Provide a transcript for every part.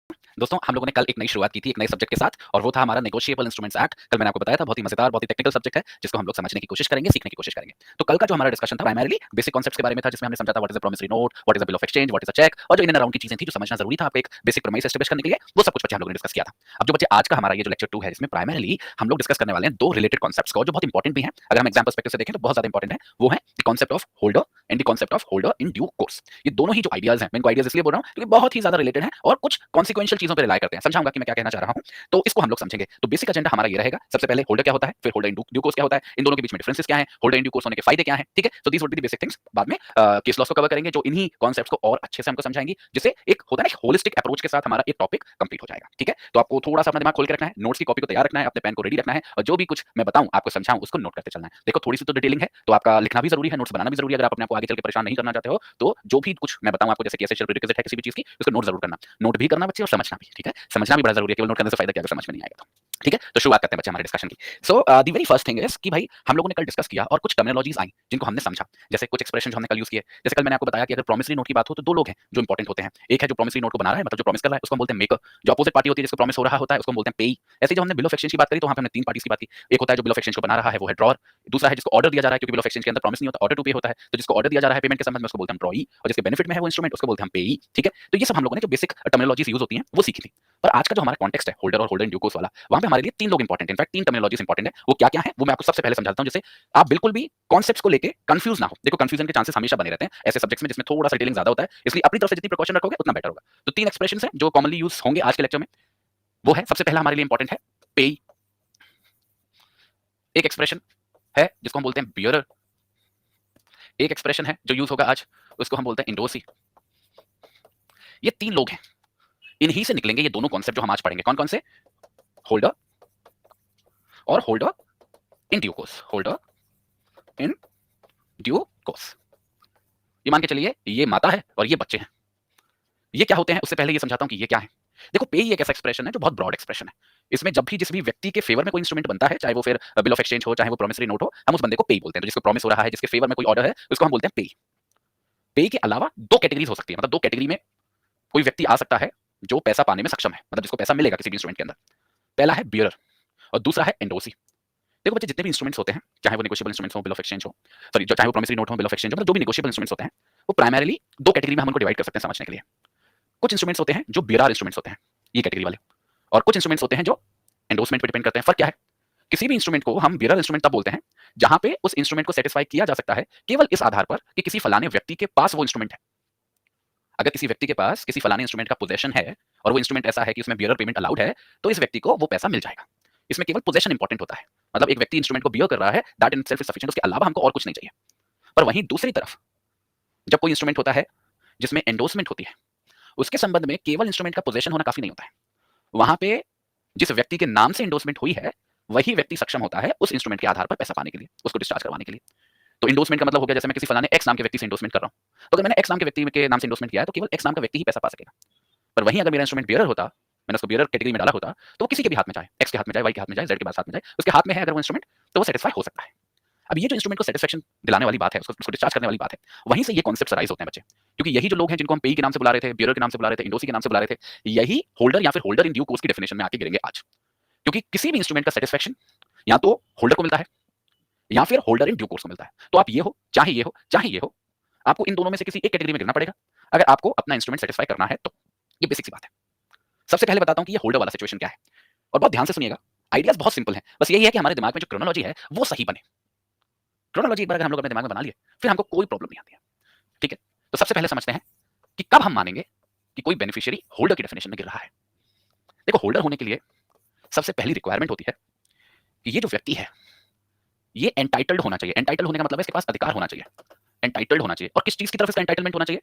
दोस्तों हम लोगों ने कल एक नई शुरुआत की थी एक नए सब्जेक्ट के साथ और वो था हमारा नेगोशिएबल इंस्ट्रूमेंट्स एक्ट। कल मैंने आपको बताया था बहुत ही मजेदार बहुत ही टेक्निकल सब्जेक्ट है जिसको हम लोग समझने की कोशिश करेंगे सीखने की कोशिश करेंगे। तो कल का जो हमारा डिस्कशन था प्राइमरीली बेसिक कॉन्सेप्ट्स के बारे में था जिसमें हमने समझा था what is a promissory note, what is a bill of exchange, what is a cheque और जो इन एंड अराउंड की चीजें थी जो समझना जरूरी था आपको एक बेसिक प्रमाइस एस्टैब्लिश करने के लिए वो सब कुछ बच्चे हम लोगों ने डिस्कस किया था। अब जो बच्चे आज का हमारा ये जो लेक्चर 2 है इसमें प्राइमरीली हम लोग डिस्कस करने वाले हैं दो रिलेटेड कॉन्सेप्ट्स को जो बहुत इंपॉर्टेंट भी हैं। अगर हम एग्जाम पर्सपेक्टिव से देखें तो बहुत ज्यादा इंपॉर्टेंट है। वो है the concept of holder and the concept of holder in due course. ये दोनों ही जो आइडियाज हैं मैं इनको आइडियाज इसलिए बोल रहा हूं क्योंकि बहुत ही ज्यादा रिलेटेड है और कुछ कॉन्सिक्वेंशियल चीजों पर रिलाई करते हैं। समझाऊंगा कि मैं क्या कहना चाह रहा हूं तो इसको हम लोग समझेंगे। तो बेसिक एजेंडा हमारा ये रहेगा। सबसे पहले होल्डर क्या होता है, फिर होल्डर इन ड्यू कोर्स क्या होता है, इन दोनों के बीच में डिफरेंसेस क्या है, होल्डर इन ड्यू कोर्स होने के फायदे क्या हैं, ठीक है। तो these would be the basic things. बाद में केस लॉस को कवर करेंगे जो इन्हीं कॉन्सेप्ट्स को और अच्छे से हमको समझाएंगे जिससे एक होता है ना होलिस्टिक अप्रोच के साथ हमारा एक टॉपिक कंप्लीट हो जाएगा, ठीक है। तो आपको थोड़ा सा अपना दिमाग खोल के रखना है, नोट्स की कॉपी को तैयार रखना है, अपने पेन को रेडी रखना है और जो भी कुछ मैं बताऊं आपको समझाऊं उसको नोट करते चलना है। देखो थोड़ी सी तो डिटेलिंग है तो आपका लिखना भी जरूरी है, नोट्स बनाना भी जरूरी है। अगर आप अपने आप को आगे चल के परेशान नहीं करना चाहते हो तो जो भी कुछ मैं बताऊं आपको जैसे कि एसेंशियल प्रीरिक्विजिट है किसी भी चीज की उसको नोट जरूर करना, नोट भी करना बच्चे और समझना भी, ठीक है। समझना भी बड़ा जरूरी है, केवल नोट करने से फायदा क्या अगर समझ में नहीं आएगा तो, ठीक है। तो शुरुआत करते हैं बच्चे हमारे डिस्कशन की। So the very first thing is कि भाई हम लोगों ने कल डिस्कस किया और कुछ टर्मिनोलॉजीज आई जिनको हमने समझा। जैसे कुछ एक्सप्रेशन जो हमने कल यूज किए, जैसे कल मैंने आपको बताया कि अगर प्रॉमिसरी नोट की बात हो तो दो लोग हैं जो इंपॉर्टेंट होते हैं। एक है जो प्रॉमिसरी नोट को बना रहा है मतलब जो प्रॉमिस कर रहा है उसको हम बोलते हैं मेकर, जो अपोजिट पार्टी होती है जिसको प्रॉमिस हो रहा होता है उसको हम बोलते हैं पेई। ऐसे जब हमने बिल ऑफ एक्सचेंज की बात करी तो वहां पे हमने तीन पार्टीज की बात की। एक होता है जो बिल ऑफ एक्सचेंज को बना रहा है वो है ड्रॉर, दूसरा है जिसको ऑर्डर दिया जा रहा है क्योंकि बिल ऑफ एक्सचेंज के अंदर प्रॉमिस नहीं होता, ऑर्डर टू पे होता है। तो जिसको ऑर्डर दिया जा रहा है पेमेंट के संबंध में उसको बोलते हैं ड्रॉई और जिसके बेनिफिट में है वो इंस्ट्रूमेंट उसको बोलते हैं हम पेई, ठीक है। तो ये सब हम लोगों ने जो बेसिक टर्मिनोलॉजीज यूज होती हैं वो सीखी थी। पर आज का जो हमारा कॉन्टेक्स्ट है होल्डर और होल्डर इन ड्यू कोर्स वाला, वहां पे हमारे लिए तीन लोग इंपॉर्टेंट, इनफैक्ट तीन टर्मिनोलॉजीज इंपॉर्टेंट है। वो क्या क्या है वो मैं आपको सबसे पहले समझाता हूं जिससे आप बिल्कुल भी कॉन्सेप्ट्स को लेके कंफ्यूज ना हो। देखो कंफ्यूजन के चांसेस हमेशा बने रहते हैं ऐसे सब्जेक्ट्स में जिसमें थोड़ा सा डिटेलिंग ज्यादा होता है, इसलिए अपनी तरफ से जितनी प्रिकॉशन रखोगे उतना बेटर होगा। तो तीन एक्सप्रेशंस हैं जो कॉमनली यूज होंगे आज के लेक्चर में। वो है सबसे पहला हमारे लिए इंपॉर्टेंट है पे। एक एक्सप्रेशन है जिसको हम बोलते हैं बियरर। एक एक्सप्रेशन है जो यूज होगा आज उसको हम बोलते हैं इंडोसी। ये तीन लोग हैं, इन्हीं से निकलेंगे ये दोनों कॉन्सेप्ट जो हम आज पढ़ेंगे। कौन कौन से? होल्डर और holder in due course, holder in due course. ये मान के चलिए ये माता है और ये बच्चे हैं। ये क्या होते हैं उससे पहले ये समझाता हूं कि ये क्या है। देखो पे एक ऐसा एक्सप्रेशन है जो बहुत ब्रॉड एक्सप्रेशन है। इसमें जब भी जिस भी व्यक्ति के फेवर में कोई इंस्ट्रूमेंट बनता है चाहे वो फिर बिल ऑफ एक्सचेंज हो चाहे वो प्रॉमिसरी नोट हो हम उस बंदे को पे बोलते हैं। तो जिसको प्रॉमिस हो रहा है जिसके फेवर में कोई ऑर्डर है उसको हम बोलते हैं पे। पे के अलावा दो कैटेगरीज हो सकती है, मतलब दो कैटेगरी में कोई व्यक्ति आ सकता है जो पैसा पाने में सक्षम है, मतलब जिसको पैसा मिलेगा किसी भी इंस्ट्रूमेंट के अंदर। पहला है बियरर और दूसरा है एंडोसी। देखो बच्चे जितने भी इंस्ट्रूमेंट्स होते हैं चाहे वो नेगोशिएबल इंस्ट्रूमेंट्स हो बिल ऑफ एक्सचेंज हो, सॉरी चाहे वो प्रॉमिसरी नोट हो बिल ऑफ एक्सचेंज हो, मतलब जो भी नेगोशिएबल इंस्ट्रूमेंट्स होते हैं वो प्राइमरीली दो कैटेगरी में हम उनको डिवाइड कर सकते हैं समझने के लिए। कुछ इंस्ट्रूमेंट्स होते हैं जो बीआरआर इंस्ट्रूमेंट्स होते हैं ये कैटेगरी वाले, और कुछ इंस्ट्रूमेंट्स होते हैं जो एंडोसमेंट पे डिपेंड करते हैं। फर्क क्या है? किसी भी इंस्ट्रूमेंट को हम बीआरआर इंस्ट्रूमेंट तब बोलते हैं जहां पे उस इंस्ट्रूमेंट को सेटिस्फाई किया जा सकता है केवल इस आधार पर कि किसी फलाने व्यक्ति के पास वो इंस्ट्रूमेंट है। अगर किसी व्यक्ति के पास किसी फलाने इंस्ट्रूमेंट का पोजेशन है और वो इंस्ट्रूमेंट ऐसा है कि उसमें बीयरर पेमेंट अलाउड है तो इस व्यक्ति को वो पैसा मिल जाएगा। इसमें केवल पोजेशन इंपॉर्टेंट होता है, मतलब एक व्यक्ति इंस्ट्रूमेंट को बियर कर रहा है that in self is sufficient, उसके अलावा हमको और कुछ नहीं चाहिए। पर वहीं दूसरी तरफ जब कोई इंस्ट्रूमेंट होता है जिसमें एंडोसमेंट होती है उसके संबंध में केवल इंस्ट्रूमेंट का पोजेशन होना काफी नहीं होता है। वहां पे जिस व्यक्ति के नाम से एंडोसमेंट हुई है वही व्यक्ति सक्षम होता है उस इंस्ट्रूमेंट के आधार पर पैसा पाने के लिए, उसको डिस्चार्ज करवाने के लिए। तो इंडोसमेंट का मतलब हो गया जैसे मैं किसी फलाने एक्स नाम के व्यक्ति से इंडोसमेंट कर रहा हूं, तो अगर मैंने एक्स नाम के व्यक्ति के नाम से इंडोसमेंट किया है तो केवल एक्स नाम का व्यक्ति ही पैसा पा सकेगा। पर वहीं अगर मेरा इंस्ट्रूमेंट बियरर होता, मैंने उसको बियरर कैटेगरी में डाला होता तो वो किसी के भी हाथ में जाए, एक्स के हाथ में जाए, वाई के हाथ में जाए, जेड के पास हाथ में जाए, उसके हाथ में है अगर वो इंस्ट्रूमेंट तो वो सेटिस्फाई हो सकता है। अब ये जो इंस्ट्रूमेंट को सेटिस्फेक्शन दिलाने वाली बात है, उसको डिस्चार्ज करने वाली बात है, वहीं से ये कॉन्सेप्ट्स राइज होते हैं बच्चे। क्योंकि यही जो लोग हैं जिनको हम पेई के नाम से बुला रहे थे, बियरर के नाम से बुला रहे थे, इंडोसी के नाम से बुला रहे थे, यही होल्डर या फिर होल्डर इन ड्यू कोर्स की डेफिनेशन में आके गिरेंगे आज। क्योंकि किसी भी इंस्ट्रूमेंट का सेटिस्फेक्शन या तो होल्डर को मिलता है या फिर होल्डर इन ड्यू कोर्स को मिलता है। तो आप ये हो चाहे ये हो चाहे ये हो, आपको इन दोनों में से किसी एक कैटेगरी में गिरना पड़ेगा अगर आपको अपना इंस्ट्रूमेंट सेटिस्फाई करना है तो। ये बेसिक सी बात है। सबसे पहले बताता हूं कि ये होल्डर वाला सिचुएशन क्या है और बहुत ध्यान से सुनिएगा। आइडियाज बहुत सिंपल है, बस यही है कि हमारे दिमाग में जो क्रोनोलॉजी है वो सही बने। क्रोनोलॉजी एक बार अगर हम लोग अपने दिमाग में बना लिए फिर हमको कोई प्रॉब्लम नहीं आती है, ठीक है। तो सबसे पहले समझते हैं कि कब हम मानेंगे कि कोई बेनिफिशियरी होल्डर की डेफिनेशन में गिर रहा है। देखो होल्डर होने के लिए सबसे पहली रिक्वायरमेंट होती है कि ये जो व्यक्ति है ये एंटाइटल्ड होना चाहिए। एंटाइटल्ड होने का मतलब है इसके पास अधिकार होना चाहिए, एंटाइटल्ड होना चाहिए। और किस चीज की तरफ इसका एंटाइटलमेंट होना चाहिए?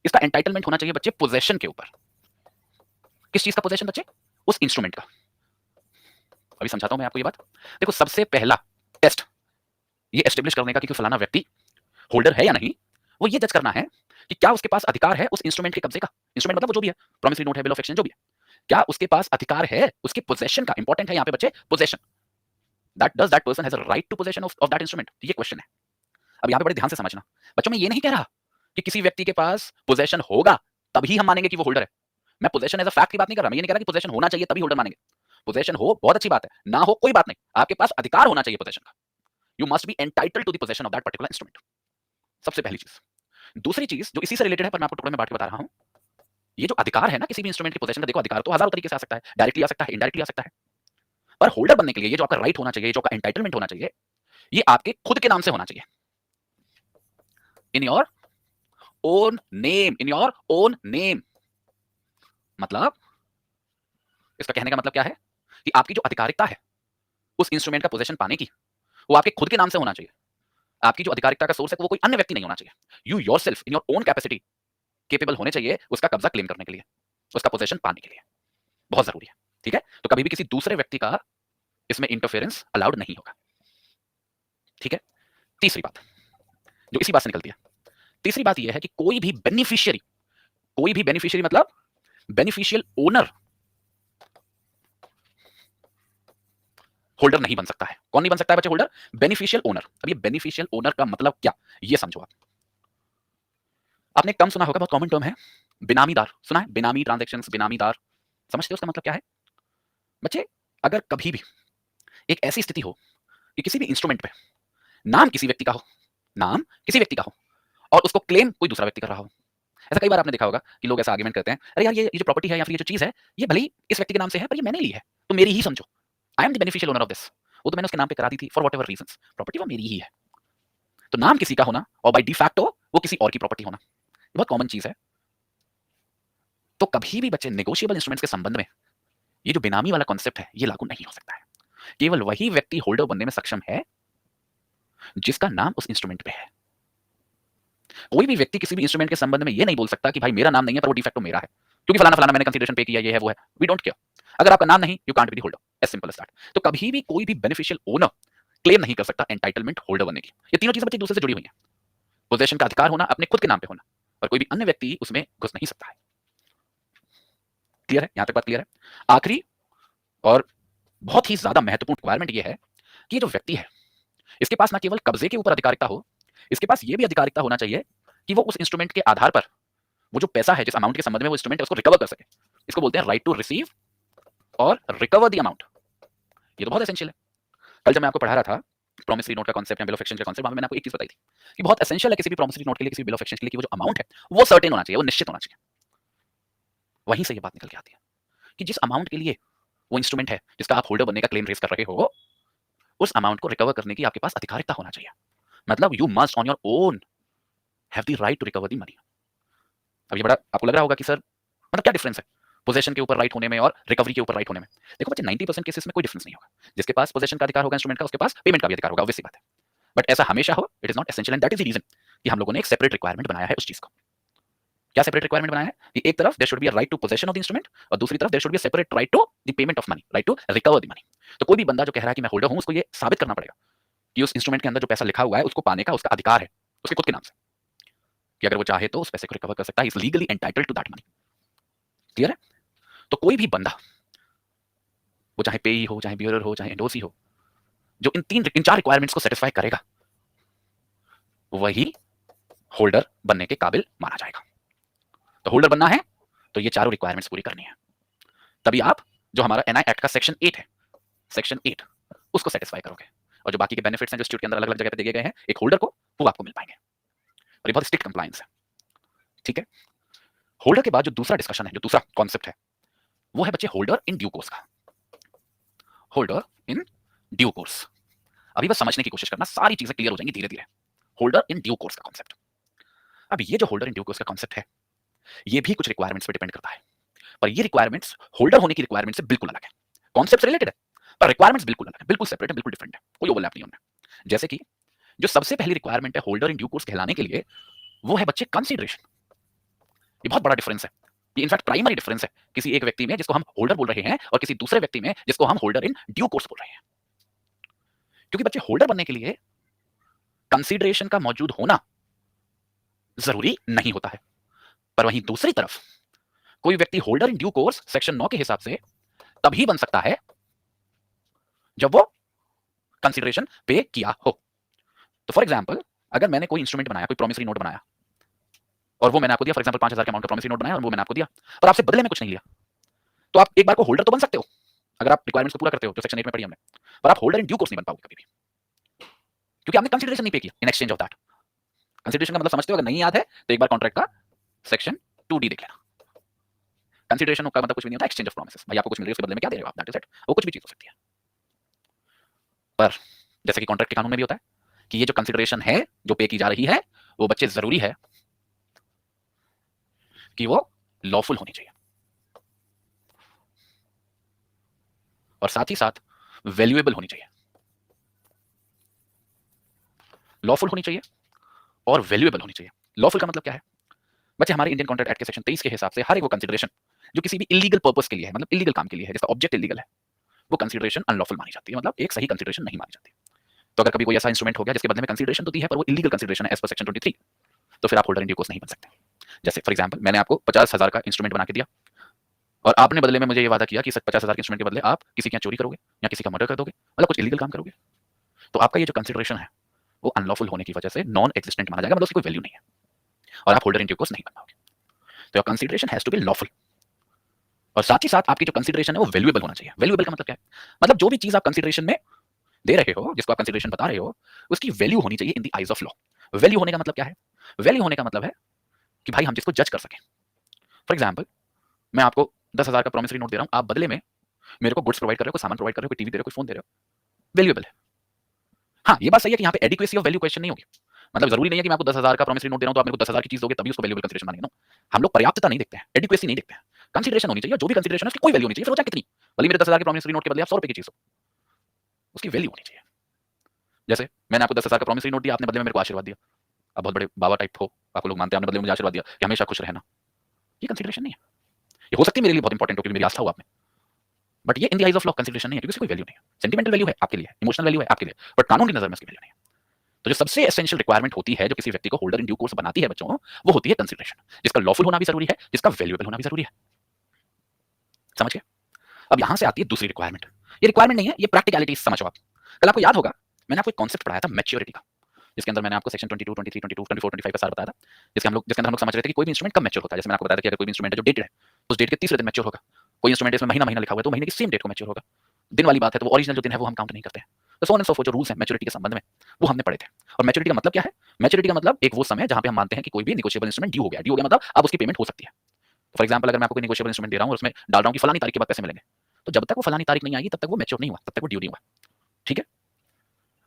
इसका एंटाइटलमेंट होना चाहिए बच्चे पोजेशन के ऊपर। किस चीज का पोजेशन बच्चे? उस इंस्ट्रूमेंट का। अभी समझाता हूं मैं आपको ये बात। देखो सबसे पहला टेस्ट ये एस्टेब्लिश करने का कि फलाना व्यक्ति होल्डर है या नहीं, वो ये जज करना है कि क्या उसके पास अधिकार है उस इंस्ट्रूमेंट के कब्जे का। इंस्ट्रूमेंट मतलब वो जो भी है, प्रॉमिसरी नोट है, बिल ऑफ एक्सचेंज जो भी है, क्या उसके पास अधिकार है उसके पोजेशन का। इंपॉर्टेंट है यहाँ पे बच्चे possession. That person has a right to possession of that instrument. ये क्वेश्चन है। अब यहाँ पे बड़े ध्यान से समझना बच्चों, मैं ये नहीं कह रहा कि किसी व्यक्ति के पास पोजेशन होगा तभी हम मानेंगे कि वो होल्डर है। मैं पोजेशन एज अ फैक्ट की बात नहीं कर रहा, मैं ये नहीं कह रहा कि पोजेशन होना चाहिए तभी होल्डर मानेंगे। पोजेशन हो बहुत अच्छी बात है, ना हो कोई बात नहीं, आपके पास अधिकार होना चाहिए पोजेशन का। You must be entitled to the possession of that particular instrument, सबसे पहली चीज। दूसरी चीज जो इसी से रिलेटेड है पर मैं आपको टुकड़े में बांट के बता रहा हूं, ये जो अधिकार है ना किसी भी इंस्ट्रूमेंट की पोजेशन का, देखो अधिकार तो हजारों तरीके से आ सकता है, डायरेक्टली आ सकता है, इनडायरेक्टली आ सकता है, पर होल्डर बनने के लिए ये जो आपका राइट होना चाहिए, जो आपका एंटाइटलमेंट होना चाहिए, ये आपके खुद के नाम से होना चाहिए, in your own name, in your own name. मतलब इसका कहने का मतलब क्या है कि आपकी जो अधिकारिकता है उस इंस्ट्रूमेंट का पोजेशन पाने की, वो आपके खुद के नाम से होना चाहिए। आपकी जो अधिकारिकता का सोर्स है वो कोई अन्य व्यक्ति नहीं होना चाहिए। You yourself in your own capacity capable होने चाहिए उसका कब्जा क्लेम करने के लिए, उसका पोजेशन पाने के लिए, बहुत जरूरी है। ठीक है, तो कभी भी किसी दूसरे व्यक्ति का इसमें इंटरफेरेंस अलाउड नहीं होगा। ठीक है, तीसरी बात जो इसी बात से निकलती है, तीसरी बात यह है कि कोई भी बेनिफिशियरी मतलब बेनिफिशियल ओनर होल्डर नहीं बन सकता है। कौन नहीं बन सकता है बच्चे होल्डर? Beneficial owner. अब ये बेनिफिशियल ओनर का मतलब क्या, ये समझो आप। आपने एक टर्म सुना होगा, बहुत कॉमन टर्म है, बेनामीदार। सुना है? बेनामी ट्रांजैक्शंस, बेनामीदार। समझते हो उसका मतलब क्या है बच्चे? अगर कभी भी एक ऐसी स्थिति हो कि किसी भी इंस्ट्रूमेंट पे नाम किसी व्यक्ति का हो, नाम किसी व्यक्ति का हो और उसको क्लेम कोई दूसरा व्यक्ति कर रहा हो। ऐसा कई बार आपने देखा होगा कि लोग ऐसा आर्गुमेंट करते हैं, अरे यार ये जो प्रॉपर्टी है या फिर ये जो चीज है, ये भले ही इस व्यक्ति के नाम से है पर ये मैंने ली है, तो मेरी ही समझो। I am the beneficial owner of this. वो तो मैंने उसके नाम पे करा दी थी फॉर व्हाटएवर रीजंस, प्रॉपर्टी वो मेरी ही है। तो नाम किसी का होना और बाय डिफैक्टो वो किसी और की प्रॉपर्टी होना, ये बहुत कॉमन चीज है। तो कभी भी बच्चे नेगोशिएबल इंस्ट्रूमेंट्स के संबंध में ये जो बेनामी वाला कॉन्सेप्ट है ये लागू नहीं हो सकता है। केवल वही व्यक्ति होल्डर बनने में सक्षम है जिसका नाम उस इंस्ट्रूमेंट पे है। कोई भी व्यक्ति किसी भी इंस्ट्रूमेंट के संबंध में ये नहीं बोल सकता कि भाई मेरा नाम नहीं है पर वो डिफैक्टो मेरा है, क्योंकि फलाना फलाना मैंने कंसीडरेशन पे किया, ये है वो है। We don't care. अगर आपका नाम नहीं, you can't be the holder, as simple as that. तो कभी भी कोई भी बेनिफिशियल ओनर क्लेम नहीं कर सकता एंटाइटलमेंट होल्डर बनने की। ये तीनों चीजें बच्चे एक दूसरे से जुड़ी हुई हैं। पोजेशन का अधिकार होना, अपने खुद के नाम पे होना, और कोई भी अन्य व्यक्ति उसमें घुस नहीं सकता है। क्लियर है? यहां तक बात क्लियर है? आखिरी और बहुत ही ज्यादा महत्वपूर्ण रिक्वायरमेंट ये है कि ये जो व्यक्ति है इसके पास ना केवल कब्जे के ऊपर अधिकारिकता हो, इसके पास ये भी अधिकारिकता होना चाहिए कि वो उस इंस्ट्रूमेंट के आधार पर वो जो पैसा है, जिस अमाउंट के संबंध में वो इंस्ट्रूमेंट है, उसको रिकवर कर सके। इसको बोलते हैं राइट टू रिसीव और रिकवर द अमाउंट। ये तो बहुत एसेंशियल है। कल जब मैं आपको पढ़ा रहा था प्रॉमिसरी नोट का कॉन्सेप्ट या बिल ऑफ एक्सचेंज का कॉन्सेप्ट, वहां मैंने आपको एक चीज बताई थी कि बहुत एसेंशियल है किसी भी प्रॉमिसरी नोट के लिए, किसी भी बिल ऑफ एक्सचेंज के लिए, कि वो जो अमाउंट है वो सर्टेन होना चाहिए, वो निश्चित होना चाहिए। वहीं से ये बात निकल के आती है कि जिस अमाउंट के लिए वो इंस्ट्रूमेंट है जिसका आप होल्डर बनने का क्लेम रेज कर रहे हो, उस अमाउंट को रिकवर करने की आपके पास अधिकारिकता होना चाहिए। मतलब you must on your own have the right to recover the money. अब ये बड़ा आपको लग रहा होगा कि सर मतलब क्या डिफरेंस है पोजेशन के ऊपर राइट होने में और रिकवरी के ऊपर राइट होने में? देखो बच्चे 90% केसेस में कोई डिफरेंस नहीं होगा। जिसके पास पोजेशन का अधिकार होगा इंस्ट्रूमेंट का, उसके पास पेमेंट का भी अधिकार होगा, ऑब्वियस सी बात है। बट ऐसा हमेशा हो, it is not essential, and that is the reason कि हम लोगों ने एक सेपरेट रिक्वायरमेंट बनाया है उस चीज को। क्या सेपरेट रिक्वायरमेंट बनाया है कि एक तरफ there should be a right to possession of the instrument और दूसरी तरफ there should be a separate right to the payment of money, right to recover the money. तो कोई भी बंदा जो कह रहा है कि मैं होल्डर हूं, उसको ये साबित करना पड़ेगा कि उस इंस्ट्रूमेंट के अंदर जो पैसा लिखा हुआ है उसको पाने का उसका अधिकार है उसके खुद के नाम से, कि अगर वो चाहे तो उस पैसे को रिकवर कर सकता है, is legally entitled to that money. Clear है? तो कोई भी बंदा, वो चाहे पेई हो, चाहे बियरर हो, चाहे एंडोसी हो, जो इन चार रिक्वायरमेंट्स को सेटिस्फाई करेगा वही होल्डर बनने के काबिल माना जाएगा। तो होल्डर बनना है तो ये चारों रिक्वायरमेंट्स पूरी करनी है, तभी आप जो हमारा एनआई एक्ट का सेक्शन 8 है, सेक्शन 8 उसको सेटिस्फाई करोगे, और जो बाकी के बेनिफिट्स हैं जो इंस्टीट्यूट के अंदर अलग अलग जगह पे दिए गए हैं एक होल्डर को, वो आपको मिल पाएंगे। और ये बहुत स्ट्रिक्ट कंप्लायंस है। ठीक है, होल्डर के बाद जो दूसरा डिस्कशन है, जो दूसरा कॉन्सेप्ट है, वो है बच्चे होल्डर इन ड्यू कोर्स का। होल्डर इन ड्यू कोर्स, अभी बस समझने की कोशिश करना, सारी चीजें क्लियर हो जाएंगी धीरे धीरे। होल्डर इन ड्यू कोर्स का कॉन्सेप्ट। अब ये जो होल्डर इन ड्यू कोर्स का कॉन्सेप्ट है ये भी कुछ रिक्वायरमेंट्स पे डिपेंड करता है, पर ये रिक्वायरमेंट्स होल्डर होने की रिक्वायरमेंट से बिल्कुल अलग है। कॉन्सेप्ट रिलेटेड है पर रिक्वायरमेंट्स बिल्कुल अलग है, बिल्कुल सेपरेट है, बिल्कुल डिफरेंट है, कोई ओवरलैप नहीं उनमें। जैसे कि जो सबसे पहली रिक्वायरमेंट है होल्डर इन ड्यू कोर्स कहलाने के लिए, वो है बच्चे कंसीडरेशन। ये बहुत बड़ा डिफरेंस है, ये इनफैक्ट प्राइमरी डिफरेंस है किसी एक व्यक्ति में जिसको हम होल्डर बोल रहे हैं और किसी दूसरे व्यक्ति में जिसको हम होल्डर इन ड्यू कोर्स बोल रहे हैं। क्योंकि बच्चे होल्डर बनने के लिए कंसीडरेशन का मौजूद होना जरूरी नहीं होता है, पर वहीं दूसरी तरफ कोई व्यक्ति holder in due course section 9 के हिसाब से तभी बन सकता है जब वो कंसीडरेशन पे किया हो। तो फॉर एग्जांपल अगर मैंने कोई इंस्ट्रूमेंट बनाया, कोई प्रॉमिसरी नोट बनाया, और वो मैंने आपको दिया, फॉर एग्जांपल 5000 के अमाउंट का प्रॉमिसरी नोट बनाया और वो मैंने आपको दिया, पर आपसे बदले में कुछ नहीं लिया, तो आप एक बार को होल्डर तो बन सकते हो अगर आप रिक्वायरमेंट्स को पूरा करते हो जो सेक्शन 8 में पढ़ी हमने, पर आप होल्डर इन ड्यू कोर्स नहीं बन पाओगे कभी भी, क्योंकि आपने कंसीडरेशन नहीं पे किया in exchange of that. Consideration का मतलब समझते हो? अगर नहीं याद है तो एक बार कॉन्ट्रैक्ट का सेक्शन 2D देख लेना। कंसीडरेशन का मतलब कुछ भी नहीं होता, एक्सचेंज ऑफ प्रॉमिसेस। भाई आपको कुछ मिल रही है, उसके बदले में क्या दे रहे हो आप, दैट इज इट। वो कुछ भी चीज हो सकती है, पर जैसे कि कॉन्ट्रैक्ट के कानून में भी होता है कि ये जो कंसीडरेशन है जो पे की जा रही है, वो बच्चे जरूरी है कि वो लॉफुल होनी चाहिए और साथ ही साथ वैल्यूएबल होनी चाहिए। लॉफुल होनी चाहिए और वैल्यूएबल होनी चाहिए। लॉफुल का मतलब क्या है बच्चे? हमारे इंडियन कॉन्ट्रैक्ट एक्ट के सेक्शन 23 के हिसाब से हर एक वो कंसीडरेशन जो किसी भी इलीगल पर्पस के लिए है, मतलब इलीगल काम के लिए है, जिसका ऑब्जेक्ट इलीगल है, वो कंसीडरेशन अनलॉफुल मानी जाती है, मतलब एक सही कंसीडरेशन नहीं मानी जाती। तो अगर कभी कोई ऐसा इंस्ट्रूमेंट हो गया जिसके बदले में कंसीडरेशन तो दी है पर वो इलीगल कंसीडरेशन है एज पर सेक्शन 23, तो फिर आप होल्डर इन ड्यू कोर्स नहीं बन सकते। जैसे फॉर एग्जांपल मैंने आपको 50,000 का इंस्ट्रूमेंट बना के दिया और आपने बदले में मुझे ये वादा किया कि 50,000 के इंस्ट्रूमेंट के बदले आप किसी के यहाँ चोरी करोगे या किसी का मर्डर कर दोगे, मतलब कुछ इलीगल काम करोगे, तो आपका ये जो कंसीडरेशन है वो अनलॉफुल होने की वजह से नॉन एक्जिस्टेंट माना जाएगा, मतलब उसकी कोई वैल्यू नहीं है और आप होल्डर इन ड्यू कोर्स नहीं बन पाओगे। तो your consideration has to be lawful और साथ ही साथ आपकी जो कंसीडरेशन है वो वैल्यूएबल होना चाहिए। वैल्यूएबल का मतलब क्या है? मतलब जो भी चीज आप कंसीडरेशन में दे रहे हो, जिसको आप कंसीडरेशन बता रहे हो, उसकी वैल्यू होनी चाहिए in the eyes of law. Value होने का मतलब क्या है? वैल्यू होने का मतलब है कि भाई हम जिसको जज कर सकें। फॉर एग्जाम्पल मैं आपको 10,000 का प्रॉमिसरी नोट दे रहा हूं, आप बदले में मेरे को गुड्स प्रोवाइड कर रहे हो, कोई सामान प्रोवाइड कर रहे हो, कोई टीवी दे रहे हो, कोई फोन दे रहे हो, वैल्यूएबल है। हाँ, ये बात सही है कि यहाँ पे एडिक्वेसी ऑफ वैल्यू क्वेश्चन नहीं होगी, मतलब जरूरी नहीं है कि मैं आपको 10,000 का प्रॉमिसरी नोट दे रहा हूं तो आप मेरे को 10,000 की चीज दोगे तभी उसको वैल्यूएबल कंसीडरेशन मानेंगे। नो, हम लोग पर्याप्तता नहीं देखते हैं, एडिक्वेसी नहीं देखते हैं, कंसीडरेशन होनी चाहिए, जो भी कंसीडरेशन है उसकी कोई वैल्यू नहीं चाहिए, फिर वो चाहे कितनी, भले मेरे 10,000 के प्रॉमिसरी नोट के बदले आप 100 रुपए की चीज हो, उसकी वैल्यू होनी चाहिए। जैसे मैंने आपको 10,000 का प्रॉमिसरी नोट दिया, आपने बदले में मेरे को आशीर्वाद दिया, आप बहुत बड़े बाबा टाइप हो, आपको लोग मानते हैं, आपने बदले में मुझे आशीर्वाद दिया कि हमेशा खुश रहना, ये कंसीडरेशन नहीं है। ये हो सकती है मेरे लिए बहुत इंपॉर्टेंट हो क्योंकि मेरी आस्था हो आप में, बट ये in the eyes of law consideration नहीं है, क्योंकि इसकी कोई वैल्यू नहीं है। सेंटिमेंटल वैल्यू है आपके लिए, इमोशनल वैल्यू है आपके लिए, बट कानून की नजर में इसकी वैल्यू नहीं है। तो जो सबसे एसेंशियल रिक्वायरमेंट होती है जो किसी व्यक्ति को होल्डर इन ड्यू कोर्स बनाती है बच्चों, वो होती है कंसीडरेशन, जिसका लॉफुल होना भी जरूरी है, जिसका वैल्यूएबल होना भी जरूरी है। समझ गए? अब यहां से आती है दूसरी रिक्वायरमेंट। ये रिक्वायरमेंट नहीं है, ये प्रैक्टिकलिटी समझो आप। कल आपको याद होगा मैंने आपको एक कॉन्सेप्ट पढ़ाया था मैच्योरिटी का, जिसके अंदर मैंने आपको सेक्शन 22, 23, 22, 24, 25 का सार बताया था, जिसके अंदर हम लोग समझ रहे थे कि कोई भी इंस्ट्रूमेंट कब मैच्योर होता है। जैसे मैंने आपको बताया था कि अगर कोई भी इंस्ट्रूमेंट है जो डेटेड है, उस डेट के तीसरे दिन मैच्योर होगा। कोई इंस्ट्रूमेंट इसमें महीना महीना लिखा हुआ है तो महीने की सेम डेट को मैच्योर होगा। दिन वाली बात है तो वो ओरिजिनल जो दिन है वो हम काउंट नहीं करते हैं। तो so on and so fourth जो रूल्स हैं मैच्योरिटी के संबंध में वो हमने पढ़े थे। और मैच्योरिटी का मतलब क्या है? मैच्योरिटी का मतलब एक वो समय जहां पे हम मानते हैं कि कोई भी नेगोशिएबल इंस्ट्रूमेंट ड्यू हो गया। ड्यू हो गया मतलब अब उसकी पेमेंट हो सकती है। फॉर एग्जाम्पल अगर मैं आपको कोई नेगोशिएबल इंस्ट्रूमेंट दे रहा हूं और उसमें डाल रहा हूं कि फलानी तारीख के बाद पैसे मिलेंगे, तो जब तक वो फलानी तारीख नहीं आएगी तब तक वो मैच्योर नहीं हुआ, तब तक वो ड्यू नहीं हुआ। ठीक है?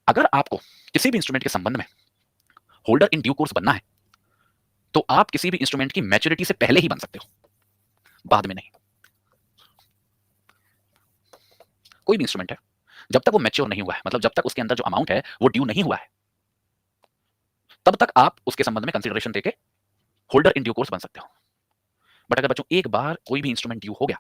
अगर आपको किसी भी इंस्ट्रूमेंट के संबंध में होल्डर इन ड्यू कोर्स बनना है तो आप किसी भी इंस्ट्रूमेंट की मैच्योरिटी से पहले ही बन सकते हो, बाद में नहीं। कोई भी इंस्ट्रूमेंट है जब तक वो मैच्योर नहीं हुआ है, मतलब जब तक उसके अंदर जो अमाउंट है वो ड्यू नहीं हुआ है, तब तक आप उसके संबंध में कंसीडरेशन देके होल्डर इन ड्यू कोर्स बन सकते हो। बट अगर बच्चों एक बार कोई भी इंस्ट्रूमेंट ड्यू हो गया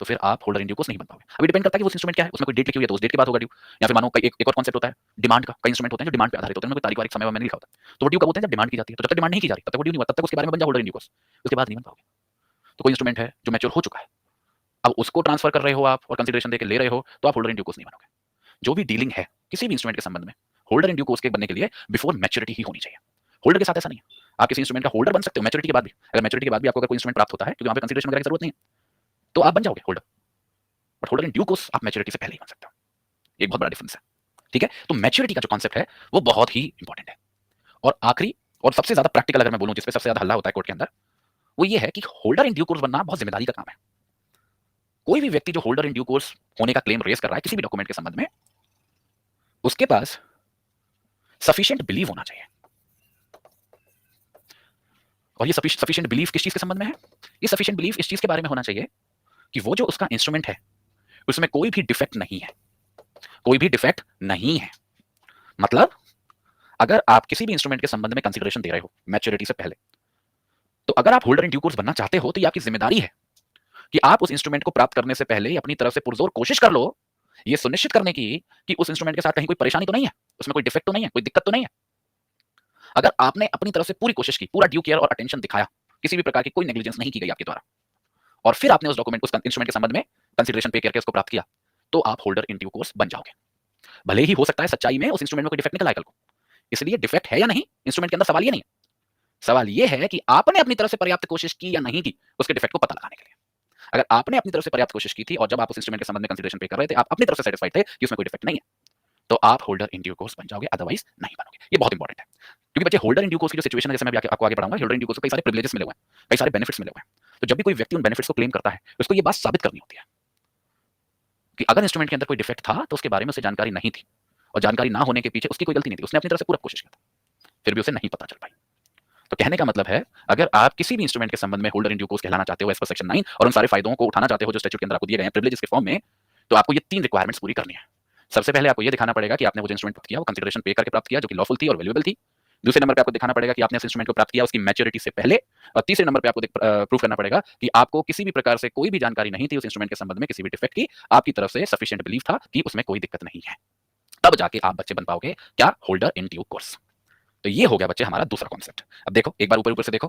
तो फिर आप होल्डर इन ड्यू कोर्स नहीं बन पाओगे। अभी डिपेंड करता है कि वो इंस्ट्रूमेंट क्या है, उसमें कोई डेट लिखी हुई है तो उस डेट के बाद होगा ड्यू, या फिर मानो एक और कॉन्सेप्ट होता है डिमांड का। कई इंस्ट्रूमेंट होते हैं जो डिमांड पे आधारित होते हैं, उनमें कोई तारीख वारीख समय में नहीं लिखा होता, तो वो ड्यू कब होते हैं? जब डिमांड की जाती है। तो जब तक डिमांड नहीं की जा रही तब तक वो ड्यू नहीं हुआ, तब तक उसके बारे में बन जाओ होल्डर इन ड्यू कोर्स, उसके बाद नहीं बन पाओगे। तो कोई इंस्ट्रूमेंट है जो मैच्योर हो चुका है, अब उसको ट्रांसफर कर रहे हो आप और कंसीडरेशन देके ले रहे हो, तो आप होल्डर इन ड्यू कोर्स नहीं बनोगे। जो भी डीलिंग है किसी भी इंस्ट्रूमेंट के संबंध में होल्डर इन ड्यू कोर्स के बनने के लिए बिफोर मैच्योरिटी ही होनी चाहिए। होल्डर के साथ ऐसा नहीं है, आप किसी इंस्ट्रूमेंट का होल्डर बन सकते हो मैच्योरिटी के बाद भी। अगर मैच्योरिटी के बाद भी आपको अगर कोई इंस्ट्रूमेंट प्राप्त होता है क्योंकि वहां पे कंसीडरेशन वगैरह की जरूरत नहीं है, तो आप बन जाओगे holder. But holder in due course आप मैच्योरिटी से पहले ही बन सकते हो, एक बहुत बड़ा डिफरेंस है। ठीक है? तो मैच्योरिटी का जो कॉन्सेप्ट है वो बहुत ही इंपॉर्टेंट है। और आखिरी और सबसे ज्यादा प्रैक्टिकल अगर मैं बोलूं, जिसपे सबसे ज्यादा हल्ला होता है कोर्ट के अंदर, वो ये है कि होल्डर इन ड्यू कोर्स बनना बहुत जिम्मेदारी का काम है। कोई भी व्यक्ति जो होल्डर इन ड्यू कोर्स होने का क्लेम रेज कर रहा है किसी भी डॉक्यूमेंट के संबंध में, उसके पास सफिशिएंट बिलीव होना चाहिए। और ये सफिशिएंट बिलीव किस चीज के संबंध में है? ये सफिशिएंट बिलीव इस चीज के बारे में होना चाहिए कि वो जो उसका इंस्ट्रूमेंट है उसमें कोई भी डिफेक्ट नहीं है, कोई भी डिफेक्ट नहीं है। मतलब अगर आप किसी भी इंस्ट्रूमेंट के संबंध में कंसीडरेशन दे रहे हो मैच्योरिटी से पहले, तो अगर आप होल्डर इन ड्यू कोर्स बनना चाहते हो तो ये आपकी जिम्मेदारी है कि आप उस इंस्ट्रूमेंट को प्राप्त करने से पहले अपनी तरफ से पुरजोर कोशिश कर लो ये सुनिश्चित करने की कि उस इंस्ट्रूमेंट के साथ कहीं कोई परेशानी तो नहीं है, उसमें कोई डिफेक्ट तो नहीं है, कोई दिक्कत तो नहीं है। अगर आपने अपनी तरफ से पूरी कोशिश की, पूरा ड्यू केयर और अटेंशन दिखाया, किसी भी प्रकार की कोई नेग्लिजेंस नहीं की गई आपके द्वारा, और फिर आपने उस डॉक्यूमेंट, उस इंस्ट्रूमेंट के संबंध में कंसीडरेशन पे करके उसको प्राप्त किया, तो आप होल्डर इन ड्यू कोर्स बन जाओगे। भले ही हो सकता है सच्चाई में उस इंस्ट्रूमेंट में कोई डिफेक्ट निकल आए कल को, इसलिए डिफेक्ट है या नहीं इंस्ट्रूमेंट के अंदर सवाल ये नहीं है, सवाल ये है कि आपने अपनी तरफ से पर्याप्त कोशिश की या नहीं की उसके डिफेक्ट को पता लगाने के लिए। अगर आपने अपनी तरफ से पर्याप्त कोशिश की थी और जब आप उस इंस्ट्रूमेंट के संबंध में कंसीडरेशन पे कर रहे थे, आप अपनी तरफ से सेटिस्फाइड थे कि उसमें कोई डिफेक्ट नहीं है, तो आप होल्डर इन ड्यू कोर्स बन जाओगे, अदरवाइज नहीं बनोगे। ये बहुत इंपॉर्टेंट है, क्योंकि बच्चे होल्डर इन ड्यू कोर्स की जो सिचुएशन है, जैसे मैं भी आपको आगे बढ़ाऊंगा, होल्डर इन ड्यू कोर्स को कई सारे प्रिविलेजेस मिले हुए हैं, कई सारे बेनिफिट्स मिले हुए हैं। तो जब भी कोई व्यक्ति उन बेनिफिट्स को क्लेम करता है, उसको ये बात साबित करनी होती है कि अगर इंस्ट्रूमेंट के अंदर कोई डिफेक्ट था तो उसके बारे में उसे जानकारी नहीं थी, और जानकारी ना होने के पीछे उसकी कोई गलती नहीं थी, उसने अपनी तरफ से पूरा कोशिश की था, फिर भी उसे नहीं पता चल पाई। तो कहने का मतलब है, अगर आप किसी भी इंस्ट्रूमेंट के संबंध में होल्डर इन ड्यू कोर्स कहलाना चाहते हो एज पर सेक्शन 9 और उन सारे फायदों को उठाना चाहते हो जो स्टैट्यूट के अंदर आपको दिए गए हैं प्रिविलेजेस के फॉर्म में, तो आपको ये 3 रिक्वायरमेंट्स पूरी करनी है। सबसे पहले आपको ये दिखाना पड़ेगा कि आपने वो जो इंस्ट्रूमेंट प्राप्त किया वो कंसीडरेशन पे करके प्राप्त किया, जो कि लॉफुल थी और वैल्यूएबल थी। दूसरे नंबर पे आपको दिखाना पड़ेगा कि आपने उस इंस्ट्रूमेंट को प्राप्त किया उसकी मैच्योरिटी से पहले, और तीसरे नंबर पे आपको प्रूफ करना पड़ेगा कि आपको किसी भी प्रकार से कोई भी जानकारी नहीं थी उस इंस्ट्रूमेंट के संबंध में, किसी भी डिफेक्ट की आपकी तरफ से सफिशिएंट बिलीफ था कि उसमें कोई दिक्कत नहीं है, तब जाके आप बच्चे बन पाओगे क्या, होल्डर इन ड्यू कोर्स। तो ये हो गया बच्चे हमारा दूसरा कॉन्सेप्ट। अब देखो एक बार ऊपर ऊपर से देखो,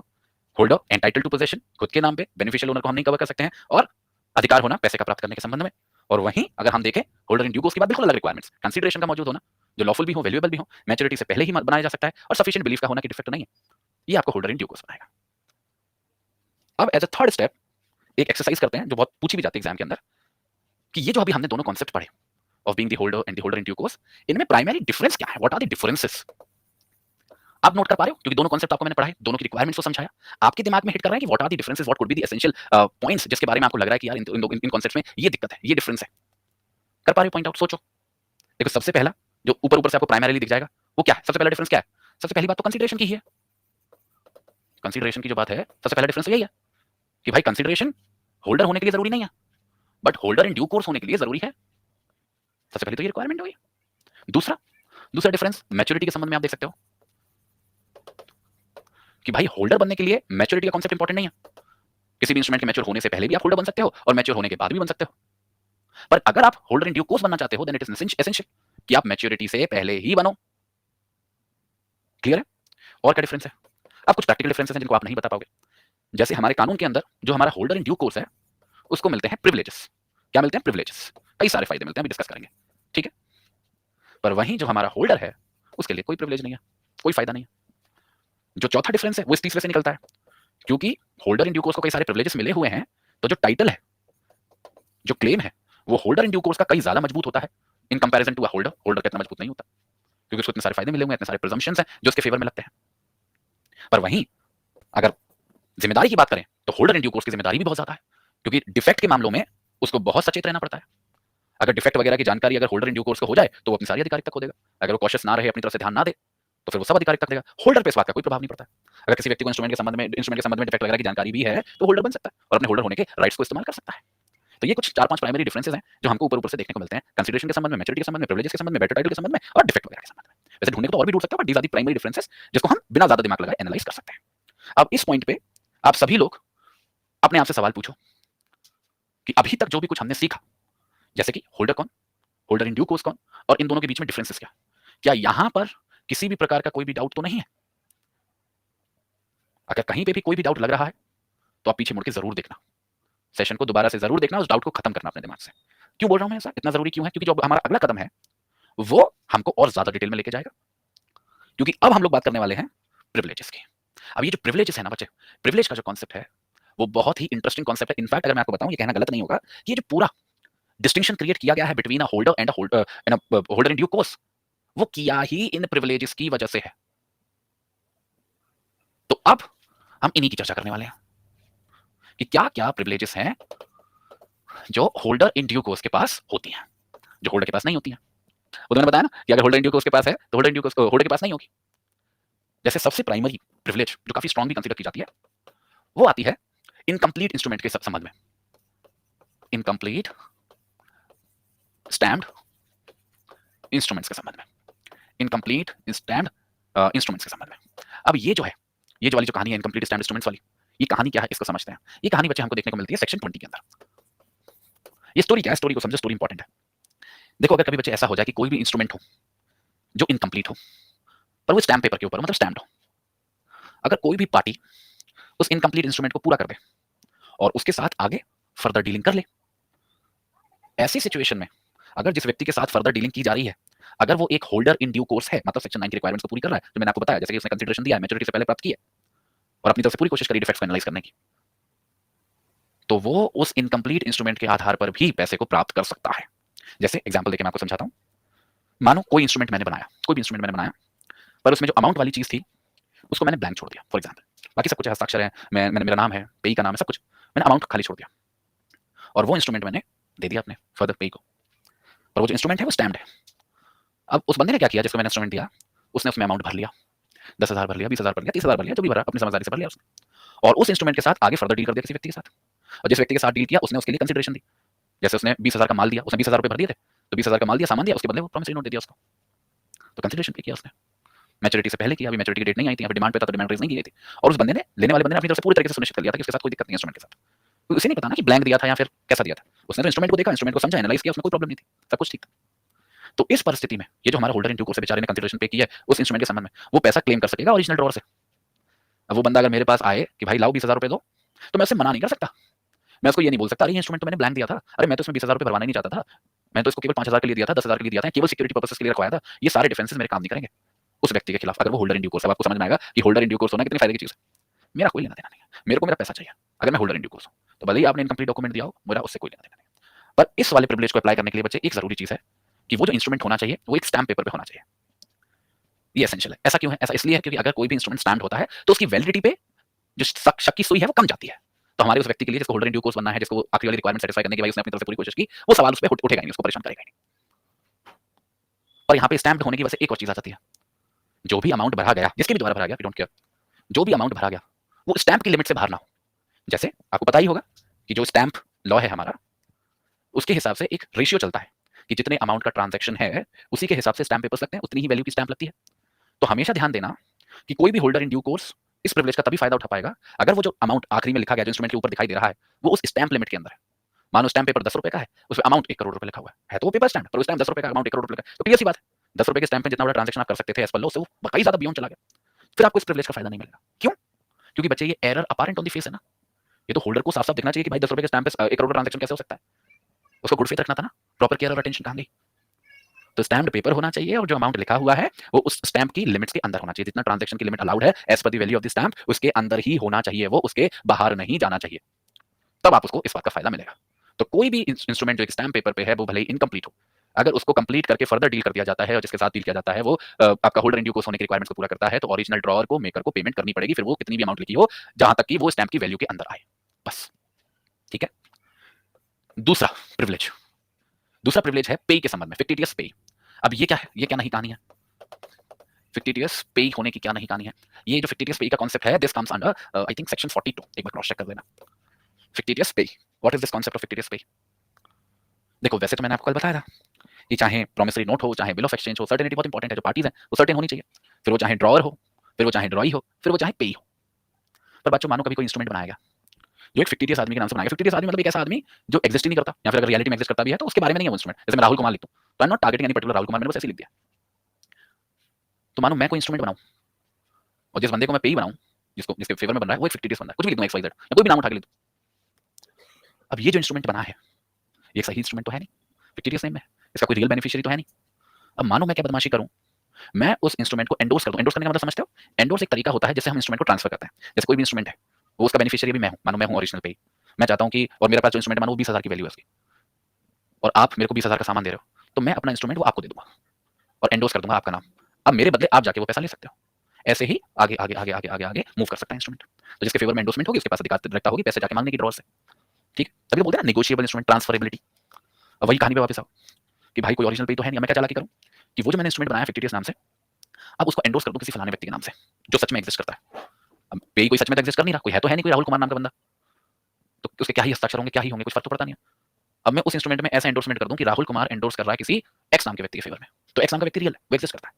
होल्डर एंटाइटल टू पोजेशन, खुद के नाम पे, बेनिफिशियल ओनर को हम नहीं कवर कर सकते हैं, और अधिकार होना पैसे का प्राप्त करने के संबंध में। और वहीं अगर हम देखें होल्डर इन ड्यू कोर्स के बाद बिल्कुल अलग रिक्वायरमेंट्स, कंसीडरेशन का मौजूद होना, जो लॉफुल भी हो, वैल्यूएबल भी हो, मैच्योरिटी से पहले ही बनाया जा सकता है, और सफिशिएंट बिलीफ का होना कि डिफेक्ट नहीं है, ये आपको होल्डर इन ड्यू कोर्स बनाएगा। अब एज अ थर्ड स्टेप एक एक्सरसाइज करते हैं जो बहुत पूछी भी जाती है एग्जाम के अंदर, कि ये जो अभी हमने दोनों कॉन्सेप्ट पढ़े of being the holder and the holder in due course, इनमें प्राइमरी डिफरेंस क्या है, व्हाट आर द डिफरेंसेस। आप नोट कर पा रहे हो, क्योंकि दोनों कॉन्सेप्ट आपको मैंने पढ़ाए, दोनों की रिक्वायरमेंट्स को समझाया, आपके दिमाग में हिट कर रहा है कि what are the differences, what could be the essential points जिसके बारे में आपको लग रहा है कि यार इन कॉन्सेप्ट्स में ये दिक्कत है, ये डिफरेंस है। कर पा रहे हो पॉइंट आउट, सोचो। देखो सबसे पहला जो ऊपर ऊपर से आपको प्राइमरीली दिख जाएगा वो क्या है, सबसे पहला डिफरेंस क्या है, सबसे पहली बात तो कंसीडरेशन की ही है। कंसीडरेशन की जो बात है, सबसे पहला डिफरेंस तो यही है कि भाई कंसीडरेशन होल्डर होने के लिए जरूरी नहीं है, but holder in due course होने के लिए जरूरी है। सबसे पहले तो ये रिक्वायरमेंट हुई। दूसरा दूसरा डिफरेंस मैच्योरिटी के संबंध में आप देख सकते हो कि भाई होल्डर बनने के लिए मैच्योरिटी का कॉन्सेप्ट इंपॉर्टेंट नहीं है, किसी भी इंस्ट्रूमेंट के मैच्योर होने से पहले भी आप होल्डर बन सकते हो और मैच्योर होने के बाद भी बन सकते हो। पर अगर आप होल्डर इन ड्यू कोर्स बनना चाहते हो देन इट इज एसेंशियल कि आप मैच्योरिटी से पहले ही बनो। क्लियर है? और क्या डिफरेंस है? अब कुछ प्रैक्टिकल डिफरेंसेस हैं जिनको आप नहीं बता पाओगे। जैसे हमारे कानून के अंदर जो हमारा होल्डर इन ड्यू कोर्स है उसको मिलते हैं प्रिविलेजेस। क्या मिलते हैं? प्रिविलेजेस। कई सारे फायदे मिलते हैं, अभी डिस्कस करेंगे, ठीक है। पर वहीं जो हमारा होल्डर है उसके लिए कोई प्रिविलेज नहीं है, कोई फायदा नहीं है। जो चौथा डिफरेंस है वो इस तीसरे से निकलता है, क्योंकि होल्डर इन ड्यू कोर्स को कई सारे प्रिविलेजेस मिले हुए हैं, तो जो टाइटल है, जो क्लेम है, वो होल्डर इन ड्यू कोर्स का कई ज्यादा मजबूत होता है in comparison to a holder. Holder का इतना मजबूत नहीं होता, क्योंकि उसको इतने सारे फायदे मिले हुए हैं, इतने सारे प्रिजम्पशंस हैं जो उसके फेवर में लगते हैं। पर वहीं अगर जिम्मेदारी की बात करें तो होल्डर इन ड्यू कोर्स की जिम्मेदारी भी बहुत ज्यादा है, क्योंकि डिफेक्ट के मामलों में उसको बहुत सचेत रहना पड़ता है। अगर डिफेक्ट वगैरह की जानकारी अगर होल्डर इन ड्यू कोर्स को हो जाए तो वो अपनी सारी अधिकारिता खो देगा। अगर वो कॉशियस ना रहे, अपनी तरफ से ध्यान ना दे, तो फिर वो सब अधिकारिता खो देगा। होल्डर पे इस बात का कोई प्रभाव नहीं पड़ता है। अगर किसी व्यक्ति को इंस्ट्रूमेंट के संबंध में डिफेक्ट वगैरह की जानकारी भी है तो होल्डर बन सकता है और अपने होल्डर होने के राइट्स को इस्तेमाल कर सकता है। तो ये कुछ 4-5 प्राइमरी डिफरेंसेस हैं जो हमको ऊपर ऊपर से देखने को मिलते हैं, कंसीडरेशन के संबंध में, मैच्योरिटी के संबंध में, प्रिविलेजेस के संबंध में, बेटर टाइटल के संबंध में और डिफेक्ट वगैरह के संबंध में। वैसे ढूंढने को तो और भी ढूंढ सकते हो, but these are the primary differences जिसको हम बिना ज्यादा दिमाग लगाए एनालाइज कर सकते हैं। अब इस पॉइंट पे आप सभी लोग अपने आप से सवाल पूछो कि अभी तक जो भी कुछ हमने सीखा, जैसे कि होल्डर कौन, होल्डर इन ड्यू कोर्स कौन, और इन दोनों के बीच में डिफरेंसेस क्या यहां पर किसी भी प्रकार का कोई भी डाउट तो नहीं है? अगर कहीं पे भी कोई भी डाउट लग रहा है तो आप पीछे मुड़ के जरूर देखना, सेशन को दोबारा से जरूर देखना, उस डाउट को खत्म करना अपने दिमाग से। क्यों बोल रहा हूं मैं ऐसा, इतना जरूरी क्यों है? क्योंकि जो हमारा अगला कदम है वो हमको और ज्यादा डिटेल में लेके जाएगा, क्योंकि अब हम लोग बात करने वाले हैं प्रिविलेजेस की। अब ये जो प्रिविलेजेस है ना बच्चे, प्रिविलेज का जो कॉन्सेप्ट है वो बहुत ही इंटरेस्टिंग कॉन्सेप्ट है। इनफैक्ट अगर मैं आपको बताऊं, ये कहना गलत नहीं होगा कि ये जो पूरा डिस्टिंक्शन क्रिएट किया गया है between a holder and holder in due course, वो किया ही इन प्रिविलेजेस की वजह से है। तो अब हम इन्हीं की चर्चा करने वाले हैं कि क्या क्या प्रिविलेजेस हैं जो होल्डर इन ड्यू कोर्स के पास होती हैं, जो होल्डर के पास नहीं होती हैं। वो तो मैंने बताया ना कि अगर होल्डर इन ड्यू कोर्स के पास है तो holder in due course holder के पास नहीं होगी। जैसे सबसे प्राइमरी प्रिविलेज जो काफी स्ट्रांग भी कंसीडर की जाती है वो आती है इनकम्प्लीट इंस्ट्रूमेंट के संबंध में, इनकम्प्लीट स्टैम्प्ड इंस्ट्रूमेंट्स के संबंध में, इनकम्प्लीट स्टैम्प्ड इंस्ट्रूमेंट्स के संबंध में। अब ये जो है, ये जो वाली जो कहानी है इनकम्प्लीट स्टैम्प्ड इंस्ट्रूमेंट्स वाली, ये कहानी क्या है इसको समझते हैं। ये कहानी बच्चे हमको देखने को मिलती है सेक्शन 20 के अंदर। ये स्टोरी क्या है, स्टोरी को समझो, स्टोरी इंपॉर्टेंट है। देखो अगर कभी बच्चे ऐसा हो जाए कि कोई भी इंस्ट्रूमेंट हो जो इनकम्प्लीट हो पर वो स्टैम्प पेपर के ऊपर मतलब स्टैम्प्ड हो, अगर कोई भी पार्टी उस इनकम्प्लीट इंस्ट्रूमेंट को पूरा कर दे और उसके साथ आगे फर्दर डीलिंग कर ले, ऐसी सिचुएशन में अगर जिस व्यक्ति के साथ फर्दर डीलिंग की जा रही है अगर वो एक होल्डर इन ड्यू कोर्स है, मतलब सेक्शन 9 की रिक्वायरमेंट्स को पूरी कर रहा है, जो मैंने आपको बताया, जैसे कि उसने कंसीडरेशन दिया है, मैच्योरिटी से पहले प्राप्त की है, और अपनी तरफ से पूरी कोशिश करी डिफेक्ट्स को एनालाइज करने की, तो वो उस इनकम्प्लीट इंस्ट्रूमेंट के आधार पर भी पैसे को प्राप्त कर सकता है। जैसे एग्जाम्पल देके मैं आपको समझाता हूँ। मानो कोई इंस्ट्रूमेंट मैंने बनाया, कोई भी इंस्ट्रूमेंट मैंने बनाया, पर उसमें जो अमाउंट वाली चीज थी उसको मैंने ब्लैंक छोड़ दिया फॉर एग्जाम्पल। बाकी सब कुछ हस्ताक्षर है, मेरा नाम है, पेई का नाम है, सब कुछ, मैंने अमाउंट खाली छोड़ दिया और वो इंस्ट्रूमेंट मैंने दे दिया अपने फर्दर पेई को। पर वो जो इंस्ट्रूमेंट है वो स्टैम्प्ड है। अब उस बंदे ने क्या किया, जिसको मैंने इंस्ट्रूमेंट दिया, उसने उसमें अमाउंट भर लिया, 10,000 भर लिया, 20,000 भर लिया, 30,000 भर लिया, जो भी भरा अपनी समझदारी से भर लिया उसने, और उस इंस्ट्रूमेंट के साथ आगे फर्दर डील कर दिया किसी व्यक्ति के साथ। और जिस व्यक्ति के साथ डील किया उसने उसके लिए कंसिडरेशन दी। जैसे उसने 20,000 का माल दिया, उसने 20,000 रुपए भर दिए थे, तो 20,000 का माल दिया, सामान दिया, उसके बदले वो प्रॉमिसरी नोट दे दिया उसको, तो कंसिडरेशन पे किया उसने। मैच्योरिटी से पहले किया, अभी मैच्योरिटी की डेट नहीं आई थी, अभी डिमांड पे था तो डिमांड रेज नहीं की गई थी, और उस बंदे ने, लेने वाले बंदे ने अपनी तरफ से पूरी तरीके से सुनिश्चित कर लिया था कि उसके साथ कोई दिक्कत नहीं है इंस्ट्रूमेंट के साथ। तो उसे नहीं पता ना कि ब्लैंक दिया था या फिर कैसा दिया था, उसने तो इंस्ट्रूमेंट को देखा, इंस्ट्रूमेंट को समझा, एनालाइज किया, उसमें कोई प्रॉब्लम नहीं थी, सब कुछ ठीक था। तो इस परिस्थिति में ये जो हमारा होल्डर इन ड्यू कोर्स बेचारे ने कंसिडरेशन पे की है उस इंस्ट्रूमेंट के संबंध में, वो पैसा क्लेम कर सकेगा ओरिजिनल ड्रॉवर से। अब वो बंदा अगर मेरे पास आए कि भाई लाओ 20,000 रुपए दो, तो मैं उससे मना नहीं कर सकता। मैं उसको ये नहीं बोल सकता अरे ये इंस्ट्रूमेंट तो मैंने ब्लैंक दिया था, अरे मैं तो इसमें 20,000 रुपए भरवाना ही नहीं चाहता था, मैं तो इसको केवल 5,000 के लिए दिया था, 10,000 के लिए दिया था, केवल सिक्योरिटी पर्पसेस के लिए रखवाया था। ये सारे डिफेंसेस मेरे काम नहीं करेंगे उस व्यक्ति के खिलाफ अगर वो होल्डर इन ड्यू कोर्स है। आपको समझ में आएगा कि होल्डर इन ड्यू कोर्स होना कितनी फायदे की चीज है। मेरा कोई लेना देना नहीं है, मेरे को मेरा पैसा चाहिए। अगर मैं होल्डर इन ड्यू कोर्स हूं तो भले ही आपने इनकम्प्लीट डॉक्यूमेंट दिया हो, मेरा उससे कोई लेना देना नहीं है। पर इस वाले प्रिविलेज को अप्लाई करने के लिए बच्चे एक जरूरी चीज है कि वो जो इंस्ट्रूमेंट होना चाहिए वो एक स्टैम्प पेपर पे होना चाहिए। ये एसेंशियल है। ऐसा क्यों है? ऐसा इसलिए है क्योंकि अगर कोई भी इंस्ट्रूमेंट स्टैम्प होता है तो उसकी वैलिडिटी पे जो शक की सुई है वो कम जाती है। तो हमारे उस व्यक्ति के लिए जिसको होल्डर इन ड्यू कोर्स बनना है, जिसको आखिरी वाली रिक्वायरमेंट सेटिस्फाई करने की भाई उसने अपनी तरफ से पूरी कोशिश की, वो सवाल उस पे उठेगा नहीं, उसको परेशान करेगा नहीं। और यहाँ पे स्टैम्प होने की वजह से एक और चीज आ जाती है, जो भी अमाउंट भरा गया, जिसके भी द्वारा भरा गया, वी डोंट केयर, जो भी अमाउंट भरा गया वो स्टैम्प की लिमिट से बाहर ना हो। जैसे आपको पता ही होगा कि जो स्टैम्प लॉ है हमारा, उसके हिसाब से एक रेशियो चलता है कि जितने अमाउंट का ट्रांजैक्शन है उसी के हिसाब से स्टैम्प पेपर्स लगते हैं, उतनी ही वैल्यू की स्टैम्प लगती है। तो हमेशा ध्यान देना कि कोई भी होल्डर इन ड्यू कोर्स इस प्रिविलेज का तभी फायदा उठा पाएगा अगर वो जो अमाउंट आखिरी में लिखा गया, जो इंस्ट्रूमेंट के ऊपर दिखाई दे रहा है, वो उस स्टैम्प लिमिट के अंदर है। मानो स्टैम्प पेपर 10 रुपए का है, उसमें अमाउंट 1 करोड़ रुपए लिखा हुआ है तो वो पेपर स्टैम्प, पर उस टाइम 10 रुपए का अमाउंट 1 करोड़ रुपए का, तो क्लियर सी बात है 10 रुपए के स्टैम्प में जितना बड़ा ट्रांजैक्शन आप कर सकते थे एज पर लॉ, से वो कई ज्यादा बियॉन्ड चला गया, फिर आपको इस प्रिविलेज का फायदा नहीं मिलेगा। क्यों? क्योंकि बच्चे ये error apparent on the face है ना। ये तो होल्डर को साफ साफ दिखना चाहिए कि भाई 10 रुपए के स्टैम्प पे 1 करोड़ ट्रांजैक्शन कैसे हो सकता है। उसको गुड फेथ रखना था ना, प्रॉपर केयर और अटेंशन कहां गई। तो स्टैम्प्ड पेपर होना चाहिए और जो अमाउंट लिखा हुआ है वो उस स्टैम्प की लिमिट्स के अंदर होना चाहिए, जितना ट्रांजैक्शन की लिमिट अलाउड है as per the value of the stamp उसके अंदर ही होना चाहिए, वो उसके बाहर नहीं जाना चाहिए। तब आप उसको इस बात का फायदा मिलेगा। तो कोई भी इंस्ट्रूमेंट जो एक स्टैम्प पेपर पे है वो भले ही इनकम्प्लीट हो, अगर उसको कंप्लीट करके फर्दर डील कर दिया जाता है और जिसके साथ डील किया जाता है वो आपका होल्डर इन ड्यू कोर्स होने की रिक्वायरमेंट्स को पूरा करता है, तो ओरिजिनल ड्रॉअर को, मेकर को पेमेंट करनी पड़ेगी, फिर वो कितनी भी अमाउंट लिखी हो, जहां तक कि वो स्टैम्प की वैल्यू के अंदर आए, बस। ठीक है। दूसरा प्रिविलेज, दूसरा प्रिविलेज है पे के संबंध में, फिक्टिटियस पे। अब ये क्या है, ये क्या नहीं कहानी है, फिक्टिटियस पे होने की क्या नहीं कहानी है। ये जो फिक्टिटियस पे का कांसेप्ट है, this comes under I think section 42, एक बार क्रॉस चेक कर लेना। फिक्टिटियस पे, what is this concept of fictitious पे। देखो वैसे तो मैंने आपको कल बताया था कि चाहे प्रॉमिसरी नोट हो, चाहे बिल ऑफ एक्सचेंज हो, सर्टेनिटी बहुत इंपॉर्टेंट है, जो पार्टीज हैं वो सर्टेन होनी चाहिए, फिर वो चाहे ड्रॉअर हो, फिर वो चाहे ड्रॉई हो, फिर वो चाहे पे हो। पर बच्चों मानो कभी कोई इंस्ट्रूमेंट बनाएगा जो एक फिक्टिटियस आदमी के नाम से बनाएगा, फिक्टिटियस आदमी मतलब एक ऐसा आदमी जो एग्जिस्ट ही नहीं करता, या फिर अगर रियलिटी में एग्जिस्ट करता भी है तो उसके बारे में नहीं है वो इंस्ट्रूमेंट। जैसे मैं राहुल कुमार लिख दूं तो I am not targeting any particular Rahul Kumar, मैंने बस ऐसे लिख दिया। तो मानो मैं कोई इंस्ट्रूमेंट बनाऊं और जिस बंदे को मैं पे ही बनाऊं, जिसको जिसके फेवर में बन रहा है वो एक फिक्टिटियस बंदा है, कुछ भी लिख दूं एक्स वाई जेड या कोई भी नाम उठा के लिख दूं। अब ये जो इंस्ट्रूमेंट बना है ये एक सही इंस्ट्रूमेंट तो है नहीं, फिक्टिटियस नेम है, इसका कोई रियल बेनिफिशियरी तो है नहीं। अब मानो मैं क्या बदमाशी करूं, मैं उस इंस्ट्रूमेंट को एंडोर्स कर दूं। एंडोर्स करने का मतलब समझते हो? एंडोर्स एक तरीका होता है जिससे हम इंस्ट्रूमेंट को ट्रांसफर करते हैं। जैसे कोई भी इंस्ट्रूमेंट है वो उसका बेनिफिशियरी भी मैं हूं, मानो मैं हूं ओरिजिनल पे, मैं चाहता हूं कि, और मेरे पास जो इंस्ट्रूमेंट मानो 20,000 की वैल्यू है उसकी, और आप मेरे को 20,000 का सामान दे रहे हो, तो मैं अपना इंस्ट्रूमेंट वो आपको दे दूंगा और एंडोर्स कर दूंगा आपका नाम। अब मेरे बदले आप जाके वो पैसा ले सकते हो। ऐसे ही आगे आगे आगे आगे आगे आगे मूव कर सकता है इंस्ट्रूमेंट। तो जिसके फेवर में एंडोर्समेंट होगी उसके पास अधिकार डायरेक्ट होगी पैसे जाके मांगने की ड्रॉअर से। ठीक, तभी बोलते हैं ना नेगोशिएबल इंस्ट्रूमेंट ट्रांसफरेबिलिटी। अब वही कहानी पे वापस आओ कि भाई कोई ओरिजिनल पे तो है नहीं, मैं क्या चालाकी करूं कि वो जो मैंने इंस्ट्रूमेंट बनाया फिक्टिटियस नाम से, अब उसको एंडोर्स कर दूं किसी फलाने व्यक्ति के नाम से जो सच में एग्जिस्ट करता है। अब पे कोई सच में तो एग्जिस्ट कर नहीं रहा, कोई है तो है नहीं, कोई राहुल कुमार नाम का बंदा, तो उसके क्या ही हस्ताक्षर होंगे, क्या ही होंगे, कुछ फर्क तो पड़ता नहीं है। अब मैं उस इंस्ट्रूमेंट में ऐसा एंडोर्समेंट कर दूं कि राहुल कुमार एंडोर्स कर रहा है किसी एक्स नाम के व्यक्ति के फेवर में, तो एक्स नाम का व्यक्ति रियल है, वो एग्जिस्ट करता है,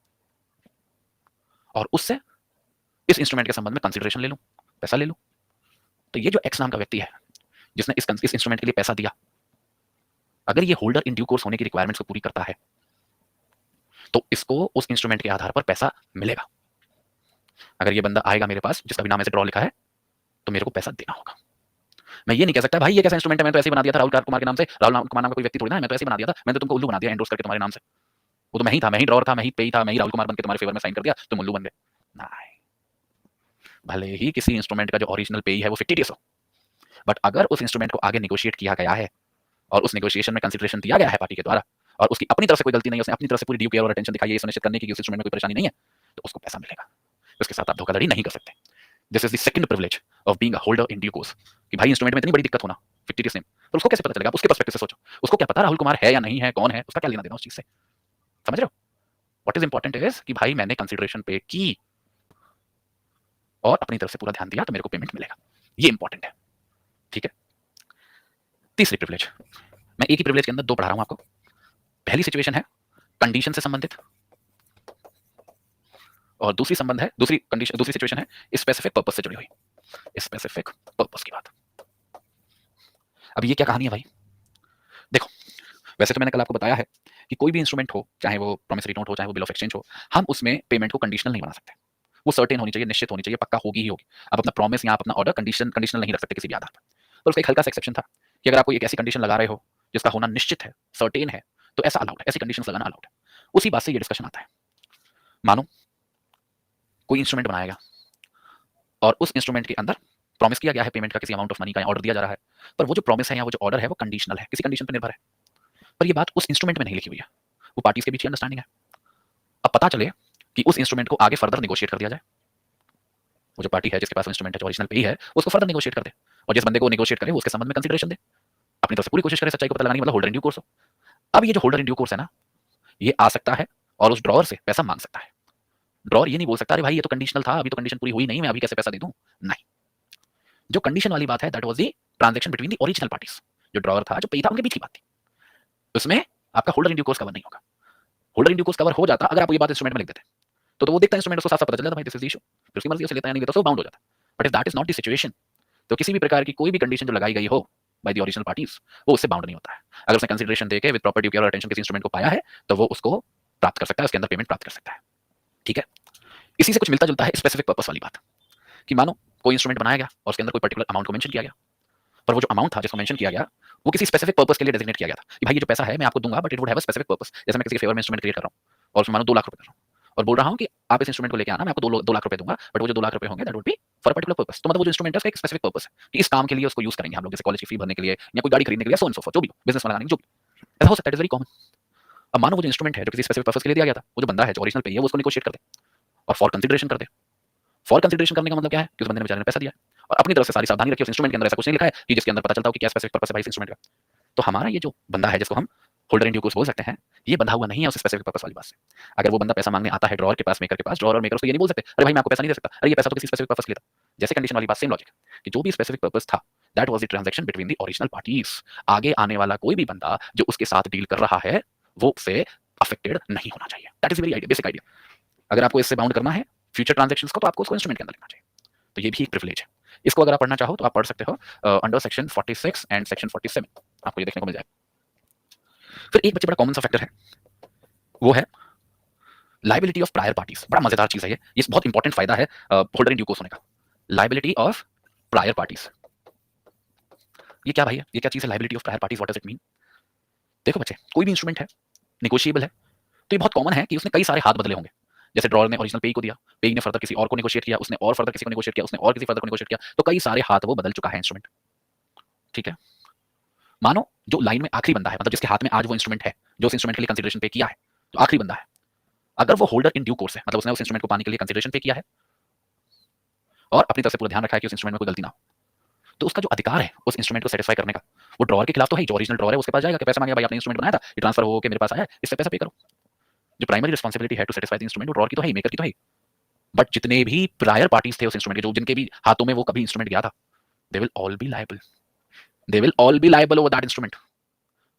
और उससे इस इंस्ट्रूमेंट के संबंध में कंसिडरेशन ले लूं, पैसा ले लूं। तो ये जो एक्स नाम का व्यक्ति है जिसने इस इंस्ट्रूमेंट के लिए पैसा दिया, अगर ये होल्डर इन ड्यू कोर्स होने की रिक्वायरमेंट्स को पूरी करता है तो इसको उस इंस्ट्रूमेंट के आधार पर पैसा मिलेगा। अगर ये बंदा आएगा मेरे पास जिसका भी नाम ऐसे ड्रॉ लिखा है तो मेरे को पैसा देना होगा। मैं ये नहीं कह सकता भाई ये कैसा इंस्ट्रूमेंट है, मैंने तो ऐसे ही बना दिया था राहुल कुमार के नाम से, राहुल कुमार नाम का कोई व्यक्ति थोड़ी ना है, मैं तो ऐसे ही बना दिया था, मैंने तो तुमको उल्लू बना दिया एंडोर्स करके तुम्हारे नाम से, वो तो मैं ही था, मैं ही ड्रॉअर था, मैं ही पे ही था, मैं ही राहुल कुमार बन के तुम्हारे फेवर में साइन कर दिया, तुम उल्लू बन गए। नहीं, भले ही किसी इंस्ट्रूमेंट का जो ओरिजिनल पेई है वो फिक्टिटियस हो, बट अगर उस इंस्ट्रूमेंट को आगे नेगोशिएट किया गया है और उस नेगोशिएशन में कंसिडरेशन दिया गया है पार्टी के द्वारा और उसकी अपनी तरफ से कोई गलती नहीं है, उसने अपनी तरफ से पूरी ड्यू केयर और अटेंशन दिखाई है ये सुनिश्चित करने की कि उस इंस्ट्रूमेंट में कोई परेशानी नहीं है, तो उसको पैसा मिलेगा। उसके साथ आप धोखाधड़ी नहीं कर सकते। This is the second privilege of being a holder in due course कि भाई इंस्ट्रूमेंट में इतनी बड़ी दिक्कत होना फिक्टिटियस नेम, तो उसको कैसे पता चलेगा? आप उसके पर्सपेक्टिव से सोचो, उसको क्या पता राहुल कुमार है या नहीं है, कौन है, उसका क्या लेना देना उस चीज से? समझ रहे हो? व्हाट इज इंपॉर्टेंट इज कि भाई मैंने कंसिडरेशन पे की और अपनी तरफ से पूरा ध्यान दिया तो मेरे को पेमेंट मिलेगा, ये इंपॉर्टेंट है। ठीक है, तीसरी प्रिविलेज, मैं एक ही प्रिविलेज के अंदर दो पढ़ा रहा हूं आपको। पहली सिचुएशन है कंडीशन से संबंधित और दूसरी संबंध है दूसरी सिचुएशन है स्पेसिफिक पर्पस से जुड़ी हुई, स्पेसिफिक पर्पस की बात। अब ये क्या कहानी है भाई? देखो, वैसे तो मैंने कल आपको बताया है कि कोई भी इंस्ट्रूमेंट हो, चाहे वो प्रॉमिसरी नोट हो, चाहे वो बिल ऑफ एक्सचेंज हो, हम उसमें पेमेंट को कंडीशनल नहीं बना सकते। वो सर्टेन होनी चाहिए, निश्चित होनी चाहिए, पक्का होगी ही होगी। आप अपना प्रॉमिस या आप अपना ऑर्डर कंडीशनल नहीं रख सकते किसी भी आधार पर। तो उसका एक हल्का सा एक्सेप्शन था कि अगर आप कोई एक ऐसी कंडीशन लगा रहे हो जिसका होना निश्चित है, सर्टेन है, तो ऐसा अलाउड है, ऐसी कंडीशंस लगाना अलाउड है। उसी बात से ये डिस्कशन आता है। मानो कोई इंस्ट्रूमेंट बनाया गया और उस इंस्ट्रूमेंट के अंदर प्रॉमिस किया गया है पेमेंट का, किसी अमाउंट ऑफ मनी का ऑर्डर दिया जा रहा है, पर वो जो प्रॉमिस है या वो जो ऑर्डर है वो कंडीशनल है, किसी कंडीशन पर निर्भर है। पर ये बात उस इंस्ट्रूमेंट में नहीं लिखी हुई है, वो पार्टीज के बीच की अंडरस्टैंडिंग है। अब पता चले कि उस इंस्ट्रूमेंट को आगे फर्दर नेगोशिएट कर दिया जाए, वो जो पार्टी है जिसके पास इंस्ट्रूमेंट है, जो ओरिजिनल पे है, उसको फर्दर नेगोशिएट कर दे और जिस बंदे को नेगोशिएट करे वो उसके संबंध में कंसीडरेशन दे, अपनी तरफ से पूरी कोशिश करे सच्चाई को पता लगाने की, मतलब होल्डर इन ड्यू कोर्स हो। अब ये जो होल्डर इन ड्यू कोर्स है ना, ये आ सकता है और उस ड्रॉवर से पैसा मांग सकता है। ड्रॉवर ये नहीं बोल सकता अरे भाई ये तो कंडीशनल था, अभी तो कंडीशन पूरी हुई नहीं, मैं अभी कैसे पैसा दे दूं? नहीं, जो कंडीशन वाली बात है that was the transaction between the original parties. जो ड्रॉवर था, जो पे था, उनके बीच की बात थी, उसमें आपका holder in due course cover नहीं होगा। Holder in due course cover हो जाता अगर आप ये बात इंस्ट्रूमेंट में लिख देते, तो वो देखता है इंस्ट्रूमेंट, उसको साफ साफ पता चल जाता भाई दिस इज द इशू, फिर उसकी मर्जी से लेता है नहीं लेता, तो बाउंड हो जाता। But if that is not the situation, तो किसी भी प्रकार की कोई भी कंडीशन जो लगाई गई हो बाय द ओरिजिनल पार्टीज, वो उससे बाउंड नहीं होता है। अगर उसने कंसीडरेशन देके विद प्रॉपर ड्यू केयर और अटेंशन किसी इंस्ट्रूमेंट को पाया है, तो वो उसको प्राप्त कर सकता है, उसके अंदर पेमेंट प्राप्त कर सकता है। ठीक है, इसी से कुछ मिलता जुलता है स्पेसिफिक पर्पस वाली बात कि मानो कोई इंस्ट्रूमेंट बनाया गया और उसके अंदर कोई पर्टिकुलर अमाउंट को मेंशन किया गया, पर वो जो अमाउंट था जिसको मेंशन किया गया वो किसी स्पेसिफिक पर्पस के लिए डेजिग्नेट किया गया था कि भाई ये जो पैसा है मैं आपको दूंगा, but it would have a specific purpose. जैसे मैं किसी के फेवर में इंस्ट्रूमेंट क्रिएट कर रहा हूँ और उसमें मानो 2 लाख रुपए कर रहा हूँ और बोल रहा हूँ कि आप इस इंस्ट्रूमेंट को लेके आना, मैं आपको 2 लाख रुपए दूंगा, बट वो जो 2 लाख रुपए होंगे that would be for a particular purpose. तो मतलब वो जो इंस्ट्रूमेंट है उसका एक स्पेसिफिक पर्पस है कि इस काम के लिए उसको यूज करेंगे हम लोग, जैसे कॉलेज की फी भरने के लिए या कोई गाड़ी खरीदने के लिए, सो एंड सो फॉर, जो भी बिजनेस में लगाने के, जो भी ऐसा हो सकता है, इट इज वेरी कॉमन। अब मानो वो जो इंस्ट्रूमेंट है जो किसी स्पेसिफिक पर्पस के लिए दिया गया था, वो जो बंदा है जो ओरिजिनल पे है वो उसको नेगोशिएट कर दे और फॉर कंसीडरेशन कर दे। फॉर कंसीडरेशन करने का मतलब क्या है कि उस बंदे ने बेचारे ने पैसा दिया है और अपनी तरफ से सारी सावधानी रखी, उस इंस्ट्रूमेंट के अंदर ऐसा कुछ नहीं लिखा है कि जिसके अंदर पता चलता हो कि क्या स्पेसिफिक पर्पस है भाई इस इंस्ट्रूमेंट का। तो हमारा ये जो बंदा है जिसको हम होल्डर इन ड्यू कोर्स बोल सकते हैं, ये बंधा हुआ नहीं है उस स्पेसिफिक पर्पस वाली बात से। अगर वो बंदा पैसा मांगने आता है ड्रॉवर के पास, मेकर के पास, ड्रॉवर और मेकर उसको ये नहीं बोल सकते अरे भाई मैं आपको पैसा नहीं दे सकता, अरे ये पैसा तो किसी स्पेसिफिक पर्पस के लिए था। जैसे कंडीशन वाली बात, सेम लॉजिक कि जो भी स्पेसिफिक पर्पस था that was the transaction between the original parties. आगे आने वाला कोई भी बंदा जो उसके साथ डील कर रहा है वो उससे अफेक्टेड नहीं होना चाहिए। That is very idea, basic idea. अगर आपको इससे बाउंड करना है फ्यूचर ट्रांजैक्शंस को, तो आपको उसको इंस्ट्रूमेंट के अंदर लिखना चाहिए। तो ये भी एक प्रिविलेज है। इसको अगर आप पढ़ना चाहो तो आप पढ़ सकते हो अंडर सेक्शन 46 एंड सेक्शन 47, आपको ये देखने को मिल जाएगा। फिर एक बच्चे बड़ा कॉमन सा फैक्टर है, वो है लायबिलिटी ऑफ प्रायर पार्टीज। बड़ा मजेदार चीज है ये बहुत इंपॉर्टेंट फायदा है होल्डर इन ड्यू कोर्स होने का। लायबिलिटी ऑफ प्रायर पार्टीज, ये क्या भाई है? ये क्या चीज है liability of prior parties? What does it mean? देखो बच्चे, कोई भी इंस्ट्रूमेंट है नेगोशिएबल है, तो ये बहुत कॉमन है कि उसने कई सारे हाथ बदले होंगे। जैसे ड्रॉवर ने ओरिजिनल पेई को दिया, पेई ने फर्दर किसी और को नेगोशिएट किया, उसने और फर्दर किसी को नेगोशिएट किया, उसने और किसी फर्दर को नेगोशिएट किया, तो कई सारे हाथ वो बदल चुका है इंस्ट्रूमेंट। ठीक है, मानो जो लाइन में आखिरी बंदा है, मतलब जिसके हाथ में आज वो इंस्ट्रूमेंट है, जो उस इंस्ट्रूमेंट के लिए कंसीडरेशन पे किया है, जो आखिरी बंदा है, अगर वो होल्डर इन ड्यू कोर्स है, मतलब उसने उस इंस्ट्रूमेंट को पाने के लिए कंसीडरेशन पे किया है और अपनी तरफ से पूरा ध्यान रखा है कि उस इंस्ट्रूमेंट में कोई गलती ना हो, तो उसका जो अधिकार है उस इंस्ट्रूमेंट को सेटिस्फाई करने का, वो ड्रॉवर के खिलाफ तो है, जो ओरिजिनल ड्रॉवर है उसके पास जाएगा कि पैसा मांगे भाई आपने इंस्ट्रूमेंट बनाया था, ये ट्रांसफर हो के मेरे पास आया है, इससे पैसा पे करो। जो प्राइमरी रिस्पांसिबिलिटी है टू सेटिस्फाई द इंस्ट्रूमेंट, वो ड्रॉवर की तो है, मेकर की तो है। बट जितने भी प्रायर पार्टीज थे उस इंस्ट्रूमेंट के, जो जिनके भी हाथों में वो कभी इंस्ट्रूमेंट गया था, they will all B liable, they will all B liable over that instrument.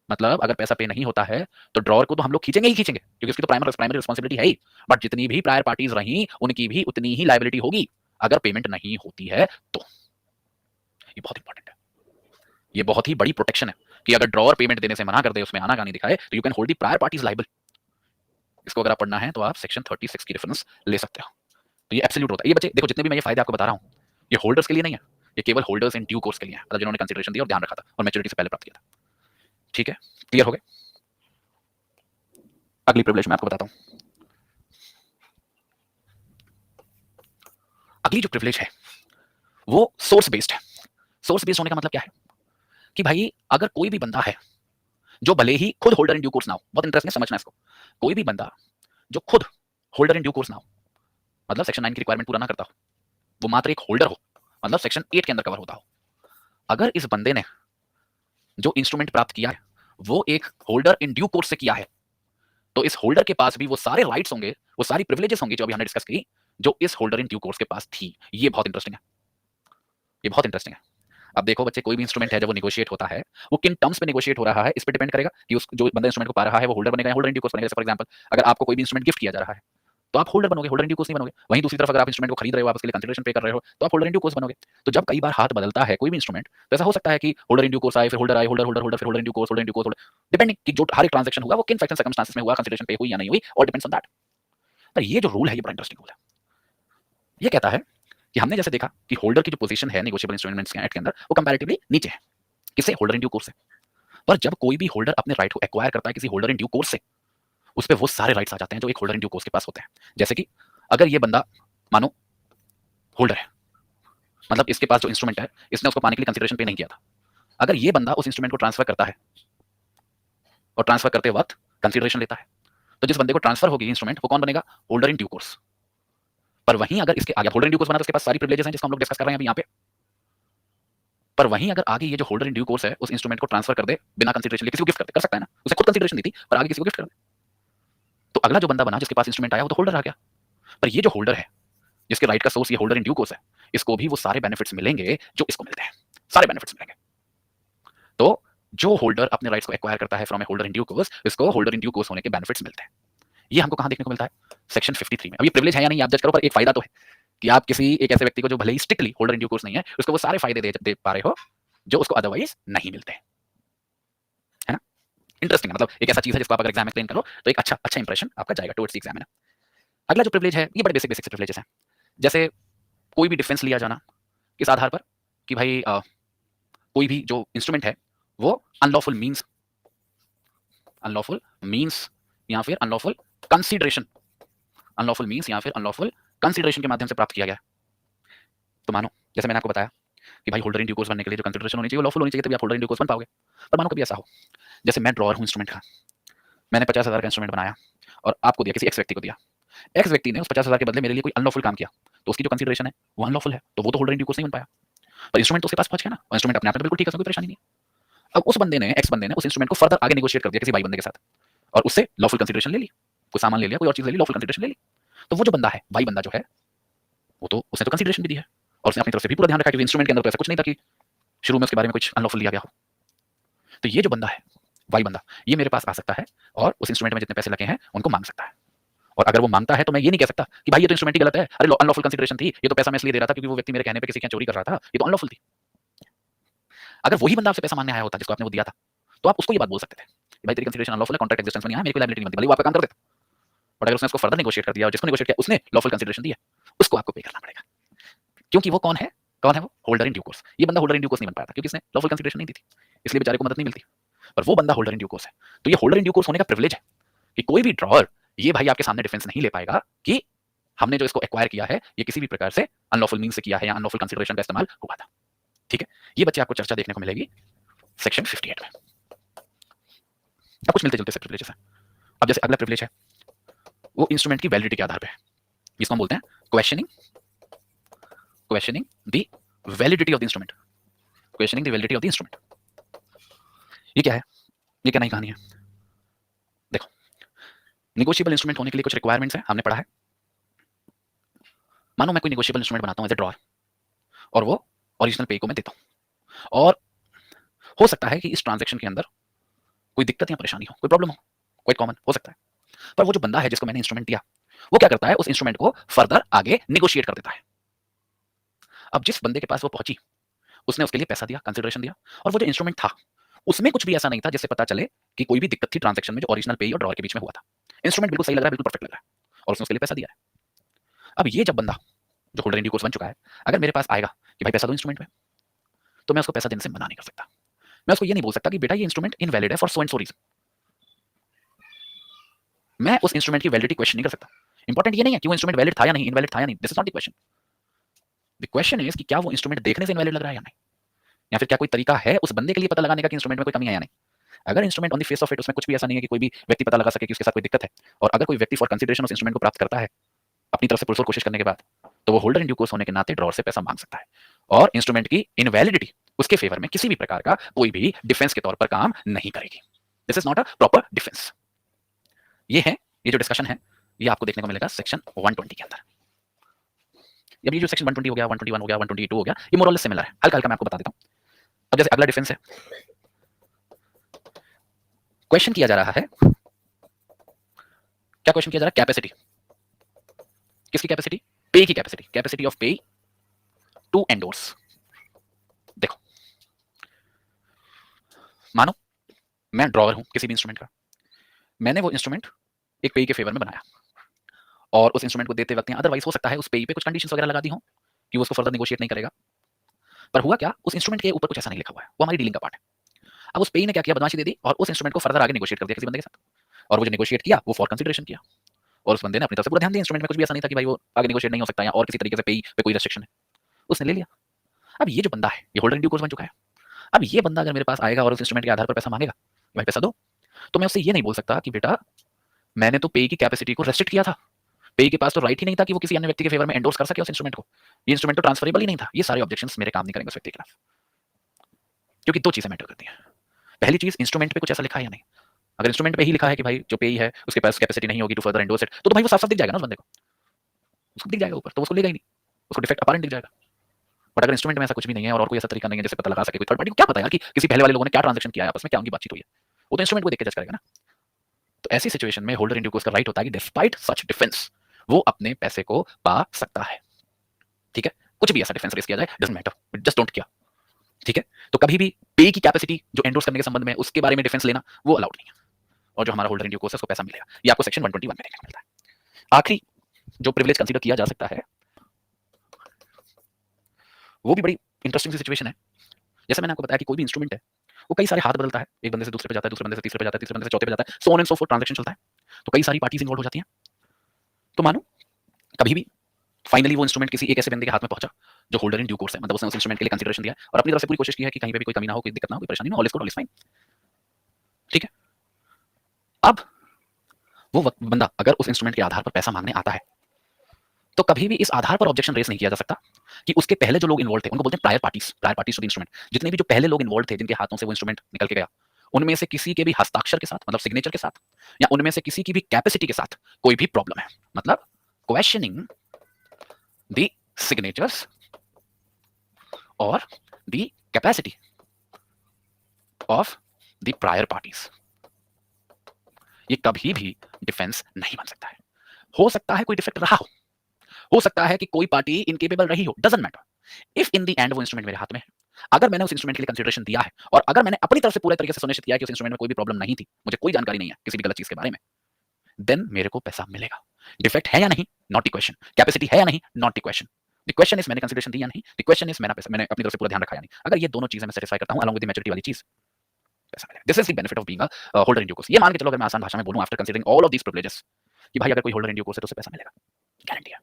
मतलब अगर पैसा पे नहीं होता है तो ड्रॉवर को तो हम लोग खींचेंगे ही खींचेंगे, क्योंकि उसकी तो प्राइमरी रिस्पांसिबिलिटी है ही। बट जितनी भी प्रायर पार्टीज रही उनकी भी उतनी ही लायबिलिटी होगी अगर पेमेंट नहीं होती है तो। ये बहुत इंपॉर्टेंट है, ये बहुत ही बड़ी प्रोटेक्शन है कि अगर ड्रॉवर पेमेंट देने से मना कर दे, उसमें आनाकानी दिखाए, तो you can hold the prior parties liable. इसको अगर आप पढ़ना है तो आप सेक्शन 36 की रेफरेंस ले सकते हो। तो ये एब्सोल्यूट होता है। ये बच्चे देखो, जितने भी मैं ये फायदे आपको बता रहा हूं, ये होल्डर्स के लिए नहीं है, ये केवल होल्डर्स इन ड्यू कोर्स के लिए है, मतलब जिन्होंने कंसीडरेशन दिया और ध्यान रखा था और मैच्योरिटी से पहले प्राप्त किया था। ठीक है, क्लियर हो गए? अगली प्रिविलेज मैं आपको बताता हूं। अगली जो प्रिविलेज है वो सोर्स बेस्ड है। सोर्स बेस्ड होने का मतलब क्या है कि भाई अगर कोई भी बंदा है जो भले ही खुद होल्डर इन ड्यू कोर्स ना हो, बहुत इंटरेस्टिंग समझना इसको, कोई भी बंदा जो खुद होल्डर इन ड्यू कोर्स ना हो, मतलब सेक्शन 9 की रिक्वायरमेंट पूरा ना करता हो, वो मात्र एक होल्डर हो, मतलब सेक्शन 8 के अंदर कवर होता हो, अगर इस बंदे ने जो इंस्ट्रूमेंट प्राप्त किया है वो एक होल्डर इन ड्यू कोर्स से किया है, तो इस होल्डर के पास भी वो सारे राइट्स होंगे, वो सारी प्रिविलेजेस होंगी जो अभी हमने डिस्कस की, जो इस होल्डर इन ड्यू कोर्स के पास थी। ये बहुत इंटरेस्टिंग है, ये बहुत इंटरेस्टिंग है। अब देखो बच्चे, कोई भी इंस्ट्रूमेंट है जब वो नेगोशिएट होता है, वो किन टर्म्स पे नेगोशिएट हो रहा है इस पे डिपेंड करेगा कि उस जो बंदा इंस्ट्रूमेंट को पा रहा है वो होल्डर बनेगा या होल्डर इन ड्यू कोर्स बनेगा। जैसे फॉर एग्जांपल, अगर आपको कोई भी इंस्ट्रूमेंट गिफ्ट किया जा रहा है तो आप होल्डर बनोगे, होल्डर इन ड्यू कोर्स नहीं बनोगे। वहीं दूसरी तरफ अगर आप इंस्ट्रूमेंट को खरीद रहे हो, आप उसके लिए कंसीडरेशन पे कर रहे हो, तो आप होल्डर इन ड्यू कोर्स बनोगे। तो जब कई बार हाथ बदलता है कोई भी इंस्ट्रूमेंट, तो ऐसा हो सकता है कि होल्डर इन ड्यू कोर्स आए, फिर होल्डर आए, होल्डर होल्डर होल्डर, फिर holder in due course, holder in due course, depending कि जो हर एक ट्रांजैक्शन हुआ वो किन फैक्ट्स एंड सर्कमस्टेंसेस में हुआ, कंसीडरेशन पे हुई या नहीं हुई, और डिपेंड्स ऑन दैट। पर ये जो रूल है ये बड़ा इंटरेस्टिंग रूल है। ये कहता है कि हमने जैसे देखा कि होल्डर की जो पोजीशन है नेगोशिएबल इंस्ट्रूमेंट्स के अंदर वो कंपैरेटिवली नीचे है, किससे? होल्डर इन ड्यू कोर्स से। पर जब कोई भी होल्डर अपने राइट को एक्वायर करता है किसी होल्डर इन ड्यू कोर्स से, उस पे वो सारे राइट्स आ जाते हैं जो एक होल्डर इन ड्यू कोर्स के पास होते हैं। जैसे कि अगर ये बंदा मानो होल्डर है, मतलब इसके पास जो इंस्ट्रूमेंट है इसने उसको पाने के लिए कंसीडरेशन पे नहीं किया था, अगर ये बंदा उस इंस्ट्रूमेंट को ट्रांसफर करता है और ट्रांसफर करते वक्त कंसीडरेशन लेता है, तो जिस बंदे को ट्रांसफर होगी इंस्ट्रूमेंट वो कौन बनेगा? Holder in due course. पर वहीं अगर इसके आगे होल्डर इन ड्यू कोर्स बना तो उसके पास सारी प्रिविलेजेस हैं जिसको हम लोग डिस्कस कर रहे हैं अभी यहाँ पे। पर वहीं अगर आगे ये जो होल्डर इन ड्यू कोर्स है उस इंस्ट्रूमेंट को ट्रांसफर कर दे बिना कंसीडरेशन लिए, किसी को गिफ्ट कर सकता है ना, उसे खुद कंसीडरेशन दी थी पर आगे किसी को गिफ्ट कर दे, तो अगला जो बंदा बना जिसके पास इंस्ट्रूमेंट आया वो तो होल्डर आ गया। पर ये जो होल्डर है जिसके राइट का सोर्स ये होल्डर इन ड्यू कोर्स है, इसको भी वो सारे बेनिफिट्स मिलेंगे जो इसको मिलते हैं, सारे बेनिफिट्स मिलेंगे। तो जो होल्डर अपने राइट्स को एक्वायर करता है from A holder in due course, इसको होल्डर इन ड्यू कोर्स होने के बेनिफिट्स मिलते हैं। ये हमको कहां देखने को मिलता है? सेक्शन 53 में। अब ये प्रिविलेज है या नहीं आप जज करो, पर एक फायदा तो है कि आप किसी एक ऐसे व्यक्ति को जो भले ही strictly holder in due course नहीं है, उसको वो सारे फायदे दे पा रहे हो जो उसको अदरवाइज नहीं मिलते, है ना? इंटरेस्टिंग है, मतलब एक ऐसा चीज है जिसको आप अगर एग्जाम में क्लेम करो तो एक अच्छा अच्छा इंप्रेशन आपका जाएगा टुवर्ड्स द एग्जामिनर। अगला जो प्रिविलेज है ये बड़े बेसिक बेसिक प्रिविलेजेस हैं, जैसे कोई भी डिफेंस लिया जाना किस आधार पर कि भाई कोई भी जो इंस्ट्रूमेंट है वो अनलॉफुल मींस या फिर अनलॉफुल कंसीडरेशन, अनलॉफुल मींस या फिर अनलॉफुल कंसीडरेशन के माध्यम से प्राप्त किया गया। तो मानो जैसे मैंने आपको बताया कि भाई होल्डर इन ड्यू कोर्स बनने के लिए जो कंसीडरेशन होनी चाहिए वो लॉफुल होनी चाहिए, तभी आप होल्डर इन ड्यू कोर्स बन पाओगे। पर मानो कभी ऐसा हो, जैसे मैं ड्रॉअर हूं इंस्ट्रूमेंट का, मैंने 50,000 का इंस्ट्रूमेंट बनाया और आपको दिया, किसी एक्स व्यक्ति को दिया, एक्स व्यक्ति ने उस 50,000 के बदले मेरे लिए कोई अनलॉफुल काम किया, तो उसकी जो कंसीडरेशन है वो अनलॉफुल है, तो वो तो होल्डर इन ड्यू कोर्स नहीं बन पाया। पर इंस्ट्रूमेंट तो उसके पास पहुंच गया ना, और इंस्ट्रूमेंट अपने आप में बिल्कुल ठीक है, कोई परेशानी नहीं। अब उस बंदे ने, एक्स बंदे ने उस इंस्ट्रूमेंट को फर्दर आगे नेगोशिएट कर दिया किसी भाई बंदे के साथ, और उससे लॉफुल कंसीडरेशन ले ली, कोई सामान ले लिया, कोई और चीज ले ली, लॉफुल कंसीडरेशन ले ली। तो वो जो बंदा है, भाई बंदा जो है, वो तो उसने तो कंसीडरेशन भी दी है और उसने अपनी तरफ से भी पूरा ध्यान रखा, क्योंकि इंस्ट्रूमेंट के अंदर तो ऐसा कुछ नहीं था कि शुरू में उसके बारे में कुछ अनलॉफुल लिया गया हो। तो ये जो बंदा है, वाई बंदा, ये मेरे पास आ सकता है और उस इंस्ट्रूमेंट में जितने पैसे लगे हैं उनको मांग सकता है। और अगर वो मांगता है तो मैं ये नहीं कह सकता कि भाई ये तो इंस्ट्रूमेंट ही गलत है, अरे अनलॉफुल कंसीडरेशन थी, ये तो पैसा मैं इसलिए दे रहा था क्योंकि वो व्यक्ति मेरे कहने पे किसी के यहाँ चोरी कर रहा था, ये तो अनलॉफुल थी। अगर वही बंदा आपसे पैसा मांगने आया होता जिसको आपने वो दिया था, तो आप उसको ये बात बोल सकते थे कि भाई तेरी कंसीडरेशन अनलॉफुल है, कॉन्ट्रैक्ट एग्जिस्टेंस में नहीं है, मेरी कोई लायबिलिटी नहीं बनती, भले वो आपका काम कर देता। बट अगर उसने उसको फर्दर नेगोशिएट कर दिया और जिसको नेगोशिएट किया उसने लॉफुल कंसीडरेशन दी है, उसको आपको पे करना पड़ेगा, क्योंकि वो कौन है? कौन है वो? Holder in due course. ये बंदा होल्डर इन ड्यू कोर्स नहीं बन पाया था क्योंकि इसने लॉफुल कंसीडरेशन नहीं दी थी, इसलिए बेचारे को मदद नहीं मिलती। पर वो बंदा होल्डर इन ड्यू कोर्स है, तो ये होल्डर इन ड्यू कोर्स होने का प्रिविलेज है कि कोई भी ड्रॉअर ये भाई आपके सामने डिफेंस नहीं ले पाएगा कि हमने जो इसको एक्वायर किया है ये किसी भी प्रकार से अनलॉफुल मीन से किया है या अनलॉफुल कंसीडरेशन का इस्तेमाल हुआ था। ठीक है, ये बच्चे आपको चर्चा देखने को मिलेगी सेक्शन 58 में। अब कुछ मिलते जुलते से प्रिविलेजेस हैं। अब जैसे अगला प्रिविलेज है वो इंस्ट्रूमेंट की वैलिडिटी के आधार पे है, जिसको हम बोलते हैं questioning the validity of the instrument, questioning the validity of the instrument. ये क्या है? ये क्या नई कहानी है? देखो, नेगोशिएबल इंस्ट्रूमेंट होने के लिए कुछ रिक्वायरमेंट्स हैं, हमने पढ़ा है। मानो मैं कोई नेगोशिएबल इंस्ट्रूमेंट बनाता हूं एज ए ड्रॉअर और वो ओरिजिनल पे को मैं देता हूं, और हो सकता है कि इस ट्रांजैक्शन के अंदर कोई दिक्कत या परेशानी हो, कोई प्रॉब्लम हो, क्वाइट कॉमन हो सकता है। पर वो जो बंदा है जिसको मैंने इंस्ट्रूमेंट दिया, वो क्या करता है? उस इंस्ट्रूमेंट को फर्दर आगे नेगोशिएट कर देता है। अब जिस बंदे के पास वो पहुंची, उसने उसके लिए पैसा दिया, कंसीडरेशन दिया, और वो जो इंस्ट्रूमेंट था उसमें कुछ भी ऐसा नहीं था जिससे पता चले कि कोई भी दिक्कत थी ट्रांजैक्शन में जो ओरिजिनल पे और ड्रॉअर के बीच में हुआ था। इंस्ट्रूमेंट बिल्कुल सही लग रहा है, बिल्कुल परफेक्ट लग रहा है, और उसने उसके लिए पैसा दिया है। अब ये जब बंदा जो होल्डर इन ड्यू कोर्स बन चुका है, अगर मेरे पास आएगा कि भाई पैसा दो इंस्ट्रूमेंट में, तो मैं उसको पैसा देने से मना नहीं कर सकता। मैं उसको ये नहीं बोल सकता कि बेटा ये इंस्ट्रूमेंट इनवैलिड है for so and so reason. मैं उस इंस्ट्रूमेंट की वैलिडिटी क्वेश्चन नहीं कर सकता। इंपॉर्टेंट ये नहीं है कि वो इंस्ट्रूमेंट वैलिड था या नहीं, इनवैलिड था या नहीं, this is not the question. The question is कि क्या वो इंस्ट्रूमेंट देखने से इनवैलिड लग रहा है या नहीं, या फिर क्या कोई तरीका है उस बंदे के लिए पता लगाने का कि इंस्ट्रूमेंट में कोई कमी है या नहीं। अगर instrument on the face of it उसमें कुछ भी ऐसा नहीं है कि कोई भी व्यक्ति पता लगा सके कि उसके साथ कोई दिक्कत है, और अगर कोई व्यक्ति फॉर कंसिडरेशन उस इंस्ट्रूमेंट को प्राप्त करता है अपनी तरफ से पुरजोर कोशिश करने के बाद, तो वो होल्डर इन ड्यू कोर्स होने के नाते ड्रॉअर से पैसा मांग सकता है, और इंस्ट्रूमेंट की इनवैलिडिटी उसके फेवर में किसी भी प्रकार का कोई भी डिफेंस के तौर पर काम नहीं करेगी। This is not a proper defence. ये है, ये जो डिस्कशन है ये आपको देखने को मिलेगा सेक्शन 120 के अंदर। अब ये जो सेक्शन 120 हो गया, 121 हो गया, 122 हो गया, ये मोर और लेस सिमिलर है, हल्का हल्का मैं आपको बता देता हूं। अब जैसे अगला डिफेंस है, क्वेश्चन किया जा रहा है, क्या क्वेश्चन किया जा रहा है? कैपेसिटी। किसकी कैपेसिटी? पे की कैपेसिटी, कैपेसिटी ऑफ पे टू एंडोर्स। देखो, मानो मैं ड्रॉवर हूं किसी भी इंस्ट्रूमेंट का, मैंने वो इंस्ट्रूमेंट एक पे के फेवर में बनाया, और उस इंस्ट्रूमेंट को देते वक्त अदरवाइज हो सकता है उस पे पे कुछ कंडीशंस वगैरह लगा दी हो कि वो उसको फर्दर नेगोशिएट नहीं करेगा। पर हुआ क्या, उस इंस्ट्रूमेंट के ऊपर कुछ ऐसा नहीं लिखा हुआ है, वो हमारी डीलिंग का पार्ट है। अब उस पे ने क्या किया, बदमाशी दे दी और उस इंस्ट्रूमेंट को फर्दर आगे नेगोशिएट कर दिया किसी बंदे के साथ, और वो जो नेगोशिएट किया वो फॉर कंसिडरेशन किया, और उस बंदे ने अपनी तरफ से पूरा ध्यान दिया, इंस्ट्रूमेंट में कुछ भी ऐसा नहीं था कि भाई वो आगे नेगोशिएट नहीं हो सकता या और किसी तरीके से पे पे कोई रेस्ट्रिक्शन है, उसने ले लिया। अब ये जो बंदा है ये होल्डर इन ड्यू कोर्स बन चुका है। अब ये बंदा अगर मेरे पास आएगा और उस इंस्ट्रूमेंट के आधार पर पैसा मांगेगा, भाई पैसा दो, तो मैं उससे ये नहीं बोल सकता कि बेटा मैंने तो पे की कैपेसिटी को रेस्ट्रिक्ट किया था, पे के पास तो राइट ही नहीं था कि वो किसी अन्य व्यक्ति के फेवर में एंडोर्स कर सके उस इंस्ट्रूमेंट को, ये इंस्ट्रूमेंट तो ट्रांसफरेबल ही नहीं था। ये सारे ऑब्जेक्शंस मेरे काम नहीं करेंगे उस व्यक्ति के खिलाफ, क्योंकि दो चीजें मैटर करती हैं। पहली चीज, इंस्ट्रूमेंट पे कुछ ऐसा लिखा है या नहीं। अगर इंस्ट्रूमेंट पे ही लिखा है कि भाई जो पे है उसके पास कैपेसिटी नहीं होगी टू फर्दर एंडोर्स इट, तो भाई वो साफ साफ दिख जाएगा ना उस बंदे को, उसको दिख जाएगा ऊपर, तो उसको लेगा ही नहीं, उसको डिफेक्ट अपारेंट दिख जाएगा। बट अगर इंस्ट्रूमेंट में ऐसा कुछ भी नहीं है और कोई ऐसा तरीका नहीं है जैसे पता लगा सके, कोई थर्ड पार्टी को क्या पता यार कि किसी पहले वाले लोगों ने क्या ट्रांजैक्शन किया है, आपस में क्या उनकी बातचीत हुई है, वो तो इंस्ट्रूमेंट को देख के जज करेगा ना। तो ऐसी सिचुएशन में होल्डर इन ड्यू कोर्स का राइट होता है कि डिस्पाइट सच डिफेंस वो अपने पैसे को पा सकता है। ठीक है, कुछ भी ऐसा डिफेंस रेस किया जाए डजंट मैटर, जस्ट डोंट किया। ठीक है, तो कभी भी पे की कैपेसिटी जो एंडोर्स करने के संबंध में उसके बारे में डिफेंस लेना वो अलाउड नहीं है, और जो हमारा होल्डर इन ड्यू कोर्स है उसको पैसा मिलेगा। ये आपको सेक्शन 121 में देखने को मिलता है। आखिरी जो प्रिविलेज कंसीडर किया जा सकता है वो भी बड़ी इंटरेस्टिंग सिचुएशन है। जैसे मैंने आपको बताया कि कोई भी इंस्ट्रूमेंट है वो कई सारे हाथ बदलता है, एक बंदे से दूसरे पे जाता है, दूसरे बंदे से तीसरे पे जाता है, तीसरे बंदे से चौथे पे जाता है, so on and so fourth transaction चलता है, तो कई सारी पार्टीज इन्वॉल्व हो जाती हैं। तो मानो कभी भी फाइनली वो इंस्ट्रूमेंट किसी एक ऐसे बंदे के हाथ में पहुंचा जो होल्डर इन ड्यू कोर्स है, मतलब उसने उस इंस्ट्रूमेंट के लिए कंसीडरेशन दिया और अपनी तरफ से पूरी कोशिश की है कि कहीं पे भी कोई कमी ना हो, कोई दिक्कत ना हो, कोई परेशानी ना हो, all is good, all is fine. ठीक है, अब वो बंदा अगर उस इंस्ट्रूमेंट के आधार पर पैसा मांगने आता है तो कभी भी इस आधार पर ऑब्जेक्शन रेस नहीं किया जा सकता कि उसके पहले जो लोग इन्वॉल्व थे उनको बोलते हैं prior parties, prior parties to the instrument. जितने भी जो पहले लोग इन्वॉल्व थे जिनके हाथों से वो इंस्ट्रूमेंट निकल के गया, उनमें से किसी के भी हस्ताक्षर के साथ, मतलब सिग्नेचर के साथ, या उनमें से किसी की भी कैपेसिटी के साथ कोई भी प्रॉब्लम है, मतलब क्वेश्चनिंग द सिग्नेचर्स और the capacity of the prior parties, ये कभी भी डिफेंस नहीं बन सकता है। हो सकता है कोई डिफेक्ट रहा हो सकता है कि कोई पार्टी इनकेपेबल रही हो, doesn't matter. If in the end वो इंस्ट्रूमेंट मेरे हाथ में है, अगर मैंने उस इंस्ट्रूमेंट के लिए कंसीडरेशन दिया है और अगर मैंने अपनी तरफ से पूरे तरीके से सुनिश्चित किया कि उस इंस्ट्रूमेंट में कोई भी प्रॉब्लम नहीं थी, मुझे कोई जानकारी नहीं है किसी भी गलत चीज के बारे में, देन मेरे को पैसा मिलेगा। डिफेक्ट है या नहीं, नॉट द क्वेश्चन। कैपेसिटी है या नहीं, not the question. The question is मैंने कंसीडरेशन दिया नहीं, द क्वेश्चन इज मैंने अपनी तरफ से पूरा ध्यान रखा या नहीं। अगर ये दोनों चीजें मैं सेटिस्फाई करता हूं अलॉन्ग विद द मैच्योरिटी वाली चीज, पैसा मिलेगा। This is the benefit of being a holder in due course. ये मान के चलो अगर मैं आसान भाषा में बोलूं after considering all of these privileges कि भाई अगर कोई होल्डर इन ड्यू कोर्स है तो उसे पैसा मिलेगा, गारंटी है।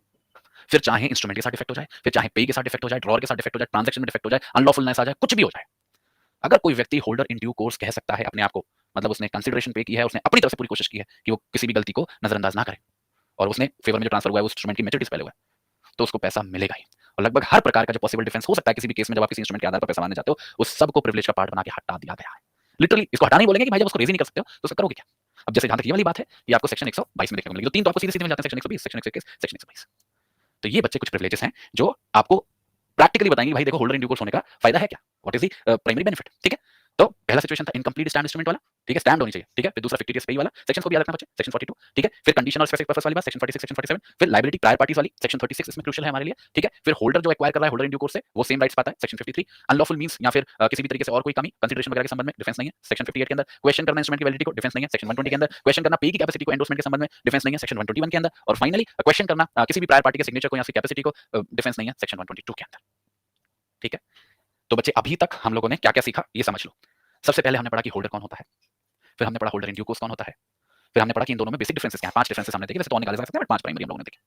फिर चाहे इंस्ट्रूमेंट के साथ डिफेक्ट हो जाए, फिर चाहे पे के साथ डिफेक्ट हो जाए, ड्रॉअर के साथ डिफेक्ट हो जाए, ट्रांजैक्शन में डिफेक्ट हो जाए, अनलॉफुलनेस आ जाए, कुछ भी हो जाए, अगर कोई व्यक्ति होल्डर इन ड्यू कोर्स कह सकता है अपने आप को, मतलब उसने कंसीडरेशन पे की है, उसने अपनी तरफ से पूरी कोशिश की है कि वो किसी भी गलती को नजरअंदाज ना करे, और उसने फेवर में जो ट्रांसफर हुआ है उस इंस्ट्रूमेंट की मैच्योरिटी से पहले हुआ है, तो उसको पैसा मिलेगा ही। और लगभग हर प्रकार का जो पॉसिबल डिफेंस हो सकता है किसी भी केस में जब आप किसी इंस्ट्रूमेंट के आधार पर पैसा मांगने जाते हो, उस सब को प्रिविलेज का पार्ट बना के हटा दिया गया है। लिटरली इसको हटा नहीं बोलेंगे कि भाई जब उसको रेज ही नहीं कर सकते हो तो करोगे क्या। अब जैसे जहां तक ये वाली बात है ये आपको सेक्शन 122 में देखने को मिलेगी, तो तीन तो आपको सीधे सीधे मिल जाते हैं, सेक्शन 120, सेक्शन 121, सेक्शन 122। तो ये बच्चे कुछ प्रिविलेजेस हैं जो आपको प्रैक्टिकली बताएंगे भाई देखो होल्डर इन ड्यू कोर्स होने का फायदा है क्या, what is the primary benefit. ठीक है, तो पहला सिचुएशन था इनकम्प्लीट स्टैंड इंस्ट्रूमेंट वाला, ठीक है, स्टैंड होनी चाहिए। ठीक है, फिर दूसरा फिक्टिटियस पे वाला, सेक्शन को भी याद रखना बच्चे, सेक्शन 42। ठीक है, फिर कंडीशनल स्पेसिफिक पर्पस वाली बात, सेक्शन 46, सेक्शन 47। फिर लायबिलिटी प्रायर पार्टीज वाली, सेक्शन 36 इसमें क्रूशियल है हमारे लिए। ठीक है, फिर होल्डर जो एक्वायर कर रहा है होल्डर इन ड्यू कोर्स से वो सेम राइट्स पाता है, सेक्शन 53। अनलॉफुल मींस या फिर किसी भी तरीके से और कोई कमी कंसीडरेशन वगैरह के संबंध में डिफेंस नहीं है, सेक्शन 58 के अंदर। क्वेश्चन करना इंस्ट्रूमेंट की वैलिडिटी को, डिफेंस नहीं है, सेक्शन 120 के अंदर। क्वेश्चन करना पे की कैपेसिटी को एंडोर्समेंट के संबंध में, डिफेंस नहीं है, सेक्शन 121 के अंदर। और फाइनली क्वेश्चन करना किसी भी प्रायर पार्टी के सिग्नेचर को या उसकी कैपेसिटी को, डिफेंस नहीं है, सेक्शन 122 के अंदर। ठीक है, तो बच्चे अभी तक हम लोगों ने क्या क्या सीखा ये समझ लो। सबसे पहले हमने पढ़ा कि होल्डर कौन होता है, फिर हमने पढ़ा होल्डर इन ड्यू कोर्स कौन होता है, फिर हमने पढ़ा कि इन दोनों में बेसिक डिफरेंसेस क्या हैं, 5 डिफरेंसेस हमने देखे, वैसे तो और निकाले जा सकते हैं बट 5 प्राइमरी हम लोगों ने देखे।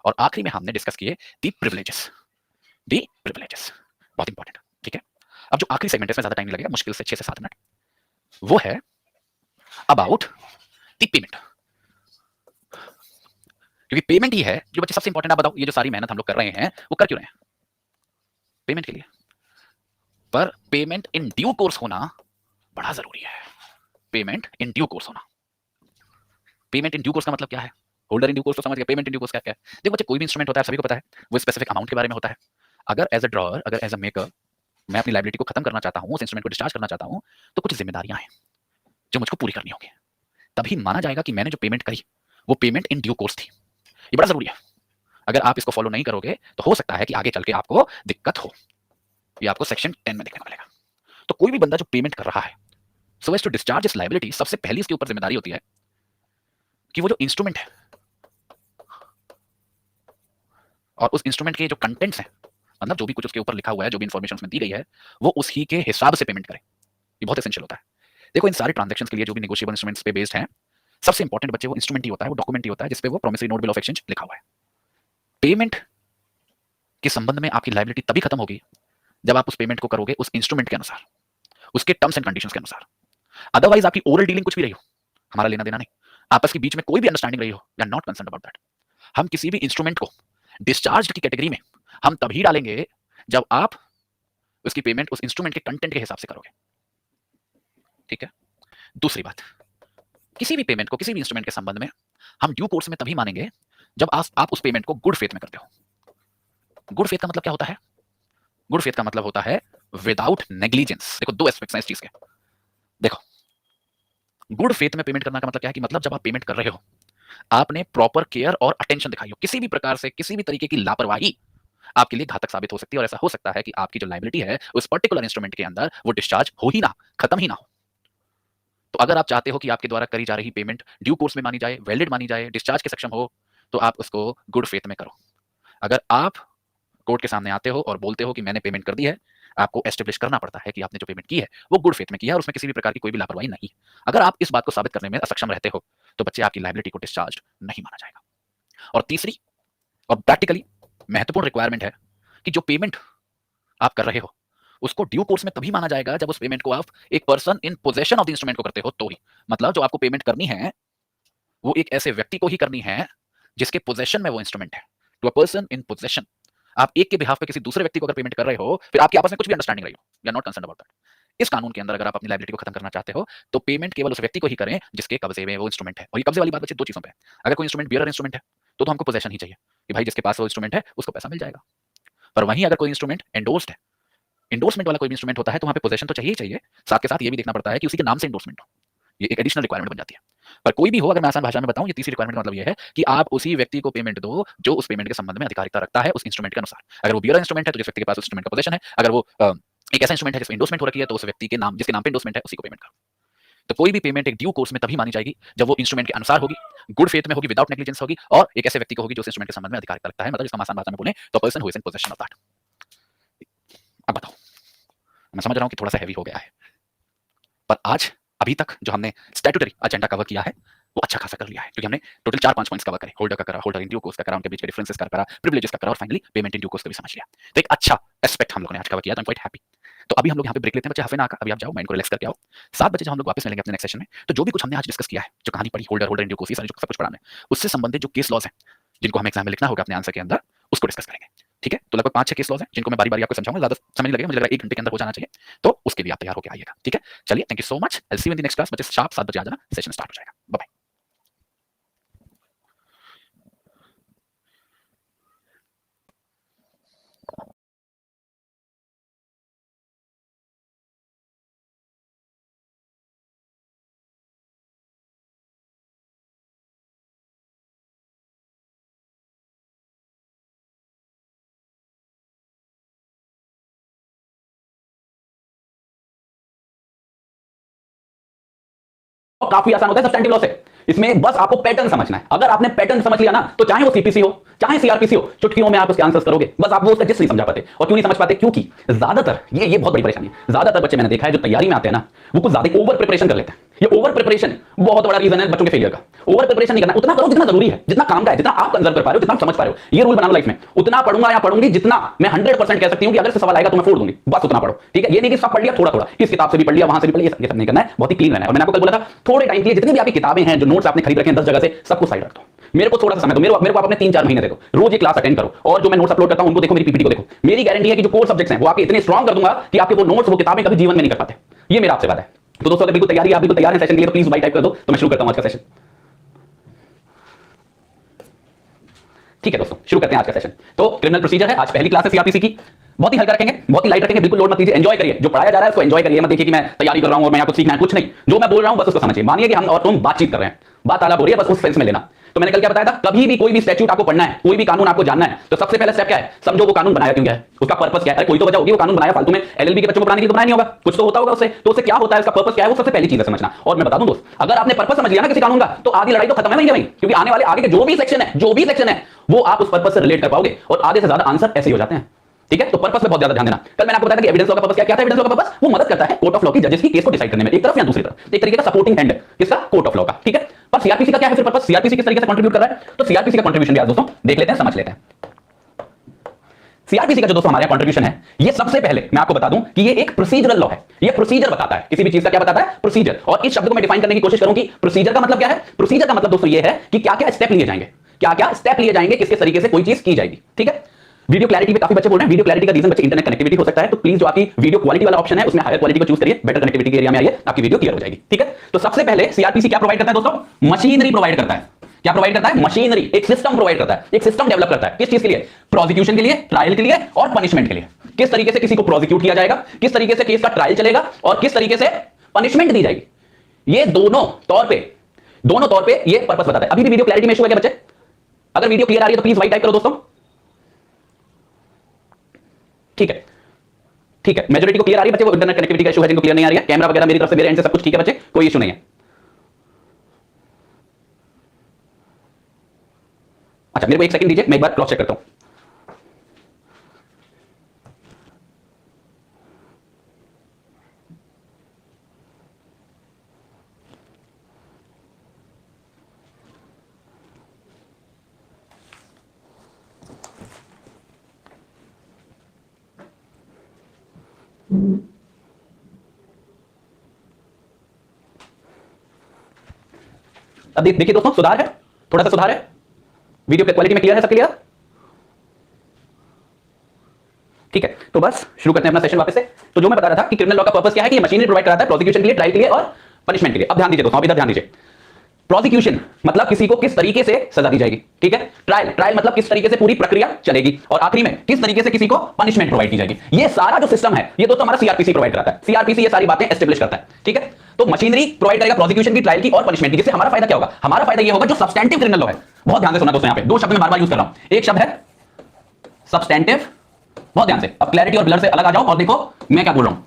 और आखिरी में हमने डिस्कस किए दी प्रिविलेजेस, दी प्रिविलेजेस। बहुत इंपॉर्टेंट, ठीक है। अब जो आखिरी सेगमेंट है इसमें ज्यादा टाइम नहीं लगेगा, मुश्किल से 6 से 7 मिनट, वो है अबाउट द पेमेंट। क्योंकि पेमेंट ही है जो बच्चे सबसे इंपॉर्टेंट। आप बताओ, ये जो सारी मेहनत हम लोग कर रहे हैं वो कर क्यों रहे हैं? पेमेंट के लिए। पर पेमेंट इन ड्यू कोर्स होना बड़ा जरूरी है। पेमेंट इन ड्यू कोर्स होना। पेमेंट इन ड्यू कोर्स का मतलब क्या है? होल्डर इन ड्यू कोर्स तो समझ गए, पेमेंट इन ड्यू कोर्स क्या है? देखो बच्चे, कोई भी इंस्ट्रूमेंट होता है, सभी को पता है, वो स्पेसिफिक अमाउंट के बारे में होता है। अगर एज अ ड्रॉअर, अगर एज अ मेकर मैं अपनी लाइबिलिटी को खत्म करना चाहता हूं, उस इंस्ट्रूमेंट को डिस्चार्ज करना चाहता हूं, तो कुछ जिम्मेदारियां हैं जो मुझको पूरी करनी होगी। तभी माना जाएगा कि मैंने जो पेमेंट करी वो पेमेंट इन ड्यू कोर्स थी। ये बड़ा जरूरी है। अगर आप इसको फॉलो नहीं करोगे तो हो सकता है कि आगे चल के आपको दिक्कत हो। ये आपको सेक्शन 10 में देखने को मिलेगा। तो कोई भी बंदा जो पेमेंट कर रहा है, सो एज टू डिस्चार्ज इस लायबिलिटी, सबसे पहली इसके ऊपर जिम्मेदारी होती है कि वो जो इंस्ट्रूमेंट है और उस इंस्ट्रूमेंट के जो कंटेंट्स हैं, मतलब जो भी कुछ उसके ऊपर लिखा हुआ है, जो भी इंफॉर्मेशन उसमें दी गई है, वो उसी के हिसाब से पेमेंट करे। ये बहुत एसेंशियल होता है। देखो, इन सारे ट्रांजैक्शंस के लिए जो भी नेगोशिएबल इंस्ट्रूमेंट्स पे बेस्ड हैं, सबसे इंपॉर्टेंट बच्चे वो इंस्ट्रूमेंट ही होता है, वो डॉक्यूमेंट ही होता है जिसपे वो promissory note bill of exchange लिखा हुआ है। पेमेंट के संबंध में आपकी लायबिलिटी तभी खत्म होगी जब आप उस पेमेंट को करोगे उस इंस्ट्रूमेंट के अनुसार, उसके टर्म्स एंड कंडीशंस के अनुसार। अदरवाइज आपकी ओरल डीलिंग कुछ भी रही हो, हमारा लेना देना नहीं, आपस के बीच में कोई भी अंडरस्टैंडिंग रही हो, we are not concerned about that. हम किसी भी इंस्ट्रूमेंट को डिस्चार्ज की कैटेगरी में हम तभी डालेंगे जब आप उसकी पेमेंट उस इंस्ट्रूमेंट के कंटेंट के हिसाब से करोगे, ठीक है। दूसरी बात, किसी भी पेमेंट को किसी भी इंस्ट्रूमेंट के संबंध में हम ड्यू कोर्स में तभी मानेंगे जब आप उस पेमेंट को गुड फेथ में करते हो। गुड फेथ का मतलब क्या होता है? गुड फेथ का मतलब होता है विदाउट नेग्लिजेंस। देखो, दो एस्पेक्ट्स हैं इस चीज के। देखो, गुड फेथ में पेमेंट करना का मतलब क्या है कि मतलब जब आप पेमेंट कर रहे हो, आपने प्रॉपर केयर और अटेंशन दिखाई हो। किसी भी प्रकार से किसी भी तरीके की लापरवाही आपके लिए घातक साबित हो सकती है, और ऐसा हो सकता है कि आपकी जो लायबिलिटी है उस पर्टिकुलर इंस्ट्रूमेंट के अंदर वो डिस्चार्ज हो ही ना, खत्म ही ना हो। तो अगर आप चाहते हो कि आपके द्वारा करी जा रही पेमेंट ड्यू कोर्स में मानी जाए, वैलिड मानी जाए, डिस्चार्ज के सक्षम हो, तो आप उसको गुड फेथ में करो। अगर आप कोर्ट के सामने आते हो और बोलते हो कि मैंने पेमेंट कर दी है, आपको एस्टेब्लिश करना पड़ता है कि आपने जो पेमेंट की है वो गुड फेथ में की है और उसमें किसी भी प्रकार की कोई भी लापरवाही नहीं। अगर आप इस बात को साबित करने में असक्षम रहते हो तो बच्चे आपकी लायबिलिटी को डिस्चार्ज नहीं माना जाएगा। और तीसरी और प्रैक्टिकली महत्वपूर्ण रिक्वायरमेंट है कि जो पेमेंट आप कर रहे हो उसको ड्यू कोर्स में तभी माना जाएगा जब उस पेमेंट को आप एक person in possession of the instrument को करते हो तो ही। मतलब जो आपको पेमेंट करनी है वो एक ऐसे व्यक्ति को ही करनी है जिसके पोजेशन में वो इंस्ट्रूमेंट है। To a person in possession. आप एक के बिहाफ पे किसी दूसरे व्यक्ति को अगर पेमेंट कर रहे हो, फिर आपके आपस में कुछ भी अंडरस्टैंडिंग रही हो, you are not concerned about that. इस कानून के अंदर अगर आप अपनी लायबिलिटी को खत्म करना चाहते हो तो पेमेंट केवल उस व्यक्ति को ही करें जिसके कब्जे में वो इंस्ट्रूमेंट है। और ये कब्जे वाली बात बच्चे दो चीजों पे है। अगर कोई इंस्ट्रूमेंट बियरर इंस्ट्रूमेंट है तो हमको पोजेशन ही चाहिए कि भाई जिसके पास वो इंस्ट्रूमेंट है उसको पैसा मिल जाएगा। पर वहीं अगर कोई इंस्ट्रूमेंट एंडोर्स्ड है, इंडोर्समेंट वाला कोई भी इंस्ट्रूमेंट होता है, तो वहां पे पोजेशन तो चाहिए ही चाहिए, साथ के साथ ये भी देखना पड़ता है कि उसी के नाम से इंडोर्समेंट हो। ये एक एडिशनल रिक्वायरमेंट बन जाती है। पर कोई भी हो, अगर मैं आसान भाषा में बताऊं, ये तीसरी रिक्वायरमेंट का मतलब ये है कि आप उसी व्यक्ति को पेमेंट दो जो उस पेमेंट के संबंध में अधिकारिता रखता है उस इंस्ट्रूमेंट के अनुसार। अगर वो बियरर इंस्ट्रूमेंट है तो जिस व्यक्ति के पास उस इंस्ट्रूमेंट का पोजेशन है, अगर वो एक ऐसा इंस्ट्रूमेंट है जिसमें इंडोर्समेंट हो रखी है तो उस व्यक्ति के नाम, जिसके नाम पे इंडोर्समेंट है, उसी को पेमेंट करो। तो कोई भी पेमेंट एक ड्यू कोर्स में तभी मानी जाएगी जब वो इंस्ट्रूमेंट के अनुसार होगी, गुड फेथ में होगी, विदाउट नेग्लिजेंस होगी, और एक ऐसे व्यक्ति को होगी जो उस इंस्ट्रूमेंट के संबंध में अधिकारिता रखता है। मतलब जिसका आसान भाषा में बोले तो person who is in possession of that. अब बताओ, मैं समझ रहा हूं कि थोड़ा सा हैवी हो गया है, पर आज अभी तक जो हमने स्टैट्यूटरी एजेंडा कवर किया है वो अच्छा खासा कर लिया है, क्योंकि हमने टोटल 4-5 पॉइंट्स कवर करे। होल्डर का करा, होल्डर इन ड्यू कोर्स का करा, उनके बीच के डिफरेंसेस का करा, प्रिविलेजेस का करा, और finally payment in due course का भी समझ लिया। तो एक अच्छा एस्पेक्ट हम लोगों ने आज कवर किया, तो आई एम क्वाइट हैप्पी। तो अभी हम लोग यहाँ पे ब्रेक लेते हैं बच्चे, हफे ना आका, अभी आप जाओ माइंड को रिलैक्स करके आओ। 7 बजे जब हम लोग वापस मिलेंगे अपने नेक्स्ट सेशन में, तो जो भी कुछ हमने आज डिस्कस किया है, जो कहानी पढ़ी, होल्डर इन ड्यू कोर्स, ये सारी जो सब कुछ पढ़ा है, उससे संबंधित जो केस लॉज हैं जिनको हमें एग्जाम में लिखना होगा अपने आंसर के अंदर, उसको डिस्कस करेंगे। ठीक है, तो लगभग 5-6 केस लॉज हैं जिनको मैं बारी बारी आपको समझाऊंगा, ज्यादा समय नहीं लगेगा, मुझे लग रहा है 1 घंटे के अंदर हो जाना चाहिए। तो उसके लिए आप तैयार होकर आइएगा। ठीक है, चलिए, thank you so much. I will see you in the next class. बच्चे शार्प 7 बजे आ जाना, सेशन स्टार्ट हो जाएगा। Bye bye. काफी आसान होता है सब्सटेंटिव लॉ से। इसमें बस आपको पैटर्न समझना है। अगर आपने पैटर्न समझ लिया ना, तो चाहे वो सीपीसी हो चाहे सीआरपीसी हो, चुटकियों में आप उसके आंसर्स करोगे। बस आप वो उसका जिस नहीं समझा पाते। और क्यों नहीं समझ पाते? क्योंकि ज्यादातर ये बहुत बड़ी परेशानी है, ज्यादातर बच्चे मैंने देखा है जो तैयारी में आते हैं ना, वो कुछ ज्यादा ओवर प्रिपरेशन कर लेते हैं। ये ओवर प्रिपरेशन बहुत बड़ा रीजन है बच्चों के फेलियर का। ओवर प्रिपरेशन नहीं करना, उतना करो जितना जरूरी है, जितना काम का है, जितना आप कंजर्व कर पा रहे हो, जितना आप समझ पा रहे हो। ये रूल बना लो लाइफ में, उतना पढ़ूंगा या पढ़ूंगी जितना मैं 100% कह सकती हूं कि अगर से सवाल आएगा तो मैं फोड़ दूंगी, बस उतना पढ़ो, ठीक है। ये नहीं कि सब पढ़ लिया थोड़ा थोड़ा, इस किताब से भी पढ़ लिया, वहां से भी पढ़ लिया, ये सब नहीं करना है, बहुत ही क्लीन रहना है। और मैंने आपको कल बोला था थोड़े टाइम के लिए जितनी भी आपकी किताबें हैं, जो नोट्स आपने खरीद रखे हैं 10 जगह से, सबको साइड रख दो, मेरे को थोड़ा सा समय दो, मेरे को आप अपने 3-4 महीने देखो, रोज एक क्लास अटेंड करो, और जो मैं नोट्स अपलोड करता हूं उनको देखो, मेरी पीपीटी को देखो। मेरी गारंटी है कि जो कोर सब्जेक्ट्स हैं वो आपके इतने स्ट्रांग कर दूंगा कि आपके वो नोट्स, वो किताबें कभी जीवन में नहीं कर पाते। ये मेरा आपसे वादा है। तो दोस्तों अगर बिल्कुल तैयारी, आप बिल्कुल तैयार हैं सेशन के लिए, तो प्लीज बाय टाइप कर दो, तो मैं शुरू करता हूं आज का सेशन। ठीक है दोस्तों, शुरू करते हैं आज का सेशन। तो क्रिमिनल प्रोसीजर है, आज पहली क्लास है सीआरपीसी की। बहुत ही हल्का रखेंगे, बहुत ही लाइट रखेंगे, बिल्कुल लोड मत लीजिए, एंजॉय करिए। जो पढ़ाया जा रहा है उसको एंजॉय करिए, मत देखिए कि मैं तैयारी कर रहा हूं और मैं यहाँ कुछ सीखना है, कुछ नहीं। जो मैं बोल रहा हूं बस उसको समझिए। मानिए कि हम और तुम बातचीत कर रहे हैं, बात आलाप हो रही है, बस उस सेंस में लेना। तो मैंने कल क्या बताया था, कभी भी कोई भी स्टैट्यूट आपको पढ़ना है, कोई भी कानून आपको जानना है, तो सबसे पहला स्टेप क्या है, समझो वो कानून बनाया क्यों गया है, उसका पर्पस क्या है। कोई तो वजह होगी, वो कानून बनाया फालतू में एलएलबी के बच्चों को बनाने के लिए तो बनाया नहीं होगा, कुछ तो होता होगा उससे। तो उससे क्या होता है, उसका पर्पस क्या है, वो सबसे पहली चीज है समझना। और मैं बता दूं दोस्त, अगर आपने पर्पस समझ लिया ना किसी कानून का, तो आधी लड़ाई तो खत्म है वहीं वहीं, क्योंकि आने वाले आगे के जो भी सेक्शन है वो आप उस पर्पस से रिलेट कर पाओगे, और आधे से ज्यादा आंसर ऐसे ही हो जाते हैं। ठीक है, तो पर्पस पे बहुत ज्यादा ध्यान देना। कल मैंने आपको बताया कि एविडेंस लॉ का पर्पस क्या था। एविडेंस लॉ का पर्पस वो मदद करता है कोर्ट ऑफ लॉ की जजेस की केस को डिसाइड करने में, एक तरफ या दूसरी तरफ, एक तरीके का सपोर्टिंग हैंड किसका, कोर्ट ऑफ लॉ का। ठीक है, पर सीआरपीसी का क्या है फिर पर्पस, सीआरपीसी किस तरीके से कंट्रीब्यूट कर रहा है, तो सीआरपीसी का कंट्रीब्यूशन भी आज दोस्तों देख लेते हैं, समझ लेते हैं। सीआरपीसी का जो दोस्तों हमारे यहां कंट्रीब्यूशन है, ये सबसे पहले मैं आपको बता दूं कि ये एक प्रोसीजरल लॉ है। ये प्रोसीजर बताता है, किसी भी चीज का क्या बताता है, प्रोसीजर। और इस शब्द को मैं डिफाइन करने की कोशिश करूं कि प्रोसीजर का मतलब क्या है। प्रोसीजर का मतलब दोस्तों ये है कि क्या क्या स्टेप लिए जाएंगे, क्या क्या स्टेप लिए जाएंगे, किस किस तरीके से कोई चीज की जाएगी। ठीक है, वीडियो क्लैरिटी पे काफी बच्चे बोल रहे हैं, वीडियो क्लैरिटी का रीजन बच्चे इंटरनेट कनेक्टिविटी हो सकता है, तो प्लीज जो आपकी वीडियो क्वालिटी वाला ऑप्शन है उसमें हायर क्वालिटी को चूज करिए, बेटर कनेक्टिविटी के एरिया में आइए, आपकी वीडियो क्लियर हो जाएगी। ठीक है, तो सबसे पहले सीआरपीसी क्या प्रोवाइड करता है दोस्तों, मशीनरी प्रोवाइड करता है। क्या प्रोवाइड करता है, मशीनरी, एक सिस्टम प्रोवाइड करता है, एक सिस्टम डेवलप करता है। किस चीज के लिए, प्रोसिक्यूशन के लिए, ट्रायल के लिए और पनिशमेंट के लिए। किस तरीके से किसी को प्रोसिक्यूट किया जाएगा, किस तरीके से केस का ट्रायल चलेगा और किस तरीके से पनिशमेंट दी जाएगी, ये दोनों तौर पे ये पर्पस बताता है। अभी भी वीडियो क्लैरिटी में इशू है क्या बच्चे? अगर वीडियो क्लियर आ रही है तो प्लीज वाइट टाइप करो दोस्तों। ठीक है, ठीक है, मेजॉरिटी को क्लियर आ रही है बच्चे, वो इंटरनेट कनेक्टिविटी का इशू है जिनको क्लियर नहीं आ रही है। कैमरा वगैरह मेरी तरफ से, मेरे एंड से सब कुछ ठीक है बच्चे, कोई इशू नहीं है। अच्छा, मेरे को एक सेकंड दीजिए, मैं एक बार क्रॉस चेक करता हूं। अब देखिए दोस्तों, सुधार है, थोड़ा सा सुधार है, वीडियो के क्वालिटी में क्लियर है, सब क्लियर। ठीक है, तो बस शुरू करते हैं अपना सेशन वापस से। तो जो मैं बता रहा था कि क्रिमिनल लॉ का पर्पस क्या है कि मशीनरी प्रोवाइड कराता है प्रोसिक्यूशन के लिए, ट्रायल के लिए और पनिशमेंट के लिए। अब ध्यान दीजिए दोस्तों, अब इधर ध्यान दीजिए। प्रोसिक्यूशन मतलब किसी को किस तरीके से सजा दी जाएगी। ठीक है, ट्रायल मतलब किस तरीके से पूरी प्रक्रिया चलेगी, और आखिरी में किस तरीके से किसी को पनिशमेंट प्रोवाइड की जाएगी। ये सारा जो सिस्टम है ये दोस्तों हमारा सीआरपीसी प्रोवाइड कराता है। सीआरपीसी ये सारी बातें एस्टेब्लिश करता है। ठीक है, तो मशीनरी प्रोवाइड करेगा प्रोसिक्यूशन की, ट्रायल की और पनिशमेंट की, जिससे हमारा फायदा क्या होगा, हमारा फायदा ये होगा जो सब्सटेंटिव क्रिमिनल लॉ है। बहुत ध्यान से सुनना दोस्तों, यहां पे दो शब्द मैं बार-बार यूज कर रहा हूं। एक शब्द है सब्सटेंटिव, बहुत ध्यान से, अब क्लैरिटी और ब्लर से अलग आ जाओ और देखो मैं क्या बोल रहा हूं।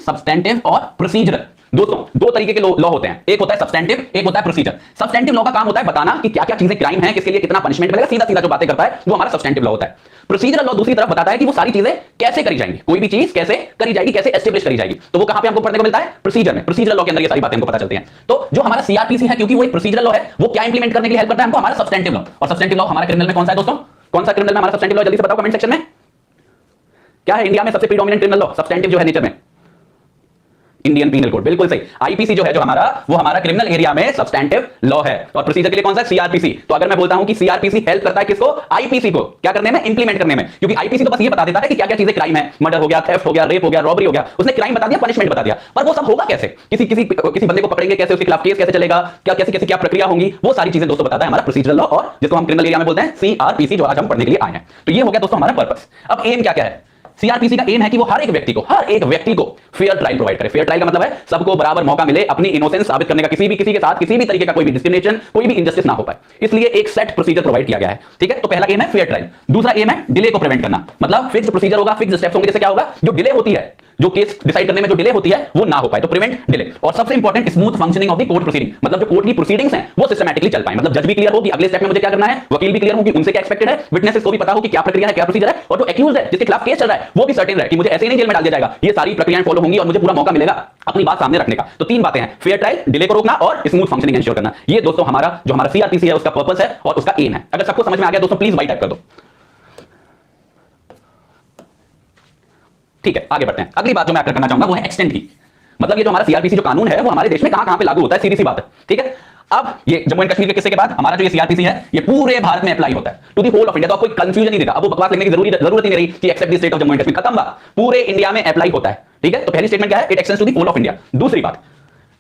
सब्सटेंटिव और प्रोसीजरल, दोस्तों दो तरीके के लॉ होते हैं, एक होता है सब्सटेंटिव, एक होता है प्रोसीजर। सब्सटेंटिव लॉ का काम होता है बताना कि क्या क्या चीजें क्राइम है, किसके लिए कितना पनिशमेंट मिलेगा, सीधा सीधा जो बातें करता है वो हमारा सब्सटेंटिव लॉ होता है। प्रोसीजरल लॉ दूसरी तरफ बताता है कि वो सारी चीजें कैसे करी जाएंगी, कोई भी चीज कैसे करी जाएगी, कैसे एस्टेब्लिश करी जाएगी। तो वो कहां पे हमको पढ़ने को मिलता है, प्रोसीजर में। प्रोसीजरल लॉ के अंदर ये सारी बातें हमको पता चलती हैं। तो जो हमारा सीआरपीसी है, क्योंकि वो एक प्रोसीजरल लॉ है, वो क्या इंप्लीमेंट करने के लिए हेल्प करता है हमको, हमारा सब्सटेंटिव लॉ। और सब्सटेंटिव लॉ हमारा क्रिमिनल में कौन सा है दोस्तों, कौन सा क्रिमिनल में हमारा सब्सटेंटिव लॉ, जल्दी से बताओ कमेंट सेक्शन में। क्या है इंडिया में सबसे प्रीडोमिनेंट क्रिमिनल लॉ, सब्सटेंटिव जो है नेचर में, इंडियन पीनल कोड, बिल्कुल सही। आईपीसी जो है जो हमारा, वो हमारा क्रिमिनल एरिया में सब्सटेंटिव लॉ है। और प्रोसीजर के लिए कौन सा है, सीआरपीसी। तो अगर मैं बोलता हूं कि सीआरपीसी हेल्प करता है किसको, आईपीसी को, क्या करने में, इंप्लीमेंट करने में। क्योंकि आईपीसी तो बस ये बता देता है कि क्या क्या चीजें क्राइम है, मर्डर हो गया, थेफ्ट हो गया, रेप हो गया, रॉबरी हो गया, उसने क्राइम बता दिया, पनिशमेंट बता दिया। पर वो सब होगा कैसे, किसी बंदे को पकड़ेंगे कैसे, उसके खिलाफ केस कैसे चलेगा, क्या कैसे कैसे क्या प्रक्रिया होंगी, वो सारी चीजें दोस्तों बताता है हमारा प्रोसीजरल लॉ, और जिसको हम क्रिमिनल एरिया में बोलते हैं सीआरपीसी, जो आज हम पढ़ने के लिए आए हैं। तो ये हो गया दोस्तों हमारा पर्पस। अब एम क्या क्या है, सीआरपीसी का एम है कि वो हर एक व्यक्ति को फेयर ट्रायल प्रोवाइड करे। फेयर ट्रायल का मतलब है सबको बराबर मौका मिले अपनी इनोसेंस साबित करने का, किसी के साथ किसी भी तरीके का कोई भी डिस्क्रिमिनेशन, कोई भी इनजस्टिस ना हो पाए, इसलिए एक सेट प्रोसीजर प्रोवाइड किया गया है। ठीक है, तो पहला एम है फेयर ट्रायल। दूसरा एम है डिले को प्रिवेंट करना, मतलब फिक्स्ड प्रोसीजर होगा, फिक्स्ड स्टेप्स होंगे, जैसे क्या होगा, जो डिले होती है जो केस डिसाइड करने में जो डिले होती है वो ना हो पाए, तो प्रिवेंट डिले। और सबसे important smooth functioning of the court proceeding, मतलब जो कोर्ट की प्रोसीडिंग्स हैं वो सिस्टमैटिकली चल पाए, मतलब जज भी क्लियर हो कि अगले स्टेप में मुझे क्या करना है, वकील भी क्लियर हो कि उनसे क्या एक्सपेक्टेड है, विटनेसेस को भी पता हो कि क्या प्रक्रिया है, क्या प्रोसीजर है, और जो एक्यूज है जिसके खिलाफ केस चल रहा है वो भी सर्टेन रहे कि मुझे ऐसे ही नहीं जेल में डाल दिया जाएगा, ये सारी प्रक्रियाएं फॉलो होंगी और मुझे पूरा मौका मिलेगा अपनी बात सामने रखने का। तो तीन बातें हैं, फेयर ट्रायल, डिले को रोकना और स्मूथ फंक्शनिंग एंश्योर करना। ये दोस्तों हमारा जो हमारा सीआरपीसी है उसका पर्पस है और उसका एम है। अगर सबको समझ में आ गया दोस्तों प्लीज वाई टाइप कर दो। ठीक है, आगे बढ़ते हैं। अगली बात जो मैं आपको करना चाहूंगा वो है एक्सटेंट की, मतलब ये जो हमारा सीआरपीसी जो कानून है वो हमारे देश में कहां कहां पे लागू होता है, सीधी सी बात है। ठीक है, अब ये जम्मू एंड कश्मीर के किस्से के बाद हमारा जो ये सीआरपीसी है ये पूरे भारत में अप्लाई होता है to the whole of India. तो आपको कोई कंफ्यूजन नहीं देगा, अब वो बकवास लिखने की जरूरत ही नहीं रही कि except the state of Jammu and Kashmir, खत्म बात, पूरे इंडिया में अप्लाई होता है। ठीक है, तो पहली स्टेटमेंट क्या है, it extends to the whole of India. दूसरी बात,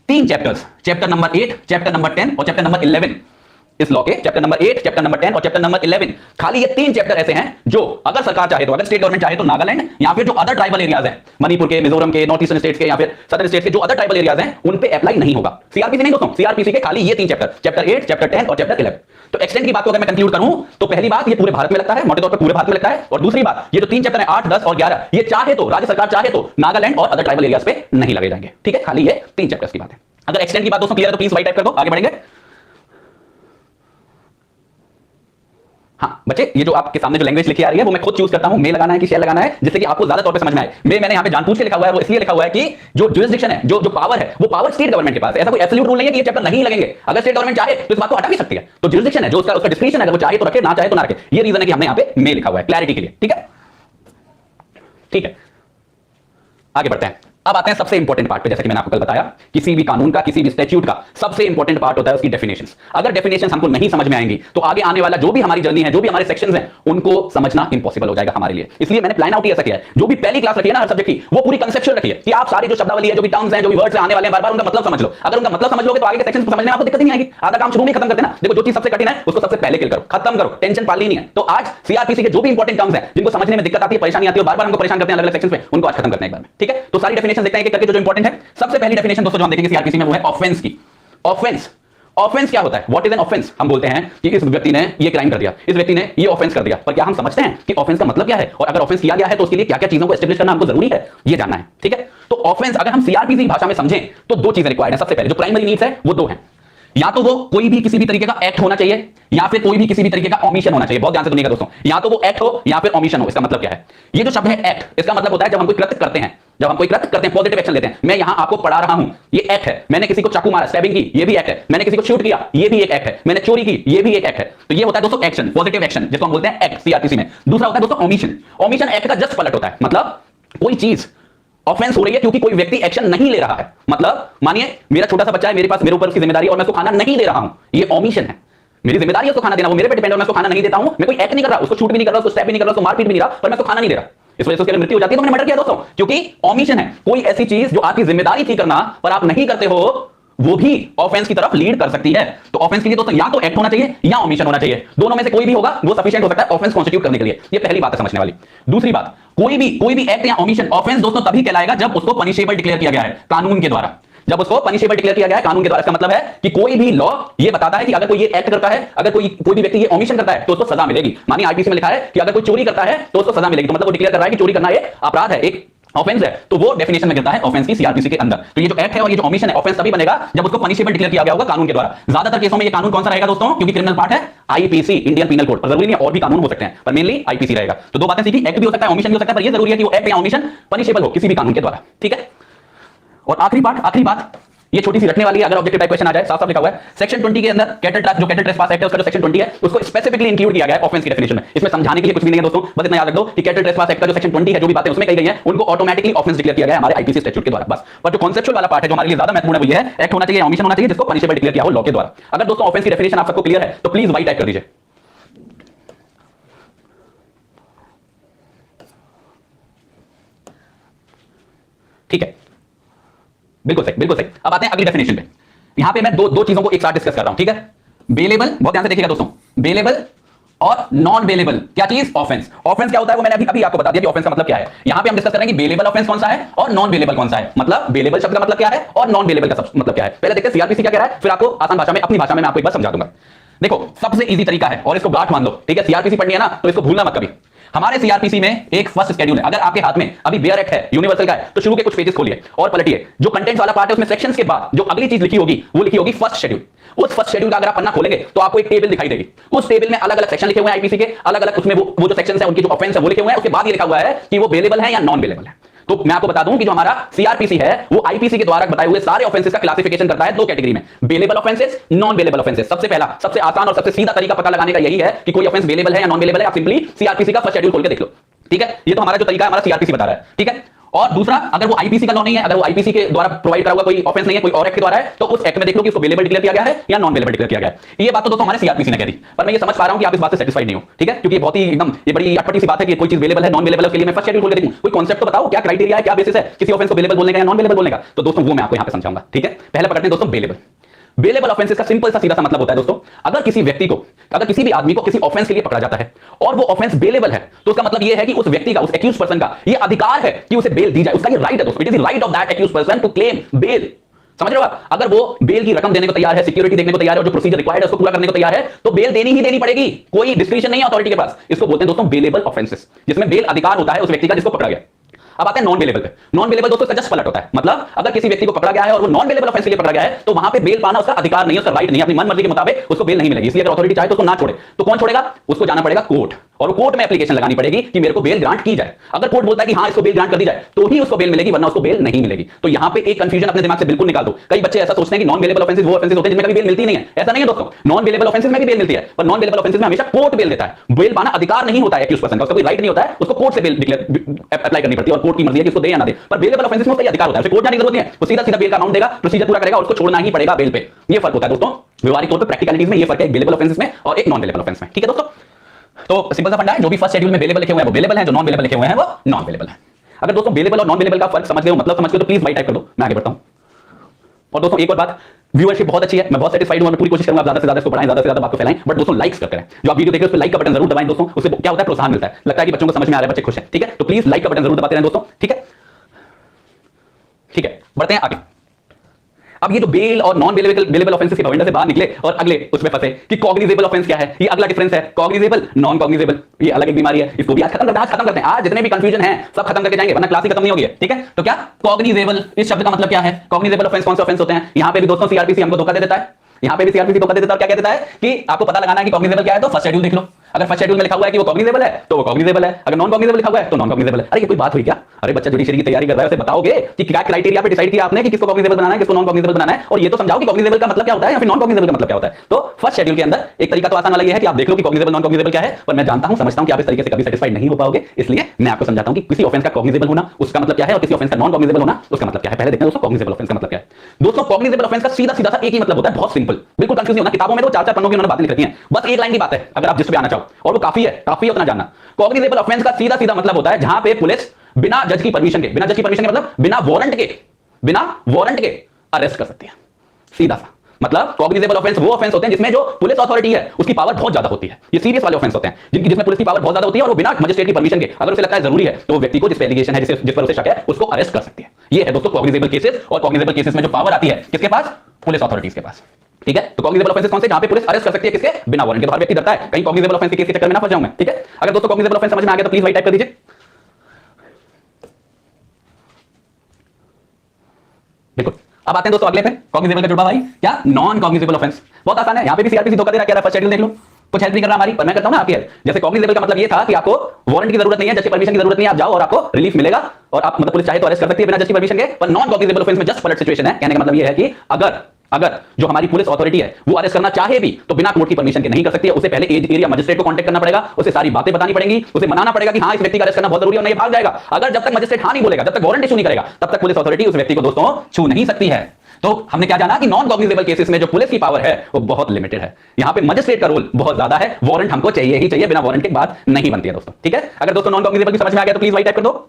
तीन chapters, chapter number 8, chapter number 10 और चैप्टर नंबर 11 इस लॉ के, चैप्टर नंबर 8, चैप्टर नंबर 10 और चैप्टर नंबर 11, खाली ये तीन चैप्टर ऐसे हैं जो अगर सरकार चाहे तो, अगर स्टेट गवर्नमेंट चाहे तो नागालैंड या फिर जो अदर ट्राइबल एरियाज हैं, मणिपुर के, मिजोरम के, नॉर्थ ईस्टर्न स्टेट्स के या फिर सदर्न स्टेट्स के जो अदर ट्राइबल एरियाज हैं उन पे अप्लाई नहीं होगा। सीआरपीसी नहीं दोस्तों, सीआरपीसी के खाली ये तीन चैप्टर, चैप्टर 8, चैप्टर 10 और चैप्टर 11। तो एक्सटेंट की बात को अगर मैं कंक्लूड करूं तो पहली बात ये पूरे भारत में लगता है, मोटे तौर पर पूरे भारत में लगता है, और दूसरी बात ये जो तीन चैप्टर है 8, 10 और 11 ये चाहे तो राज्य सरकार चाहे तो नागालैंड और अदर ट्राइबल एरियाज पे नहीं लगे जाएंगे। ठीक है, खाली ये तीन चैप्टर्स की बात है। अगर एक्सटेंट की बात दोस्तों क्लियर है तो प्लीज वाई टाइप कर दो, आगे बढ़ेंगे। हाँ बच्चे, ये जो आपके सामने जो लैंग्वेज लिखी आ रही है वो मैं खुद चूज करता हूं, मे लगाना है कि शेल लगाना है, जिससे कि आपको ज्यादा तौर पे समझ में आए। मैंने यहाँ पे जानबूझ के लिखा हुआ है, वो इसलिए लिखा हुआ है कि जो जुरिसडिक्शन है, जो पावर है, वो पावर स्टेट गवर्नमेंट के पास है। ऐसा कोई एब्सोल्यूट रूल नहीं है कि ये चैप्टर नहीं लगेंगे, अगर स्टेट गवर्नमेंट चाहे तो इस बात को हटा भी सकती है। तो जुरिसडिक्शन है जो उसका डिस्क्रिप्शन है, अगर वो चाहे तो रखे, ना चाहे तो ना रखे। ये रीजन है कि हमने यहाँ पे मे लिखा हुआ है क्लैरिटी के लिए। ठीक है, ठीक है, आगे बढ़ते हैं। अब आते हैं सबसे इंपॉर्टेंट पार्ट पे। जैसे कि मैंने आपको कल बताया, किसी भी कानून का, किसी भी स्टैट्यूट का सबसे इंपॉर्टेंट पार्ट होता है उसकी डेफिनेशंस। अगर डेफिनेशंस हमको नहीं समझ में आएंगी तो आगे आने वाला जो भी हमारी जर्नी है, जो भी हमारे सेक्शंस हैं, उनको समझना इंपॉसिबल हो जाएगा हमारे लिए। इसलिए मैंने प्लान आउट ऐसा किया है, जो भी पहली क्लास रखी है ना हर सब्जेक्ट की, वो पूरी कंसेप्चुअल रखी है कि आप सारी जो शब्दावली है, जो भी टर्म्स हैं, जो भी वर्ड्स आने वाले हैं, बार बार उनका मतलब समझ लो। अगर उनका मतलब समझ लोगे तो आगे के सेक्शन समझने में आपको दिक्कत नहीं आएगी। आधा काम शुरू में खत्म करते ना। देखो, जो चीज सबसे कठिन है उसको सबसे पहले किल करो, खत्म करो, टेंशन पालनी नहीं है। तो आज सीआरपीसी के जो भी इंपॉर्टेंट टर्म्स हैं, जिनको समझने में दिक्कत आती है, परेशानी आती है, बार बार हमको परेशान करते हैं अलग अलग सेक्शंस में, उनको आज खत्म करते हैं एक बार में। ठीक है, तो सारी डेफिनेशन देखते हैं एक करके जो इंपॉर्टेंट है। सबसे पहली डेफिनेशन दोस्तों जो हम देखेंगे सीआरपीसी में वो है ऑफेंस की। ऑफेंस, ऑफेंस क्या होता है, व्हाट इज एन ऑफेंस? हम बोलते हैं कि इस व्यक्ति ने ये क्राइम कर दिया, इस व्यक्ति ने ये ऑफेंस कर दिया, पर क्या हम समझते हैं कि ऑफेंस का मतलब क्या है, और अगर ऑफेंस किया गया है तो उसके लिए क्या क्या चीजों को एस्टेब्लिश करना हमको जरूरी है, ये जानना है। ठीक है, तो ऑफेंस अगर हम सीआरपीसी भाषा में समझें तो दो चीजें रिक्वायर्ड है। सबसे पहले जो प्राइमरी नीड्स है वो दो हैं, या तो वो कोई भी किसी भी तरीके का एक्ट होना चाहिए, या फिर कोई भी किसी भी तरीके का ओमिशन होना चाहिए। बहुत ध्यान से सुनिएगा दोस्तों, या तो वो एक्ट हो या फिर ओमिशन हो। इसका मतलब क्या है? ये जो शब्द है एक्ट, इसका मतलब होता है जब हम कोई कृत्य करते हैं, जब हम कोई कृत्य करते हैं, पॉजिटिव एक्शन लेते हैं। मैं यहां आपको पढ़ा रहा हूं, ये एक्ट है। मैंने किसी को चाकू मारा, स्टैबिंग की, ये भी एक्ट है। मैंने किसी को शूट किया, ये भी एक एक्ट है। मैंने चोरी की, ये भी एक एक्ट है। तो ये होता है दोस्तों एक्शन, पॉजिटिव एक्शन, जिसको हम बोलते हैं एक्ट सीआरपीसी में। दूसरा होता है दोस्तों ओमिशन। ओमिशन एक्ट का जस्ट पलट होता है, मतलब कोई चीज ऑफेंस हो रही है क्योंकि कोई व्यक्ति एक्शन नहीं ले रहा है। मतलब मानिए मेरा छोटा सा बच्चा है, मेरे पास, मेरे ऊपर उसकी जिम्मेदारी है और मैं उसको खाना नहीं दे रहा हूं, ये ओमिशन है। मेरी जिम्मेदारी है उसको खाना देना, वो मेरे पे डिपेंड है और मैं उसको खाना नहीं देता हूं। मैं कोई एक्ट नहीं कर रहा, उसको शूट भी नहीं कर रहा, उसको स्टैब भी नहीं कर रहा, उसको मारपीट भी नहीं रहा, पर मैं उसको खाना नहीं दे रहा। इस वजह से उसकी मृत्यु हो जाती है तो मैंने मर्डर किया दोस्तों, क्योंकि ओमिशन है। कोई ऐसी चीज जो आपकी जिम्मेदारी थी करना पर आप नहीं करते हो, वो भी ऑफेंस की तरफ लीड कर सकती है। तो ऑफेंस के लिए दोस्तों या तो एक्ट होना चाहिए या ओमिशन होना चाहिए, दोनों में से कोई भी होगा वो सफिशिएंट हो सकता है ऑफेंस कॉन्स्टिट्यूट करने के लिए। ये पहली बात है समझने वाली। दूसरी बात, कोई भी एक्ट या ओमिशन ऑफेंस दोस्तों तभी कहलाएगा जब उसको पनिशेबल डिक्लेयर किया गया है कानून के द्वारा। जब उसको पनिशेबल डिक्लेयर किया गया है कानून के द्वारा, इसका मतलब है कि कोई भी लॉ ये बताता है कि अगर कोई ये एक्ट करता है, अगर कोई भी व्यक्ति ये ओमिशन करता है तो उसको सजा मिलेगी। मानिए आईपीसी में लिखा है कि अगर कोई चोरी करता है तो उसको सजा मिलेगी, तो मतलब वो डिक्लेयर कर रहा है कि चोरी करना एक अपराध है, एक ऑफेंस है। तो वो डेफिनेशन में गिरता है ऑफेंस की सीआरपीसी के अंदर। तो ये जो एक्ट है और ये जो ओमिशन है, ऑफेंस तभी बनेगा जब उसको पनिशेबल डिक्लेयर किया गया होगा कानून के द्वारा। ज्यादातर केसों में ये कानून कौन सा रहेगा दोस्तों? क्योंकि क्रिमिनल पार्ट है आईपीसी, इंडियन पीनल कोड, जरूरी नहीं और भी कानून हो सकते हैं, पर मेनली आईपीसी रहेगा। तो दो बातें सीखी, एक्ट भी हो सकता है, ओमिशन भी हो सकता है, पर ये जरूरी है कि वो एक्ट या ओमिशन पनिशेबल हो किसी भी कानून के द्वारा। ठीक है, और आखिरी बात ये छोटी सी रखने वाली है, अगर ऑब्जेक्टिव टाइप क्वेश्चन आ जाए, साफ साफ लिखा हुआ है सेक्शन 20 के अंदर कैटल ट्रेसपास एक्ट है, उसका जो सेक्शन 20 है उसको स्पेसिफिकली इंक्लूड किया गया है ऑफेंस की डेफिनेशन में। इसमें समझाने के लिए कुछ भी नहीं है दोस्तों, बस इतना याद रख दो कि कैटल ट्रेसपास एक्ट का जो सेक्शन 20 है, जो भी बातें उसमें कही गई हैं, उनको ऑटोमेटिकली ऑफेंस डिक्लेयर किया गया है हमारे आईपीसी स्टैट्यूट के द्वारा, बस। पर जो कॉन्सेप्चुअल वाला पार्ट है, जो हमारे लिए ज्यादा महत्वपूर्ण है, वो ये है एक्ट होना चाहिए, ओमिशन होना चाहिए, जिसको पनिशेबल डिक्लेयर किया हो लॉ के द्वारा। अगर दोस्तों ऑफेंस की डेफिनेशन आप सबको क्लियर है तो प्लीज वाई टाइप कर दीजिए। ठीक है, बिल्कुल सही, बिल्कुल सही। अब आते हैं अगली डेफिनेशन पे। यहां पे मैं दो चीजों को एक साथ डिस्कस कर रहा हूं। ठीक है, बेलेबल, बहुत ध्यान से देखिएगा दोस्तों, बेलेबल और नॉन बेलेबल क्या चीज? ऑफेंस। ऑफेंस क्या होता है वो मैंने अभी आपको बता दिया कि ऑफेंस का मतलब क्या है। यहां पे हम डिस्कस करेंगे बेलेबल ऑफेंस कौन सा है और नॉन बेलेबल कौन सा है, मतलब बेलेबल शब्द का मतलब क्या है और नॉन बेलेबल का मतलब क्या है। पहले देखते हैं सीआरपीसी क्या कह रहा है, फिर आपको आसान भाषा में, अपनी भाषा में मैं आपको एक बार समझा दूंगा। देखो, सबसे इजी तरीका है और इसको गांठ मान लो, ठीक है। सीआरपीसी पढ़नी है ना तो इसको भूलना मत कभी। हमारे सीआरपीसी में एक फर्स्ट शेड्यूल है। अगर आपके हाथ में अभी बेयर एक्ट है, यूनिवर्सल का है, तो शुरू के कुछ पेजेस खोलिए और पलटिए। जो कंटेंट्स वाला पार्ट है उसमें सेक्शंस के बाद जो अगली चीज लिखी होगी वो लिखी होगी फर्स्ट शेड्यूल। उस फर्स्ट शेड्यूल का अगर आप पन्ना खोलेंगे तो आपको एक टेबल दिखाई देगी। उस टेबल में अलग अलग सेक्शन लिखे हुए हैं आईपीसी के, अलग अलग उसमें वो जो सेक्शंस है उनकी जो ऑफेंस है वो लिखे हुए हैं। उसके बाद ये लिखा हुआ है कि वो बेलेबल है या नॉन बेलेबल है। तो मैं आपको बता दूं कि जो हमारा सीआरपीसी है वो आईपीसी के द्वारा बताए हुए सारे ऑफेंसेस का क्लासिफिकेशन करता है दो कैटेगरी में, bailable offences, non bailable offences. सबसे पहला, सबसे आसान और सबसे सीधा तरीका पता लगाने का यही है कि कोई ऑफेंस बेलेबल है या नॉन बेलेबल है। आप सिंपली सीआरपीसी का फर्स्ट शेड्यूल खोल के देख लो, ठीक है। ये तो हमारा जो तरीका है हमारा सीआरपीसी बता रहा है, ठीक है। और दूसरा, अगर वो आईपीसी का लॉ नहीं है, अगर वो आईपीसी के द्वारा प्रोवाइड करा हुआ कोई ऑफेंस नहीं है, कोई और एक्ट के द्वारा है, तो उस एक्ट में देख लो कि उसको बेलेबल डिक्लेयर किया गया है या नॉन बेलेबल डिक्लेयर किया गया है। ये बात तो दोस्तों हमारे सीआरपीसी ने कह दी, पर मैं ये समझ पा रहा हूं कि आप इस बात से सेटिस्फाइड नहीं हो, ठीक है, क्योंकि बहुत ही एकदम ये बड़ी अटपटी सी बात है कि कोई चीज बेलेबल है नॉन बेलेबल है, उसके लिए मैं फर्स्ट शेड्यूल खोल के देखूं। कोई कॉन्सेप्ट तो बताओ, क्या क्राइटेरिया है, क्या बेसिस है किसी ऑफेंस को बेलेबल बोलने का या नॉन बेलेबल बोलने का। तो दोस्तों वो मैं आपको यहां पे समझाऊंगा, ठीक है। पहले पकड़ते हैं दोस्तों बेलेबल। बेलेबल ऑफेंसेस का सिंपल सा सीधा सा मतलब होता है दोस्तों, अगर किसी व्यक्ति को, अगर किसी भी आदमी को किसी ऑफेंस के लिए पकड़ा जाता है और वो ऑफेंस बेलेबल है, तो उसका मतलब ये है कि उस व्यक्ति का, उस एक्यूज्ड पर्सन का ये अधिकार है कि उसे बेल दी जाए। उसका ये राइट है दोस्तों, it is the right of that accused person to claim bail. समझ रहे हो आप? अगर वो बेल की रकम देने को तैयार है, सिक्योरिटी देने को तैयार है और जो प्रोसीजर रिक्वायर्ड है उसको पूरा करने को तैयार है, तो बेल देनी ही देनी पड़ेगी। कोई डिस्क्रिप्शन नहीं है अथॉरिटी के पास। इसको बोलते हैं दोस्तों बेलेबल ऑफेंसेस, जिसमें बेल अधिकार होता है उस व्यक्ति का जिसको पकड़ा गया। अब आते हैं नॉन बेलेबल पे। नॉन बेलेबल दोस्तों इसका जस्ट पलट होता है, मतलब अगर किसी व्यक्ति को पकड़ा गया है और वो नॉन बेलेबल ऑफेंस के लिए पकड़ा गया है, तो वहां पे बेल पाना उसका अधिकार नहीं है, उसका राइट नहीं है, अपनी मन मर्जी के मुताबिक उसको बेल नहीं मिलेगी। इसलिए अगर अथॉरिटी चाहे तो उसको ना छोड़े, तो कौन छोड़ेगा? उसको जाना पड़ेगा कोर्ट, और कोर्ट में एप्लीकेशन लगानी पड़ेगी कि मेरे को बेल ग्रांट की जाए। अगर कोर्ट बोलता है कि हां इसको बेल ग्रांट कर दी जाए, तो ही उसको बेल मिलेगी, वरना उसको बेल नहीं मिलेगी। तो यहां पे एक कंफ्यूजन अपने दिमाग से बिल्कुल निकाल दो। कई बच्चे ऐसा सोचते हैं कि नॉन बेलेबल ऑफेंसेस वो ऑफेंसेस होते हैं जिनमें कभी बेल मिलती नहीं है। ऐसा नहीं है दोस्तों, नॉन बेलेबल ऑफेंसेस में भी बेल मिलती है, पर नॉन बेलेबल ऑफेंसेस में हमेशा कोर्ट बेल देता है। बेल पाना अधिकार नहीं होता है एक्यूज्ड पर्सन का, उसका कोई राइट नहीं होता है, उसको कोर्ट से बेल अप्लाई करनी पड़ती है और कोर्ट की मर्जी है कि उसको दे या ना दे। पर बेलेबल ऑफेंसेस में उसका अधिकार होता है, उसे कोर्ट जाने की जरूरत नहीं है, वो सीधा सीधा बेल का अमाउंट देगा, प्रोसीजर पूरा करेगा और उसको छोड़ना ही पड़ेगा बेल पे। ये फर्क होता है दोस्तों, व्यवहारिक तौर पे प्रैक्टिकलिटीज में ये फर्क है एक बेलेबल ऑफेंसेस में और एक नॉन बेलेबल ऑफेंस में, ठीक है दोस्तों। तो सिंपल सा फंडा है, जो भी फर्स्ट शेड्यूल में बेलेबल लिखे हुए हैं वो बेलेबल है, जो नॉन बेलेबल लिखे हुए हैं वो नॉन बेलेबल है। अगर दोस्तों बेलेबल और नॉन बेलेबल का फर्क समझ गए हो, मतलब समझ गए तो प्लीज वाइट टाइप कर दो, मैं आगे बढ़ता हूं। और दोस्तों एक और बात, व्यूअरशिप बहुत अच्छी है, मैं बहुत सेटिस्फाइड हूं, मैं पूरी कोशिश करूंगा ज्यादा से ज्यादा इसको बढ़ाएं, ज्यादा से ज्यादा बात को फैलाएं, बट दोस्तों लाइक्स करते रहें। जो आप वीडियो देख रहे हो उस पे लाइक का बटन जरूर दबाएं दोस्तों, उससे क्या होता है प्रोत्साहन मिलता है, लगता है कि बच्चों को समझ में आ रहा है, बच्चे खुश हैं, ठीक है। तो प्लीज लाइक का बटन जरूर दबाते रहें दोस्तों, ठीक है, ठीक है। बढ़ते हैं आगे। अब ये जो बेल और नॉन बेलेबल ऑफेंसेस के भविंडर से बाहर निकले और अगले उसमें फंसे कि कॉग्निजेबल ऑफेंस क्या है। ये अगला डिफरेंस है, कॉग्निजेबल नॉन कॉग्निजेबल, ये अलग एक बीमारी है, इसको भी आज खत्म करते हैं। आज जितने भी कंफ्यूजन है सब खत्म करके जाएंगे, वरना क्लास ही खत्म नहीं होगी, ठीक है। तो क्या कॉग्निजेबल, इस शब्द का मतलब क्या है? कॉग्निजेबल ऑफेंस कौन से ऑफेंस होते हैं? यहां पे भी दोस्तों सीआरपीसी हमको धोखा दे देता है, यहां पे भी सीआरपीसी धोखा दे देता है। क्या कह देता है कि आपको पता लगाना है कि कॉग्निजेबल क्या है, तो फर्स्ट शेड्यूल देख लो। अगर फर्स्ट शेड्यूल में लिखा हुआ है कि वो कॉग्निजेबल है तो वो कॉग्निजेबल है, अगर नॉन कॉग्निजेबल लिखा हुआ है तो नॉन कॉग्निजेबल है। अरे ये कोई बात हुई क्या? अरे बच्चा जुडिशरी की तैयारी कर रहा है, उसे बताओगे कि क्या क्राइटेरिया पे डिसाइड किया आपने कि किसको कॉग्निजेबल बनाना है, किसको नॉन कॉग्निजेबल बनाना है, और ये तो समझाओ कि कॉग्निजेबल का मतलब क्या होता है या फिर नॉन कॉग्निजेबल का मतलब क्या होता है। तो फर्स्ट शेड्यूल के अंदर एक तरीका तो आसान वाला ये है कि आप देख लो कि कॉग्निजेबल नॉन कॉग्निजेबल क्या है, पर मैं जानता हूं, समझता हूं कि आप इस तरीके से कभी सेटिस्फाइड नहीं हो पाओगे, इसलिए मैं आपको समझाता हूं कि किसी ऑफेंस का कॉग्निजेबल होना उसका मतलब क्या है और किसी ऑफेंस का नॉन कॉग्निजेबल होना उसका मतलब क्या है। पहले देखते हैं दोस्तों कॉग्निजेबल ऑफेंस का मतलब क्या है। दोस्तों कॉग्निजेबल ऑफेंस का सीधा सीधा सा एक ही मतलब होता है, बहुत सिंपल, बिल्कुल कंफ्यूज नहीं होना। किताबों में तो चार चार पन्नों की उन्होंने बातें लिख रखी हैं, बस एक लाइन की बात है अगर आप जिस पे आना चाहो, और वो काफी है उतना जानना। कॉग्निजेबल ऑफेंस का सीधा सीधा मतलब होता है जहां पे पुलिस बिना जज की परमिशन के, बिना जज की परमिशन के मतलब बिना वारंट के अरेस्ट कर सकती है। सीधा सा मतलब कॉग्निजेबल ऑफेंस वो ऑफेंस होते हैं जिसमें जो पुलिस अथॉरिटी है उसकी पावर बहुत ज्यादा होती है। ये सीरियस वाले ऑफेंस होते हैं जिसमें पुलिस की पावर बहुत ज्यादा होती है और वो बिना मजिस्ट्रेट की परमिशन के, अगर उसे लगता है जरूरी है, तो वो व्यक्ति को जिस पे एलिगेशन है, जिस पर उसे शक है, उसको अरेस्ट कर सकती है। ये है दोस्तों कॉग्निजेबल केसेस। और कॉग्निजेबल केसेस में जो पावर आती है किसके पास? पुलिस अथॉरिटीज के पास, ठीक है। तो कॉग्निजेबल ऑफेंसेस कौन से? जहां पे पुलिस अरेस्ट कर सकती है, किसके? बिना वारंट के। तो हर व्यक्ति डरता है कहीं कॉग्निजेबल ऑफेंस के केस के चक्कर में ना फंस जाऊं मैं, ठीक है। अगर दोस्तों कॉग्निजेबल ऑफेंस समझ में आ गया तो प्लीज वाइट टाइप कर दीजिए। बिल्कुल। अब आते हैं दोस्तों अगले पे, कॉग्निजेबल का जुड़वा भाई क्या? Non cognizable offence. बहुत आसान है, यहां पे भी सीआरपीसी धोखा दे रहा है, कह रहा है फर्स्ट शेड्यूल देख लो, कुछ हेल्प नहीं कर रहा हमारी, पर मैं करता हूं ना आपकी हेल्प। जैसे कॉग्निजेबल का मतलब ये था कि आपको वारंट की जरूरत नहीं है, जज की परमिशन की जरूरत नहीं है, आप जाओ और आपको रिलीफ मिलेगा और आप मतलब पुलिस चाहे तो अरेस्ट कर सकती है बिना जज की परमिशन के। पर नॉन कॉग्निजेबल ऑफेंस में जस्ट पलट सिचुएशन है। कहने का मतलब ये है कि अगर जो हमारी पुलिस अथॉरिटी है वो अरेस्ट करना चाहे भी तो बिना कोर्ट की परमिशन के नहीं कर सकती है। उसे पहले एरिया मजिस्ट्रेट को कांटेक्ट करना पड़ेगा, उसे सारी बातें बतानी पड़ेंगी, उसे मनाना पड़ेगा कि हां इस व्यक्ति का अरेस्ट करना बहुत जरूरी है और नहीं भाग जाएगा। अगर जब तक मजिस्ट्रेट हां नहीं बोलेगा, जब तक वारंट इशू नहीं करेगा, तब तक पुलिस अथॉरिटी उस व्यक्ति को दोस्तों छू नहीं सकती है। तो हमने क्या जाना कि नॉन कॉग्निजेबल केसेस में जो पुलिस की पावर है वो बहुत लिमिटेड है, यहां पे मजिस्ट्रेट का रोल बहुत ज्यादा है, वारंट हमको चाहिए ही चाहिए, बिना वारंट के बात नहीं बनती है दोस्तों, ठीक है। अगर दोस्तों नॉन कॉग्निजेबल की समझ में आ गया तो प्लीज वाइट टाइप कर दो।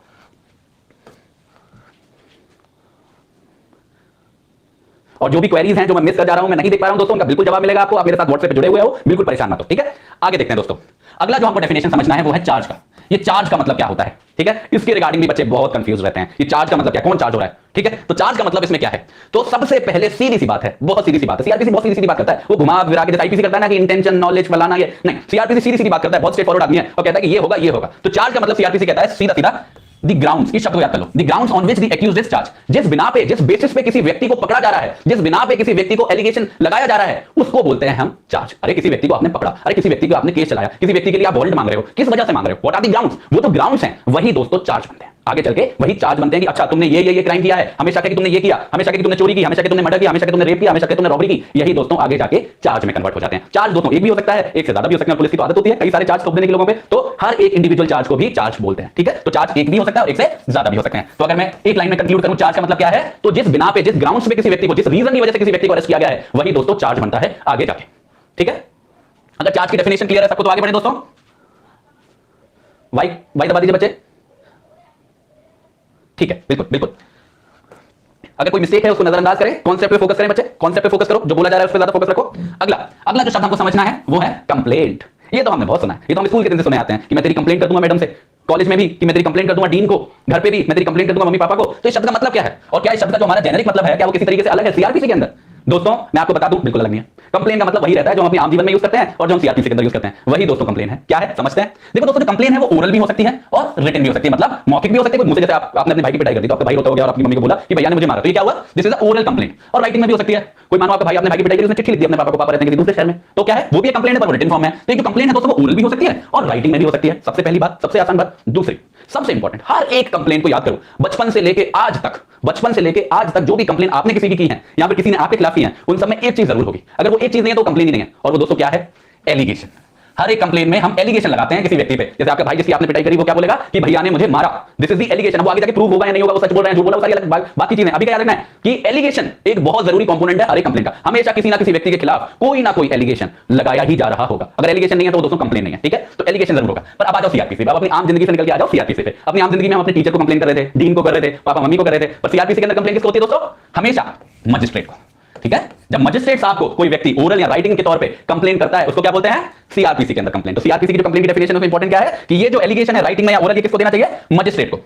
और जो भी क्वेरीज हैं जो मैं मिस कर जा रहा हूं, मैं नहीं देख पा रहा हूं दोस्तों, उनका बिल्कुल जवाब मिलेगा आपको। आप मेरे साथ व्हाट्सएप पे जुड़े हुए हो, बिल्कुल परेशान मत हो, ठीक है। आगे देखते हैं दोस्तों, अगला जो हमको डेफिनेशन समझना है वो है चार्ज का। ये चार्ज का मतलब क्या होता है, ठीक है, इसके रिगार्डिंग भी बच्चे बहुत कंफ्यूज रहते हैं। ये चार्ज का मतलब क्या, कौन चार्ज हो रहा है, ठीक है। तो चार्ज का मतलब इसमें क्या है, तो सबसे पहले सीधी सी बात है, बहुत सीधी सी बात है, सीआरपीसी बहुत सीधी सीधी बात करता है, वो घुमा फिरा के जैसे आईपीसी करता है ना कि इंटेंशन नॉलेज फलाना, ये नहीं, सीआरपीसी सीधी सीधी बात करता है, बहुत स्ट्रेट फॉरवर्ड आदमी है और कहता है कि ये होगा ये होगा। तो चार्ज का मतलब सीआरपीसी कहता है सीधा सीधा दी ग्राउंड्स, इस शब्द को याद कर लो, the grounds on which the accused is charge, जिस बिना पे, जिस बेसिस पे किसी व्यक्ति को पकड़ा जा रहा है, जिस बिना पे किसी व्यक्ति को एलिगेशन लगाया जा रहा है, उसको बोलते हैं हम चार्ज। अरे किसी व्यक्ति को आपने पकड़ा, अरे किसी व्यक्ति को आपने केस चलाया, किसी व्यक्ति के लिए आप वारंट मांग रहे हो, किस वजह से मांग रहे हो, व्हाट आर द ग्राउंड्स, वो तो ग्राउंड्स हैं, वही दोस्तों चार्ज बनते हैं। आगे चल के वही चार्ज बनते हैं कि अच्छा तुमने ये क्राइम किया है, हमेशा कि तुमने ये किया, हमेशा कि तुमने चोरी की, हमेशा कि तुमने मर्डर किया, हमेशा कि तुमने रेप किया, हमेशा कि तुमने रॉबरी की, यही दोस्तों आगे जाके चार्ज में कन्वर्ट हो जाते हैं। चार्ज दोस्तों एक भी हो सकता है, एक से ज्यादा भी हो सकता है, पुलिस की तो आदत होती है कई सारे चार्ज थोप देने के लोगों पे, तो हर एक इंडिविजुअल चार्ज को भी चार्ज बोलते हैं, ठीक है। तो चार्ज एक भी हो सकता है और एक से ज्यादा भी हो सकते हैं। तो अगर मैं एक लाइन में कंक्लूड करूं चार्ज का मतलब क्या है, तो जिस बिना पे, जिस ग्राउंड्स पे किसी व्यक्ति को, जिस रीजन की वजह से किसी व्यक्ति को अरेस्ट किया गया है, वही दोस्तों चार्ज बनता है आगे जाके, ठीक है। अगर चार्ज की डेफिनेशन क्लियर है सबको तो आगे बढ़े दोस्तों। वाई दबा दीजिए बच्चे, ठीक है, बिल्कुल बिल्कुल। अगर कोई मिस्टेक है उसको नजरअंदाज करें, कॉन्सेप्ट पे फोकस करें बच्चे, कॉन्सेप्ट पे फोकस करो, जो बोला जा रहा है उस पर ज्यादा फोकस रखो। अगला जो शब्द हमको समझना है वो है कंप्लेंट। ये तो हमने बहुत सुना है, ये तो हम स्कूल के दिन से सुने आते हैं कि मैं तेरी कंप्लेंट कर दूंगा मैडम से, कॉलेज में भी कि मैं तेरी कंप्लेंट कर दूंगा डीन को, घर पे भी मैं तेरी कंप्लेंट कर दूंगा मम्मी पापा को। तो इस शब्द का मतलब क्या है और क्या इस शब्द का जो हमारा जेनेरिक मतलब है क्या वो किसी तरीके से अलग है सीआरपीसी के अंदर? दोस्तों मैं आपको बता दूं बिल्कुल अलग नहीं है। कंप्लेन का मतलब वही रहता है जो हम अपने आम जीवन में यूज करते हैं और जो हम सीआरपीसी के अंदर यूज करते हैं, वही दोस्तों कंप्लेन है। क्या है समझते हैं? देखो दोस्तों जो कंप्लेन है वो ओरल भी हो सकती है और रिटन भी हो सकती है, मतलब मौखिक भी हो सकती है। मुझे जैसे आपने अपने भाई की पिटाई कर दी तो आपका भाई रोता हो गया और आपकी मम्मी को बोला कि भैया ने मुझे मारा, तो ये क्या हुआ? This is a oral complaint. और राइटिंग में भी हो सकती है, कोई मानो आपका भाई अपने भाई की पिटाई करी, उसने चिट्ठी लिख दी अपने पापा को, पापा रहते हैं किसी दूसरे शहर में, तो क्या है वो भी एक कंप्लेंट है पर रिटन फॉर्म है। तो ये जो कंप्लेंट है दोस्तों वो ओरल भी हो सकती है और राइटिंग में भी हो सकती है। सबसे पहली बात, सबसे आसान बात। दूसरी सबसे इंपॉर्टेंट, हर एक कंप्लेंट को याद करो, बचपन से लेके आज तक जो भी कंप्लेंट आपने किसी की है या फिर किसी ने आपके खिलाफ की है, उन सब में एक चीज जरूर होगी। अगर वो एक चीज नहीं है तो कंप्लेंट ही नहीं है, और वो दोस्तों क्या है? एलिगेशन। हर एक कंप्लेंट में हम एलिगेशन लगाते हैं किसी व्यक्ति पे। जैसे आपका भाई जिसकी आपने पिटाई करी वो क्या बोलेगा कि भैया ने मुझे मारा, दिस इज द एलिगेशन। वो आगे जाके प्रूव होगा या नहीं होगा, वो सच बोल रहे हैं झूठ बोल रहे हैं, वो सारी अलग बात की चीजें। अभी क्या याद रखना है कि एलिगेशन एक बहुत जरूरी कंपोनेंट है हर एक कंप्लेंट का। हमेशा किसी ना किसी व्यक्ति के खिलाफ कोई ना कोई एलिगेशन लगाया ही जा रहा होगा। अगर एलिगेशन नहीं है तो दोस्तों कंप्लेंट नहीं है, ठीक है। तो एलिगेशन जरूर होगा। पर अब आ जाओ सीआरपीसी पे, अब अपनी आम जिंदगी से निकल के आ जाओ सीआरपीसी पे। अपनी आम जिंदगी में हम अपने टीचर को कंप्लेन कर रहे थे, डीन को कर रहे थे, पापा मम्मी को कर रहे थे, पर सीआरपीसी के अंदर कंप्लेन किसको होती है दोस्तों? हमेशा मजिस्ट्रेट को, ठीक है। जब मजिस्ट्रेट साहब को कोई व्यक्ति ओरल या राइटिंग के तौर पे कंप्लेन करता है उसको क्या बोलते हैं? सीआरपीसी के अंदर कंप्लेन। तो सीआरपीसी की जो कंप्लेन की डेफिनेशन है इंपॉर्टेंट क्या है कि ये जो एलिगेशन है राइटिंग में या ओरल, ये किसको देना चाहिए? मजिस्ट्रेट को।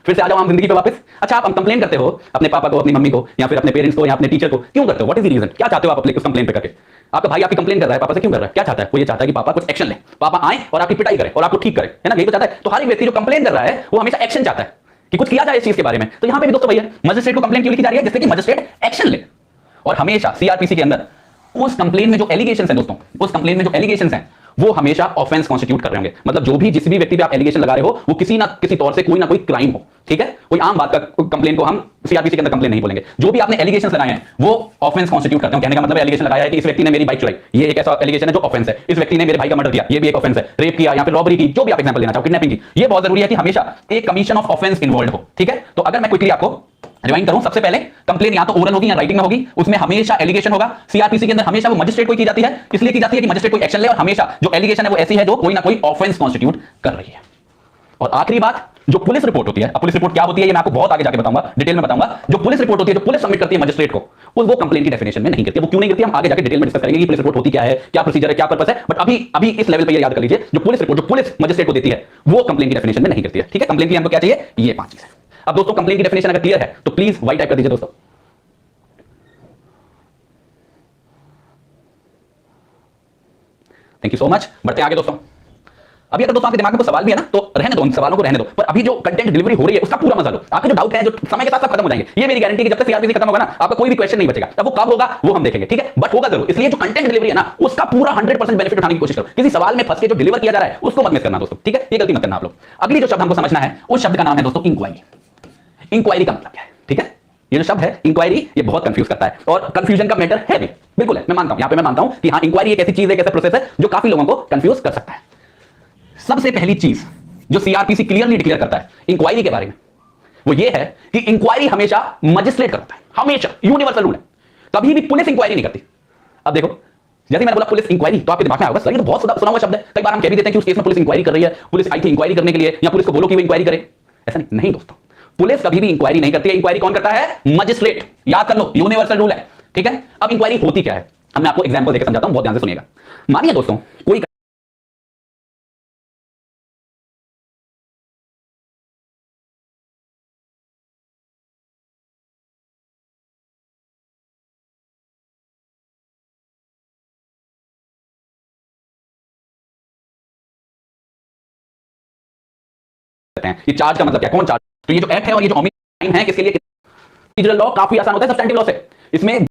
फिर से आ जाओ आम जिंदगी पे वापस। अच्छा आप कंप्लेन करते हो अपने पापा को, अपनी मम्मी को, या फिर अपने पेरेंट्स को या अपने टीचर को, क्यों करते हो? What is the reason? क्या चाहते हो आप अपने उस कंप्लेन पे करके? आपका भाई आपकी कंप्लेन कर रहा है, पापा से क्यों कर रहा है? क्या चाहता है? वो ये चाहता है कि पापा कुछ एक्शन ले, पापा आए और आपकी पिटाई करे और आपको ठीक करे, है ना? यही तो चाहता है। तो हर एक व्यक्ति जो कंप्लेन कर रहा है वो हमेशा एक्शन चाहता है कि कुछ किया जाए इस चीज के बारे में। तो यहां पे भी दोस्तों भैया मजिस्ट्रेट को कंप्लेन क्यों लिखी जा रही है? जिससे कि मजिस्ट्रेट एक्शन ले। और हमेशा सीआरपीसी के अंदर उस कंप्लेन में जो एलिगेशंस हैं दोस्तों, उस कंप्लेन में जो एलिगेशंस हैं वो हमेशा ऑफेंस कॉन्स्टिट्यूट कर रहे होंगे। मतलब जो भी जिस भी व्यक्ति पे आप एलिगेशन लगा रहे हो वो किसी ना किसी तौर से कोई ना कोई क्राइम हो, ठीक है। कोई आम बात का कंप्लेन को हम सीआरपीसी के अंदर कंप्लेन नहीं बोलेंगे। जो भी आपने एलिगेशंस लगाए हैं वो ऑफेंस कॉन्स्टिट्यूट करते हैं। कहने का मतलब एलिगेशन लगाया है कि इस व्यक्ति ने मेरी बाइक चुराई, ये एक ऐसा एलिगेशन है जो ऑफेंस है। इस व्यक्ति ने मेरे भाई का मर्डर किया, ये भी एक ऑफेंस है। रेप किया या फिर रॉबरी की, जो भी आप एग्जांपल लेना चाहो, किडनैपिंग की, ये बहुत जरूरी है कि हमेशा एक कमीशन ऑफ ऑफेंस इन्वॉल्व हो, ठीक है। तो अगर मैं क्विकली आपको रिवाइंड करूं, सबसे पहले कंप्लेन या तो ओरल होगी या राइटिंग में होगी, उसमें हमेशा एलिगेशन होगा। सीआरपीसी के अंदर हमेशा वो मजिस्ट्रेट को की जाती है, इसलिए की जाती है कि मजिस्ट्रेट कोई एक्शन ले, और हमेशा जो एलिगेशन है वो ऐसी है जो कोई ना कोई ऑफेंस कॉन्स्टिट्यूट कर रही है। और आखिरी बात, जो पुलिस रिपोर्ट होती है, अब पुलिस रिपोर्ट क्या होती है ये मैं आपको बहुत आगे जाके बताऊंगा, डिटेल में बताऊंगा। जो पुलिस रिपोर्ट होती है, जो पुलिस सबमिट करती है मजिस्ट्रेट को, वो कंप्लेन की डेफिनेशन में नहीं करती है। वो क्यों नहीं करती है हम आगे जाके डिटेल में डिस्कस करेंगे कि पुलिस रिपोर्ट होती क्या है, क्या प्रोसीजर है, क्या पर्पस है। बट अभी इस लेवल पे ये याद कर लीजिए, जो पुलिस रिपोर्ट जो पुलिस मजिस्ट्रेट को देती है वो कंप्लेन की डेफिनेशन में नहीं करती है, ठीक है। कंप्लेन की हमको क्या चाहिए? ये 5 चीजें। अब दोस्तों कंप्लेन की डेफिनेशन अगर क्लियर है तो प्लीज वाई टाइप कर दीजिए दोस्तों। Thank you so much. बढ़ते हैं आगे दोस्तों। अभी अगर दोस्तों आपके दिमाग में कोई सवाल भी है ना तो रहने दो, उन सवालों को रहने दो, पर अभी जो कंटेंट डिलीवरी हो रही है उसका पूरा मजा लो। आपके जो डाउट है जो समय के साथ खत्म हो जाएंगे, ये मेरी गारंटी है कि जब तक सीआरपीसी खत्म होगा ना आपका कोई भी क्वेश्चन नहीं बचेगा। तब वो कब होगा वो हम देखेंगे, ठीक है। बट होगा जरूर, इसलिए जो कंटेंट डिलीवरी है ना उसका पूरा 100% बेनिफिट उठाने की कोशिश करो। किसी सवाल में फंस के जो डिलीवर किया जा रहा है उसको मत मिस करना दोस्तों, ठीक है। ये गलती मत करना आप लोग। अगली जो शब्द हमको समझना है उस शब्द का नाम है दोस्तों इंक्वायरी। इंक्वायरी का मतलब क्या है, ठीक है। ये जो शब्द है इंक्वायरी, ये बहुत कंफ्यूज करता है और कंफ्यूजन का मैटर है भी, बिल्कुल है। मैं मानता हूं, यहां पे मैं मानता हूं कि हां इंक्वायरी एक ऐसी चीज है, एक ऐसा प्रोसेस है जो काफी लोगों को कंफ्यूज कर सकता है। सबसे पहली चीज जो सीआरपीसी क्लियरली डिक्लेयर करता है इंक्वायरी के बारे में वो ये है कि इंक्वायरी हमेशा मजिस्ट्रेट करता है, हमेशा यूनिवर्सल रूल है। कभी भी पुलिस इंक्वायरी नहीं करती। अब देखो जैसे मैंने बोला पुलिस इंक्वायरी, तो आपके दिमाग में आएगा सर ये तो बहुत सुना हुआ शब्द है। कई बार हम कह भी देते हैं कि उस केस में पुलिस इंक्वायरी कर रही है, पुलिस आई थी इंक्वायरी करने के लिए, या पुलिस को बोलो कि वो इंक्वायरी करे। ऐसा नहीं दोस्तों, पुलिस कभी भी इंक्वायरी नहीं करती है। इंक्वायरी कौन करता है? मजिस्ट्रेट। याद कर लो, यूनिवर्सल रूल है, ठीक है। अब इंक्वायरी होती क्या है, अब मैं आपको एग्जांपल देकर समझाता हूं, बहुत ध्यान से सुनिएगा। मानिए दोस्तों कोई सकते हैं। ये चार्ज का मतलब क्या, कौन चार्ज, तो ये जो एक्ट है और ये जो ओमिशन है किसके लिए, प्रोसीजरल लॉ काफी आसान होता है सब्सटेंटिव लॉ से। इसमें